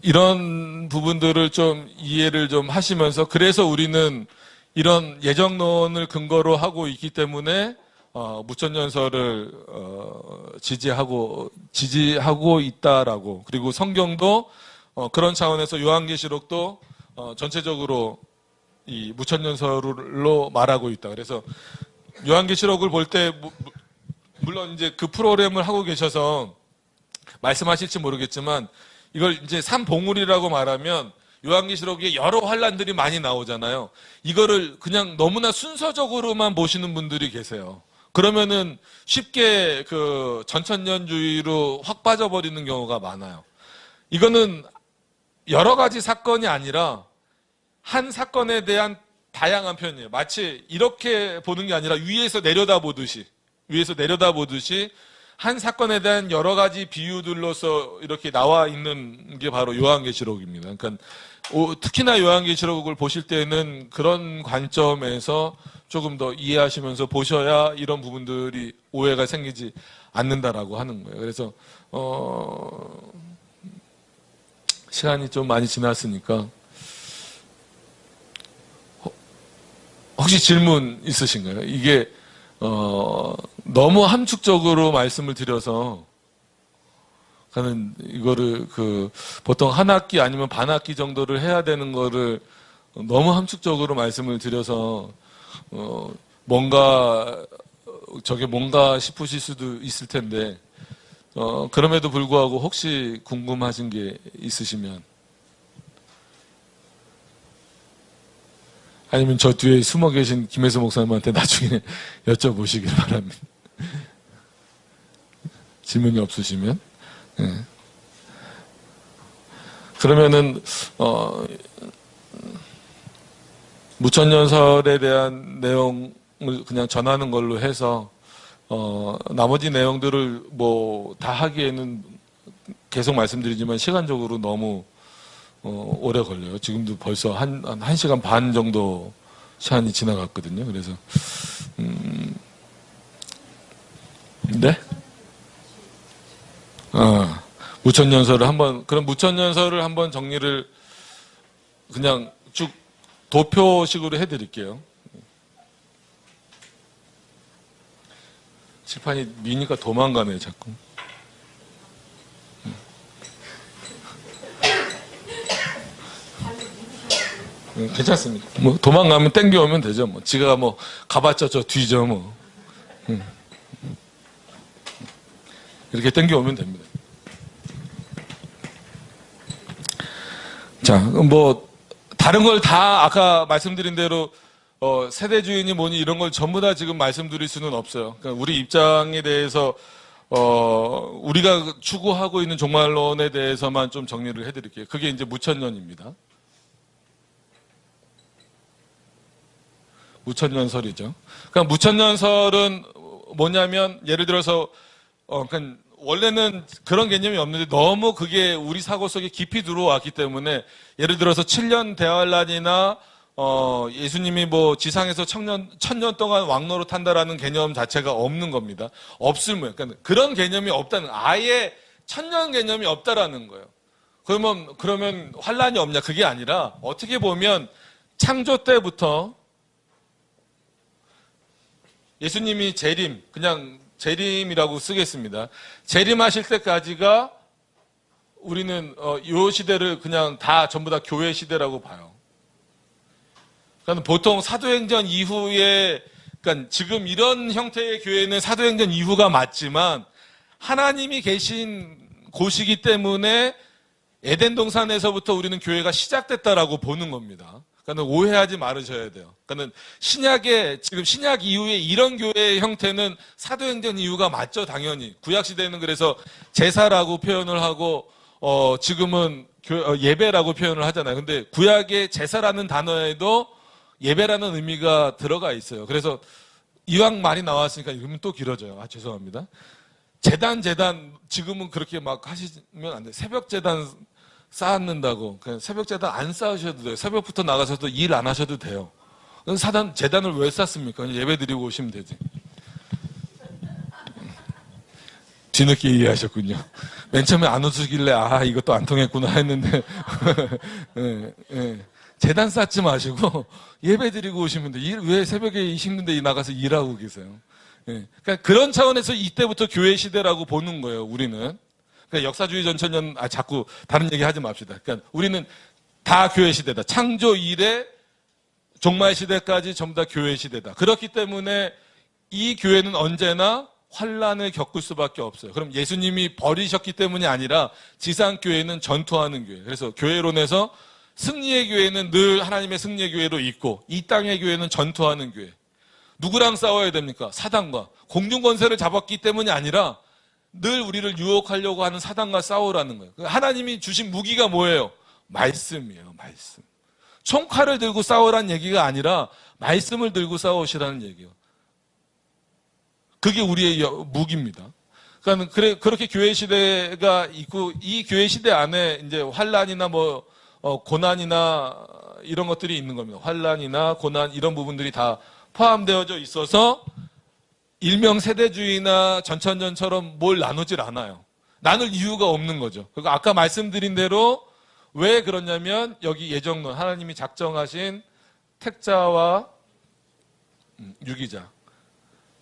이런 부분들을 좀 이해를 좀 하시면서, 그래서 우리는 이런 예정론을 근거로 하고 있기 때문에 무천년설을 지지하고 있다라고, 그리고 성경도 그런 차원에서 요한계시록도 전체적으로 이 무천년설로 말하고 있다. 그래서 요한계시록을 볼 때 물론 이제 그 프로그램을 하고 계셔서 말씀하실지 모르겠지만 이걸 이제 삼봉우리라고 말하면 요한계시록에 여러 환란들이 많이 나오잖아요. 이거를 그냥 너무나 순서적으로만 보시는 분들이 계세요. 그러면은 쉽게 그 전천년주의로 확 빠져버리는 경우가 많아요. 이거는 여러 가지 사건이 아니라 한 사건에 대한 다양한 표현이에요. 마치 이렇게 보는 게 아니라 위에서 내려다보듯이 한 사건에 대한 여러 가지 비유들로서 이렇게 나와 있는 게 바로 요한계시록입니다. 그러니까 특히나 요한계시록을 보실 때는 그런 관점에서 조금 더 이해하시면서 보셔야 이런 부분들이 오해가 생기지 않는다라고 하는 거예요. 그래서 시간이 좀 많이 지났으니까 혹시 질문 있으신가요? 이게 너무 함축적으로 말씀을 드려서 저는 이거를 보통 한 학기 아니면 반 학기 정도를 해야 되는 거를 너무 함축적으로 말씀을 드려서 저게 뭔가 싶으실 수도 있을 텐데 그럼에도 불구하고 혹시 궁금하신 게 있으시면, 아니면 저 뒤에 숨어 계신 김혜수 목사님한테 나중에 여쭤보시길 바랍니다. 질문이 없으시면. 네. 그러면은 무천년설에 대한 내용을 그냥 전하는 걸로 해서 나머지 내용들을 뭐 다 하기에는 계속 말씀드리지만 시간적으로 너무 오래 걸려요. 지금도 벌써 한 1시간 반 정도 시간이 지나갔거든요. 그래서 네? 그럼 무천년설을 한번 정리를 그냥 쭉 도표식으로 해드릴게요. 칠판이 미니까 도망가네, 자꾸. 괜찮습니다. 뭐 도망가면 땡겨오면 되죠. 뭐 지가 뭐 가봤자 저 뒤져 뭐. 이렇게 땡겨오면 됩니다. 자, 뭐 다른 걸 다 아까 말씀드린 대로 세대주의니 뭐니 이런 걸 전부 다 지금 말씀드릴 수는 없어요. 그러니까 우리 입장에 대해서 우리가 추구하고 있는 종말론에 대해서만 좀 정리를 해드릴게요. 그게 이제 무천년입니다. 무천년설이죠. 그러니까 무천년설은 뭐냐면 예를 들어서 그러니까 원래는 그런 개념이 없는데 너무 그게 우리 사고 속에 깊이 들어왔기 때문에 예를 들어서 7년 대환란이나 예수님이 뭐 지상에서 천년 동안 왕노릇 한다라는 개념 자체가 없는 겁니다. 그러니까 그런 개념이 없다는, 아예 천년 개념이 없다라는 거예요. 그러면 환란이 없냐? 그게 아니라 어떻게 보면 창조 때부터 예수님이 그냥 재림이라고 쓰겠습니다. 재림하실 때까지가 우리는 이 시대를 그냥 전부 다 교회 시대라고 봐요. 그러니까 보통 사도행전 이후에, 그러니까 지금 이런 형태의 교회는 사도행전 이후가 맞지만 하나님이 계신 곳이기 때문에 에덴 동산에서부터 우리는 교회가 시작됐다라고 보는 겁니다. 그러니까 오해하지 말으셔야 돼요. 그러니까 지금 신약 이후에 이런 교회의 형태는 사도행전 이후가 맞죠, 당연히. 구약 시대는 그래서 제사라고 표현을 하고 지금은 예배라고 표현을 하잖아요. 근데 구약의 제사라는 단어에도 예배라는 의미가 들어가 있어요. 그래서 이왕 말이 나왔으니까 이러면 또 길어져요. 죄송합니다. 재단 지금은 그렇게 막 하시면 안 돼요. 새벽 재단 쌓는다고 그냥 새벽 재단 안 쌓으셔도 돼요. 새벽부터 나가셔도 일 안 하셔도 돼요. 재단을 왜 쌓습니까? 그냥 예배 드리고 오시면 되지. 뒤늦게 이해하셨군요. 맨 처음에 안 웃으길래 이것도 안 통했구나 했는데 네. 재단 쌓지 마시고 예배 드리고 오시면 돼요. 왜 새벽에 힘든데 나가서 일하고 계세요? 예. 그러니까 그런 차원에서 이때부터 교회 시대라고 보는 거예요, 우리는. 그러니까 역사주의 전천년, 자꾸 다른 얘기 하지 맙시다. 그러니까 우리는 다 교회 시대다. 창조 이래 종말 시대까지 전부 다 교회 시대다. 그렇기 때문에 이 교회는 언제나 환란을 겪을 수밖에 없어요. 그럼 예수님이 버리셨기 때문이 아니라 지상교회는 전투하는 교회. 그래서 교회론에서 승리의 교회는 늘 하나님의 승리의 교회로 있고 이 땅의 교회는 전투하는 교회. 누구랑 싸워야 됩니까? 사단과. 공중권세를 잡았기 때문이 아니라 늘 우리를 유혹하려고 하는 사단과 싸우라는 거예요. 하나님이 주신 무기가 뭐예요? 말씀이에요. 말씀. 총칼을 들고 싸우라는 얘기가 아니라 말씀을 들고 싸우시라는 얘기예요. 그게 우리의 무기입니다. 그러니까 그렇게 교회 시대가 있고 이 교회 시대 안에 이제 환란이나 고난이나 이런 것들이 있는 겁니다. 환란이나 고난 이런 부분들이 다 포함되어져 있어서 일명 세대주의나 전천전처럼 뭘 나누질 않아요. 나눌 이유가 없는 거죠. 그리고 아까 말씀드린 대로 왜 그러냐면 여기 예정론, 하나님이 작정하신 택자와 유기자.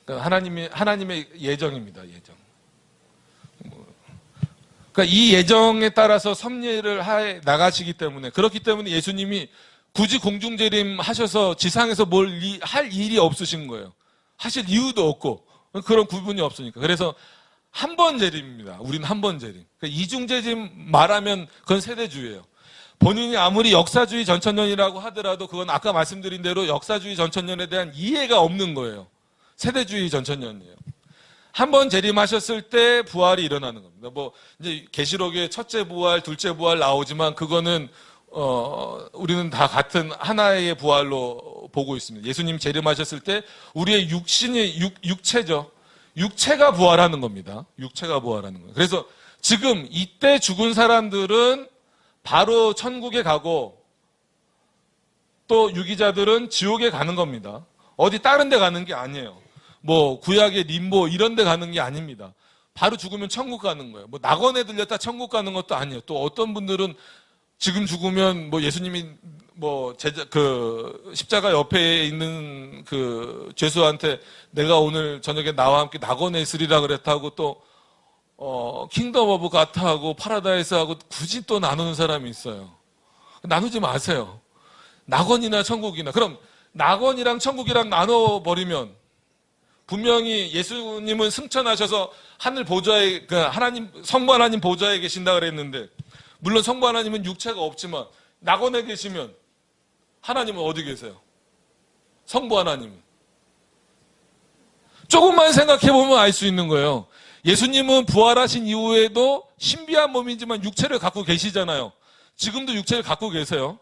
그러니까 하나님의 예정입니다. 예정. 그러니까 이 예정에 따라서 섭리를 해 나가시기 때문에 그렇기 때문에 예수님이 굳이 공중재림 하셔서 지상에서 뭘 할 일이 없으신 거예요. 하실 이유도 없고 그런 구분이 없으니까. 그래서 한 번 재림입니다. 우리는 한 번 재림. 그러니까 이중재림 말하면 그건 세대주의예요. 본인이 아무리 역사주의 전천년이라고 하더라도 그건 아까 말씀드린 대로 역사주의 전천년에 대한 이해가 없는 거예요. 세대주의 전천년이에요. 한 번 재림하셨을 때 부활이 일어나는 겁니다. 이제 계시록에 첫째 부활, 둘째 부활 나오지만 그거는 우리는 다 같은 하나의 부활로 보고 있습니다. 예수님 재림하셨을 때 우리의 육체죠. 육체가 부활하는 겁니다. 육체가 부활하는 거예요. 그래서 지금 이때 죽은 사람들은 바로 천국에 가고 또 유기자들은 지옥에 가는 겁니다. 어디 다른 데 가는 게 아니에요. 구약의 림보 이런 데 가는 게 아닙니다. 바로 죽으면 천국 가는 거예요. 낙원에 들렸다 천국 가는 것도 아니에요. 또 어떤 분들은 지금 죽으면 예수님이 십자가 옆에 있는 그 죄수한테 내가 오늘 저녁에 나와 함께 낙원에 있으리라 그랬다고 또 킹덤 오브 가트하고 파라다이스하고 굳이 또 나누는 사람이 있어요. 나누지 마세요. 낙원이나 천국이나. 그럼 낙원이랑 천국이랑 나눠버리면 분명히 예수님은 승천하셔서 하늘 보좌에, 성부 하나님 보좌에 계신다 그랬는데, 물론 성부 하나님은 육체가 없지만, 낙원에 계시면, 하나님은 어디 계세요? 성부 하나님은. 조금만 생각해보면 알 수 있는 거예요. 예수님은 부활하신 이후에도 신비한 몸이지만 육체를 갖고 계시잖아요. 지금도 육체를 갖고 계세요.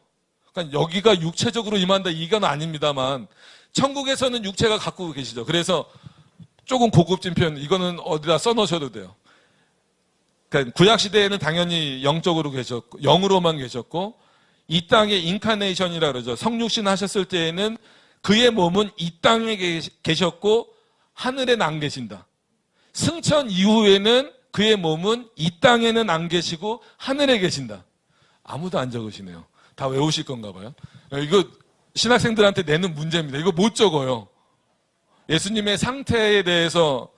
그러니까 여기가 육체적으로 임한다 이건 아닙니다만 천국에서는 육체가 갖고 계시죠. 그래서 조금 고급진 표현 이거는 어디다 써놓으셔도 돼요. 그러니까 구약 시대에는 당연히 영적으로 계셨고 영으로만 계셨고 이 땅에 인카네이션이라 그러죠. 성육신 하셨을 때에는 그의 몸은 이 땅에 계셨고 하늘에는 안 계신다. 승천 이후에는 그의 몸은 이 땅에는 안 계시고 하늘에 계신다. 아무도 안 적으시네요. 다 외우실 건가 봐요. 이거 신학생들한테 내는 문제입니다. 이거 못 적어요. 예수님의 상태에 대해서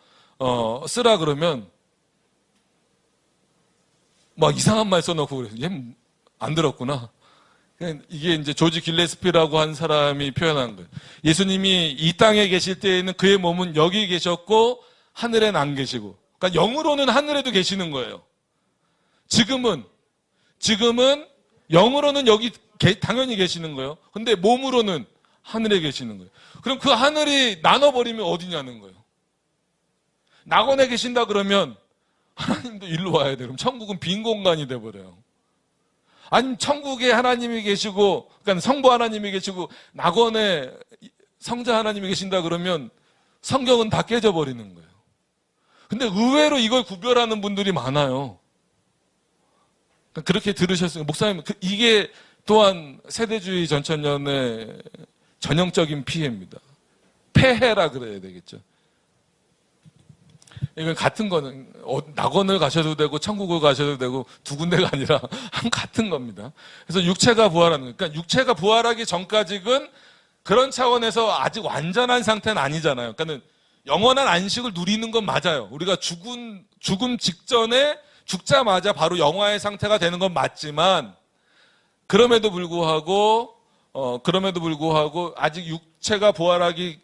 쓰라 그러면 막 이상한 말 써놓고 그래서 얘 안 들었구나. 이게 이제 조지 길레스피라고 한 사람이 표현한 거예요. 예수님이 이 땅에 계실 때에는 그의 몸은 여기 계셨고 하늘엔 안 계시고, 그러니까 영으로는 하늘에도 계시는 거예요. 지금은 영으로는 여기 당연히 계시는 거예요. 근데 몸으로는 하늘에 계시는 거예요. 그럼 그 하늘이 나눠버리면 어디냐는 거예요. 낙원에 계신다 그러면 하나님도 일로 와야 돼요. 그럼 천국은 빈 공간이 돼버려요. 아니 천국에 하나님이 계시고, 그러니까 성부 하나님이 계시고 낙원에 성자 하나님이 계신다 그러면 성경은 다 깨져버리는 거예요. 근데 의외로 이걸 구별하는 분들이 많아요. 그렇게 들으셨으니까 목사님 이게 또한 세대주의 전천년의 전형적인 피해입니다. 폐해라 그래야 되겠죠. 이건 같은 거는 낙원을 가셔도 되고 천국을 가셔도 되고 두 군데가 아니라 같은 겁니다. 그래서 육체가 부활하는 거예요. 그러니까 육체가 부활하기 전까지는 그런 차원에서 아직 완전한 상태는 아니잖아요. 그러니까 영원한 안식을 누리는 건 맞아요. 우리가 죽음 직전에 죽자마자 바로 영화의 상태가 되는 건 맞지만, 그럼에도 불구하고 아직 육체가 부활하기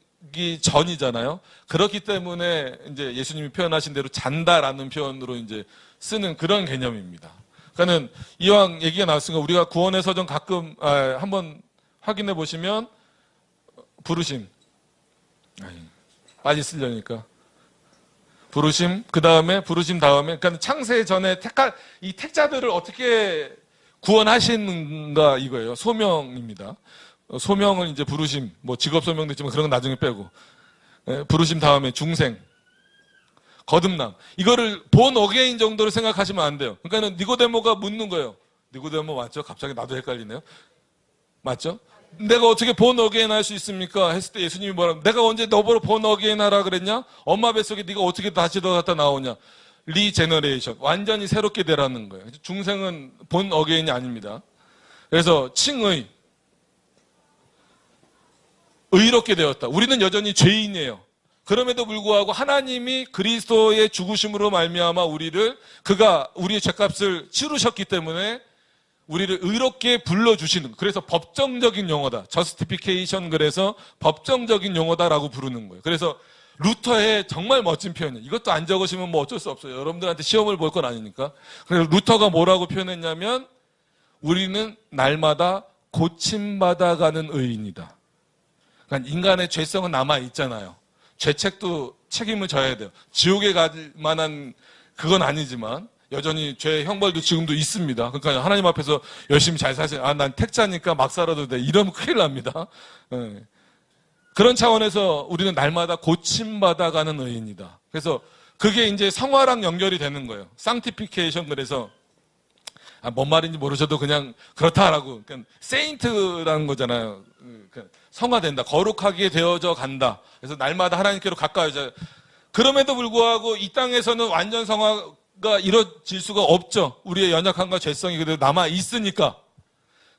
전이잖아요. 그렇기 때문에 이제 예수님이 표현하신 대로 잔다라는 표현으로 이제 쓰는 그런 개념입니다. 그러니까는 이왕 얘기가 나왔으니까 우리가 구원의 서정 가끔 한번 확인해 보시면 부르심, 빨리 쓰려니까 부르심, 그 다음에 부르심 다음에, 그러니까 창세 전에 이 택자들을 어떻게 구원하시는가 이거예요. 소명입니다. 소명을 이제 부르심, 뭐 직업 소명도 있지만 그런 건 나중에 빼고, 부르심 다음에 중생, 거듭남. 이거를 본 어게인 정도로 생각하시면 안 돼요. 그러니까는 니고데모가 묻는 거예요. 니고데모 맞죠? 갑자기 나도 헷갈리네요. 맞죠? 내가 어떻게 본 어게인 할 수 있습니까? 했을 때 예수님이 뭐라, 내가 언제 너보러 본 어게인 하라 그랬냐? 엄마 뱃속에 네가 어떻게 다시 더 갔다 나오냐? 리제너레이션, 완전히 새롭게 되라는 거예요. 중생은 본 어게인이 아닙니다. 그래서 칭의, 의롭게 되었다. 우리는 여전히 죄인이에요. 그럼에도 불구하고 하나님이 그리스도의 죽으심으로 말미암아 그가 우리의 죄값을 치르셨기 때문에 우리를 의롭게 불러주시는, 그래서 법정적인 용어다. justification, 그래서 법정적인 용어다라고 부르는 거예요. 그래서 루터의 정말 멋진 표현이에요. 이것도 안 적으시면 뭐 어쩔 수 없어요. 여러분들한테 시험을 볼 건 아니니까. 그래서 루터가 뭐라고 표현했냐면, 우리는 날마다 고침받아가는 의인이다. 그러니까 인간의 죄성은 남아있잖아요. 죄책도 책임을 져야 돼요. 지옥에 갈 만한 그건 아니지만 여전히 죄 형벌도 지금도 있습니다. 그러니까 하나님 앞에서 열심히 잘 사세요. 난 택자니까 막 살아도 돼. 이러면 큰일 납니다. 네. 그런 차원에서 우리는 날마다 고침받아가는 의인이다. 그래서 그게 이제 성화랑 연결이 되는 거예요. sanctification. 그래서 뭔 말인지 모르셔도 그냥 그렇다라고. 그러니까 세인트라는 거잖아요. 그러니까 성화된다. 거룩하게 되어져 간다. 그래서 날마다 하나님께로 가까워져. 그럼에도 불구하고 이 땅에서는 완전 성화가 이루어질 수가 없죠. 우리의 연약함과 죄성이 그대로 남아 있으니까.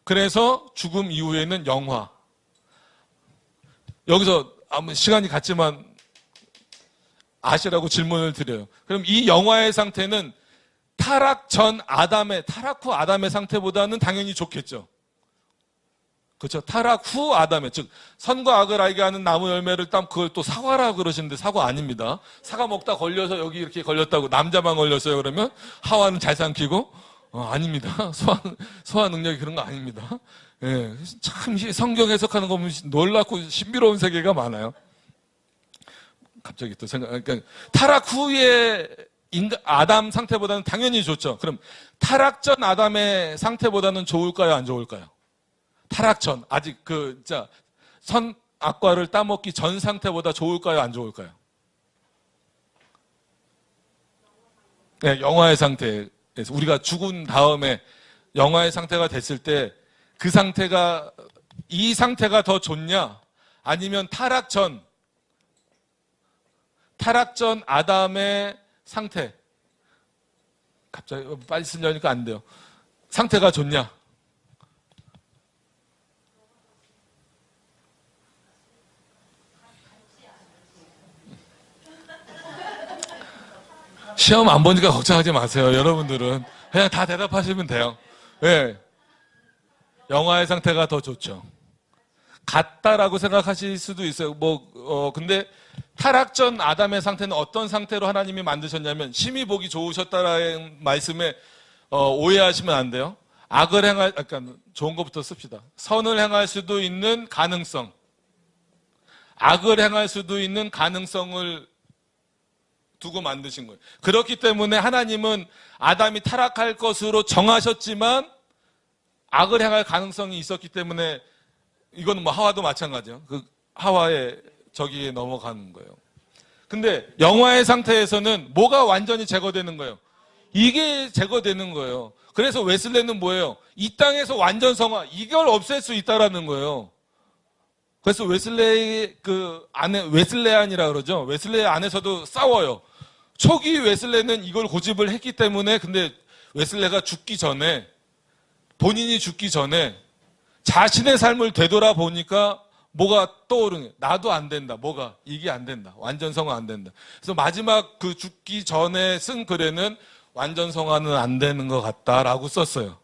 그래서 죽음 이후에는 영화. 여기서 아무 시간이 갔지만 아시라고 질문을 드려요. 그럼 이 영화의 상태는 타락 후 아담의 상태보다는 당연히 좋겠죠. 그렇죠. 타락 후 아담의, 즉 선과 악을 알게 하는 나무 열매를 그걸 또 사과라 그러시는데 사과 아닙니다. 사과 먹다 걸려서 여기 이렇게 걸렸다고, 남자만 걸렸어요 그러면 하와는 잘 삼키고, 아닙니다. 소화 능력이 그런 거 아닙니다. 예, 참 성경 해석하는 거 보면 놀랍고 신비로운 세계가 많아요. 갑자기 또 그러니까 타락 후에 아담 상태보다는 당연히 좋죠. 그럼 타락 전 아담의 상태보다는 좋을까요, 안 좋을까요? 타락 전, 아직 선악과를 따먹기 전 상태보다 좋을까요, 안 좋을까요? 네, 영화의 상태에서 우리가 죽은 다음에 영화의 상태가 됐을 때 그 상태가, 이 상태가 더 좋냐? 아니면 타락 전 아담의 상태. 갑자기 빨리 쓰려니까 안 돼요. 상태가 좋냐? 시험 안 보니까 걱정하지 마세요. 여러분들은 그냥 다 대답하시면 돼요. 네. 영화의 상태가 더 좋죠. 같다라고 생각하실 수도 있어요. 근데 타락 전 아담의 상태는 어떤 상태로 하나님이 만드셨냐면, 심히 보기 좋으셨다라는 말씀에 오해하시면 안 돼요. 좋은 것부터 씁시다. 선을 행할 수도 있는 가능성, 악을 행할 수도 있는 가능성을 두고 만드신 거예요. 그렇기 때문에 하나님은 아담이 타락할 것으로 정하셨지만 악을 행할 가능성이 있었기 때문에, 이거는 하와도 마찬가지예요. 그 하와의 저기에 넘어가는 거예요. 근데 영화의 상태에서는 뭐가 완전히 제거되는 거예요? 이게 제거되는 거예요. 그래서 웨슬레는 뭐예요? 이 땅에서 완전 성화, 이걸 없앨 수 있다라는 거예요. 그래서 웨슬레안이라 그러죠. 웨슬레 안에서도 싸워요. 초기 웨슬레는 이걸 고집을 했기 때문에, 근데 웨슬레가 본인이 죽기 전에 자신의 삶을 되돌아보니까 뭐가 떠오르는 거예요. 나도 안 된다. 뭐가? 이게 안 된다. 완전성화 안 된다. 그래서 마지막 그 죽기 전에 쓴 글에는 완전성화는 안 되는 것 같다라고 썼어요.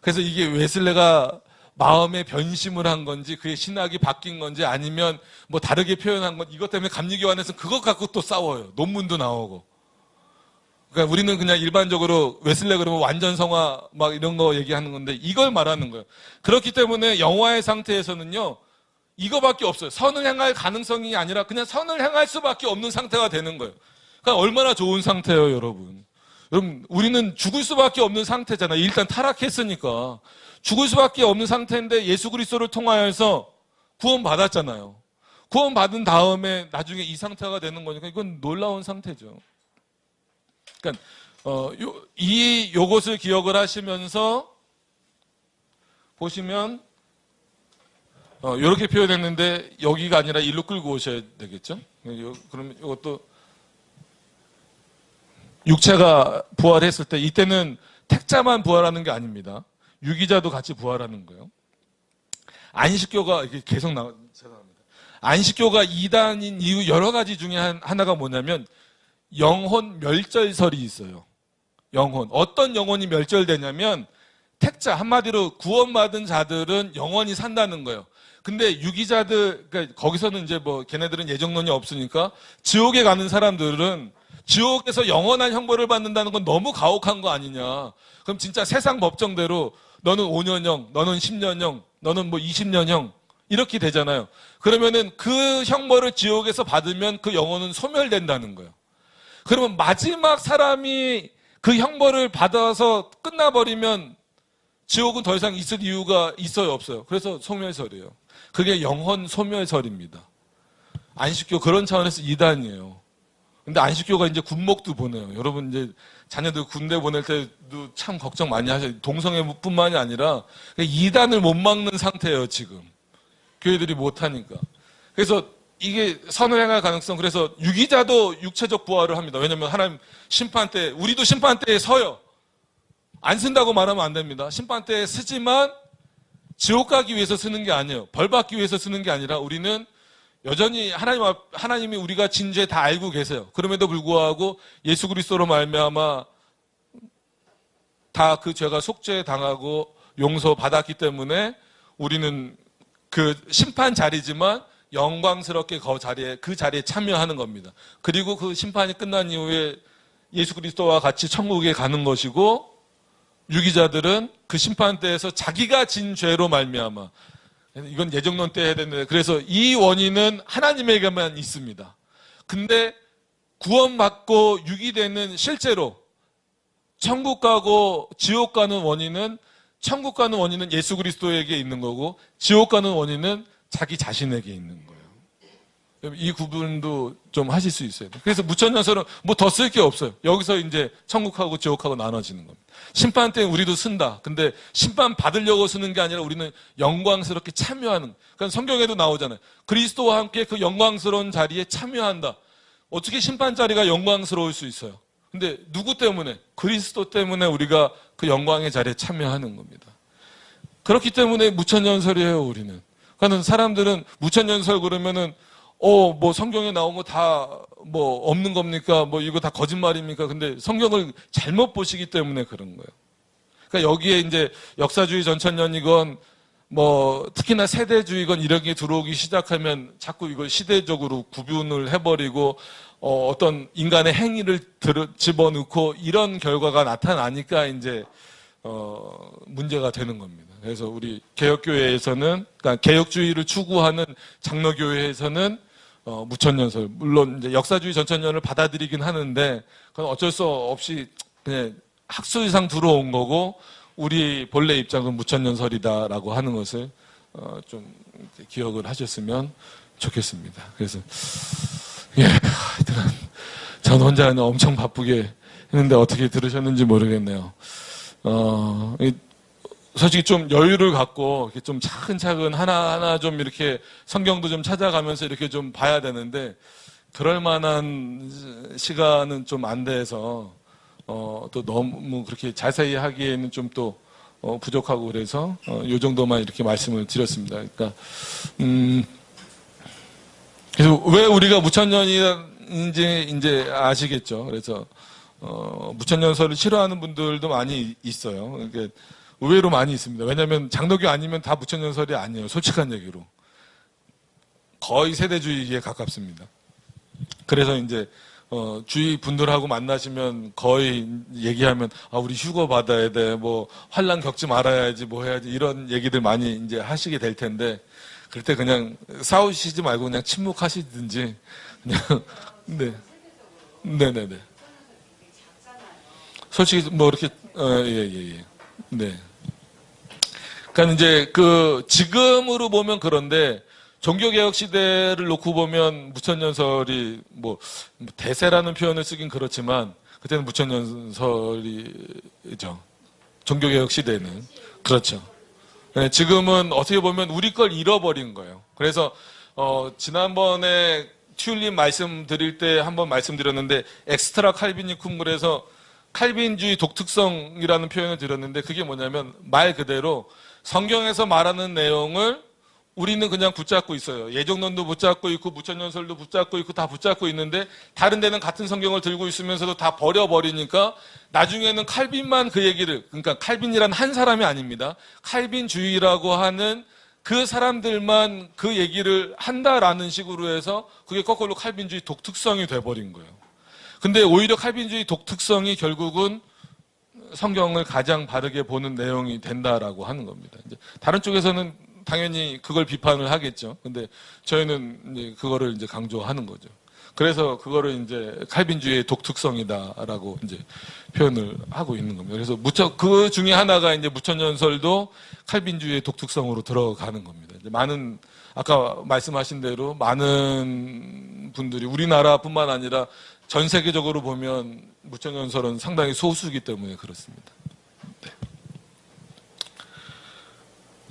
그래서 이게 웨슬레가 마음의 변심을 한 건지 그의 신학이 바뀐 건지 아니면 뭐 다르게 표현한 건 이것 때문에 감리교환에서 그것 갖고 또 싸워요. 논문도 나오고. 그러니까 우리는 그냥 일반적으로 웨슬레 그러면 완전성화 막 이런 거 얘기하는 건데 이걸 말하는 거예요. 그렇기 때문에 영화의 상태에서는요. 이거밖에 없어요. 선을 향할 가능성이 아니라 그냥 선을 향할 수밖에 없는 상태가 되는 거예요. 그러니까 얼마나 좋은 상태예요, 여러분. 여러분, 우리는 죽을 수밖에 없는 상태잖아요. 일단 타락했으니까. 죽을 수밖에 없는 상태인데 예수 그리스도를 통하여서 구원받았잖아요. 구원받은 다음에 나중에 이 상태가 되는 거니까 이건 놀라운 상태죠. 그러니까 요것을 기억을 하시면서 보시면 이렇게 표현했는데 여기가 아니라 일로 끌고 오셔야 되겠죠? 그러면 이것도 육체가 부활했을 때 이때는 택자만 부활하는 게 아닙니다. 유기자도 같이 부활하는 거예요. 안식교가 이게 계속 죄송합니다. 안식교가 이단인 이유 여러 가지 중에 하나가 뭐냐면 영혼 멸절설이 있어요. 영혼. 어떤 영혼이 멸절되냐면 택자 한마디로 구원받은 자들은 영원히 산다는 거예요. 근데 유기자들 그러니까 거기서는 이제 뭐 걔네들은 예정론이 없으니까 지옥에 가는 사람들은 지옥에서 영원한 형벌을 받는다는 건 너무 가혹한 거 아니냐. 그럼 진짜 세상 법정대로 너는 5년형, 너는 10년형, 너는 뭐 20년형 이렇게 되잖아요. 그러면은 그 형벌을 지옥에서 받으면 그 영혼은 소멸된다는 거예요. 그러면 마지막 사람이 그 형벌을 받아서 끝나버리면 지옥은 더 이상 있을 이유가 있어요, 없어요? 그래서 소멸설이에요. 그게 영혼 소멸설입니다. 안식교 그런 차원에서 이단이에요. 근데 안식교가 이제 군목도 보내요. 여러분 이제 자녀들 군대 보낼 때도 참 걱정 많이 하셔요. 동성애뿐만이 아니라 이단을 못 막는 상태예요, 지금. 교회들이 못 하니까. 그래서 이게 선을 행할 가능성, 그래서 유기자도 육체적 부활을 합니다. 왜냐면 하나님 심판대, 우리도 심판대에 서요. 안 쓴다고 말하면 안 됩니다. 심판대에 쓰지만 지옥 가기 위해서 쓰는 게 아니에요. 벌 받기 위해서 쓰는 게 아니라 우리는 여전히 하나님이 우리가 진 죄 다 알고 계세요. 그럼에도 불구하고 예수 그리스도로 말미암아 다 그 죄가 속죄 당하고 용서 받았기 때문에 우리는 그 심판 자리지만 영광스럽게 그 자리에 참여하는 겁니다. 그리고 그 심판이 끝난 이후에 예수 그리스도와 같이 천국에 가는 것이고 유기자들은 그 심판대에서 자기가 진 죄로 말미암아 이건 예정론 때 해야 되는데 그래서 이 원인은 하나님에게만 있습니다. 근데 구원받고 유기되는 실제로 천국 가고 지옥 가는 원인은 천국 가는 원인은 예수 그리스도에게 있는 거고 지옥 가는 원인은 자기 자신에게 있는 거예요. 이 구분도 좀 하실 수 있어요. 그래서 무천년설은 뭐 더 쓸 게 없어요. 여기서 이제 천국하고 지옥하고 나눠지는 겁니다. 심판 때는 우리도 쓴다. 근데 심판 받으려고 쓰는 게 아니라 우리는 영광스럽게 참여하는. 그러니까 성경에도 나오잖아요. 그리스도와 함께 그 영광스러운 자리에 참여한다. 어떻게 심판 자리가 영광스러울 수 있어요? 근데 누구 때문에? 그리스도 때문에 우리가 그 영광의 자리에 참여하는 겁니다. 그렇기 때문에 무천년설이에요, 우리는. 그러니까 사람들은 무천년설 그러면은 뭐 성경에 나온 거 다 뭐 없는 겁니까? 뭐 이거 다 거짓말입니까? 근데 성경을 잘못 보시기 때문에 그런 거예요. 그러니까 여기에 이제 역사주의 전천년이건 뭐 특히나 세대주의건 이런 게 들어오기 시작하면 자꾸 이걸 시대적으로 구분을 해버리고 어떤 인간의 행위를 집어넣고 이런 결과가 나타나니까 이제 문제가 되는 겁니다. 그래서 우리 개혁교회에서는 그러니까 개혁주의를 추구하는 장로교회에서는 무천년설 물론 이제 역사주의 전천년을 받아들이긴 하는데 그건 어쩔 수 없이 그냥 학술상 들어온 거고 우리 본래 입장은 무천년설이다라고 하는 것을 좀 기억을 하셨으면 좋겠습니다. 그래서 하여튼 전 혼자 엄청 바쁘게 했는데 어떻게 들으셨는지 모르겠네요. 솔직히 좀 여유를 갖고 이렇게 좀 차근차근 하나하나 좀 이렇게 성경도 좀 찾아가면서 이렇게 좀 봐야 되는데 그럴 만한 시간은 좀 안 돼서 또 너무 그렇게 자세히 하기에는 좀 또 부족하고 그래서 요 정도만 이렇게 말씀을 드렸습니다. 그러니까 그래서 왜 우리가 무천년인지 이제 아시겠죠. 그래서 무천년설을 싫어하는 분들도 많이 있어요. 그러니까 의외로 많이 있습니다. 왜냐하면 장로교 아니면 다 무천년설이 아니에요. 솔직한 얘기로 거의 세대주의에 가깝습니다. 그래서 이제 주위 분들하고 만나시면 거의 얘기하면 우리 휴거 받아야 돼, 뭐 환난 겪지 말아야지, 뭐 해야지 이런 얘기들 많이 이제 하시게 될 텐데 그럴 때 그냥 싸우시지 말고 그냥 침묵하시든지 그냥 네네네. 솔직히 뭐 이렇게 예. 네. 그러니까 이제 지금으로 보면 그런데. 종교개혁 시대를 놓고 보면 무천년설이 뭐 대세라는 표현을 쓰긴 그렇지만 그때는 무천년설이죠. 종교개혁 시대는 그렇죠. 네, 지금은 어떻게 보면 우리 걸 잃어버린 거예요. 그래서 지난번에 튤립 말씀드릴 때 한번 말씀드렸는데 엑스트라 칼비니쿰 그래서 칼빈주의 독특성이라는 표현을 드렸는데 그게 뭐냐면 말 그대로 성경에서 말하는 내용을 우리는 그냥 붙잡고 있어요. 예정론도 붙잡고 있고 무천년설도 붙잡고 있고 다 붙잡고 있는데 다른 데는 같은 성경을 들고 있으면서도 다 버려버리니까 나중에는 칼빈만 그 얘기를 그러니까 칼빈이란 한 사람이 아닙니다. 칼빈주의라고 하는 그 사람들만 그 얘기를 한다라는 식으로 해서 그게 거꾸로 칼빈주의 독특성이 돼버린 거예요. 근데 오히려 칼빈주의 독특성이 결국은 성경을 가장 바르게 보는 내용이 된다라고 하는 겁니다. 이제 다른 쪽에서는 당연히 그걸 비판을 하겠죠. 근데 저희는 이제 그거를 이제 강조하는 거죠. 그래서 그거를 이제 칼빈주의의 독특성이다라고 이제 표현을 하고 있는 겁니다. 그래서 그 중에 하나가 이제 무천년설도 칼빈주의의 독특성으로 들어가는 겁니다. 이제 많은 아까 말씀하신 대로 많은 분들이 우리나라뿐만 아니라 전 세계적으로 보면 무천년설은 상당히 소수이기 때문에 그렇습니다.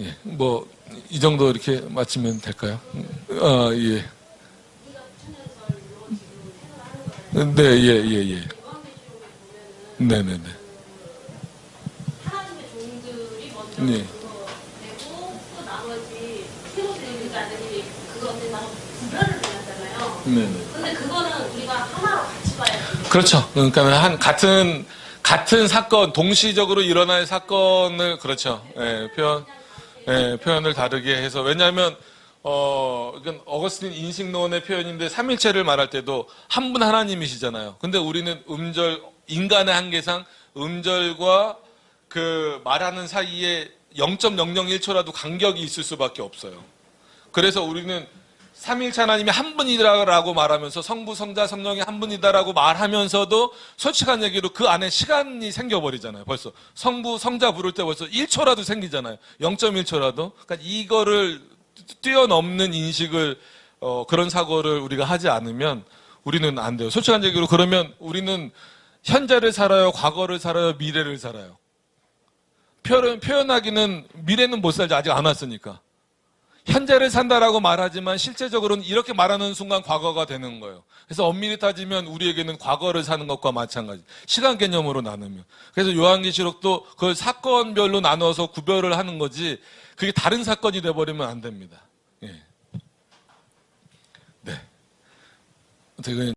예, 뭐, 이 정도 이렇게 마치면 될까요? 예. 네, 예. 네네네. 하나님의 종들이 먼저 네. 되고 또 나머지 새로들이 자들이 그것에 막 구별을 해놨잖아요. 네네. 근데 그거는 우리가 하나로 같이 봐야 돼요. 그렇죠. 그러니까 같은 사건, 동시적으로 일어날 사건을, 그렇죠. 표현을 다르게 해서, 왜냐하면, 이건 어거스틴 인식론의 표현인데, 삼일체를 말할 때도 한 분 하나님이시잖아요. 근데 우리는 인간의 한계상 음절과 그 말하는 사이에 0.001초라도 간격이 있을 수밖에 없어요. 그래서 우리는 삼일체 하나님이 한 분이다라고 말하면서 성부, 성자, 성령이 한 분이다라고 말하면서도 솔직한 얘기로 그 안에 시간이 생겨버리잖아요. 벌써 성부, 성자 부를 때 벌써 1초라도 생기잖아요. 0.1초라도. 그러니까 이거를 뛰어넘는 인식을 그런 사고를 우리가 하지 않으면 우리는 안 돼요. 솔직한 얘기로 그러면 우리는 현재를 살아요, 과거를 살아요, 미래를 살아요. 표현하기는 미래는 못 살지 아직 안 왔으니까. 현재를 산다라고 말하지만 실제적으로는 이렇게 말하는 순간 과거가 되는 거예요. 그래서 엄밀히 따지면 우리에게는 과거를 사는 것과 마찬가지. 시간 개념으로 나누면. 그래서 요한계시록도 그걸 사건별로 나눠서 구별을 하는 거지 그게 다른 사건이 돼버리면 안 됩니다. 예. 네. 어떻게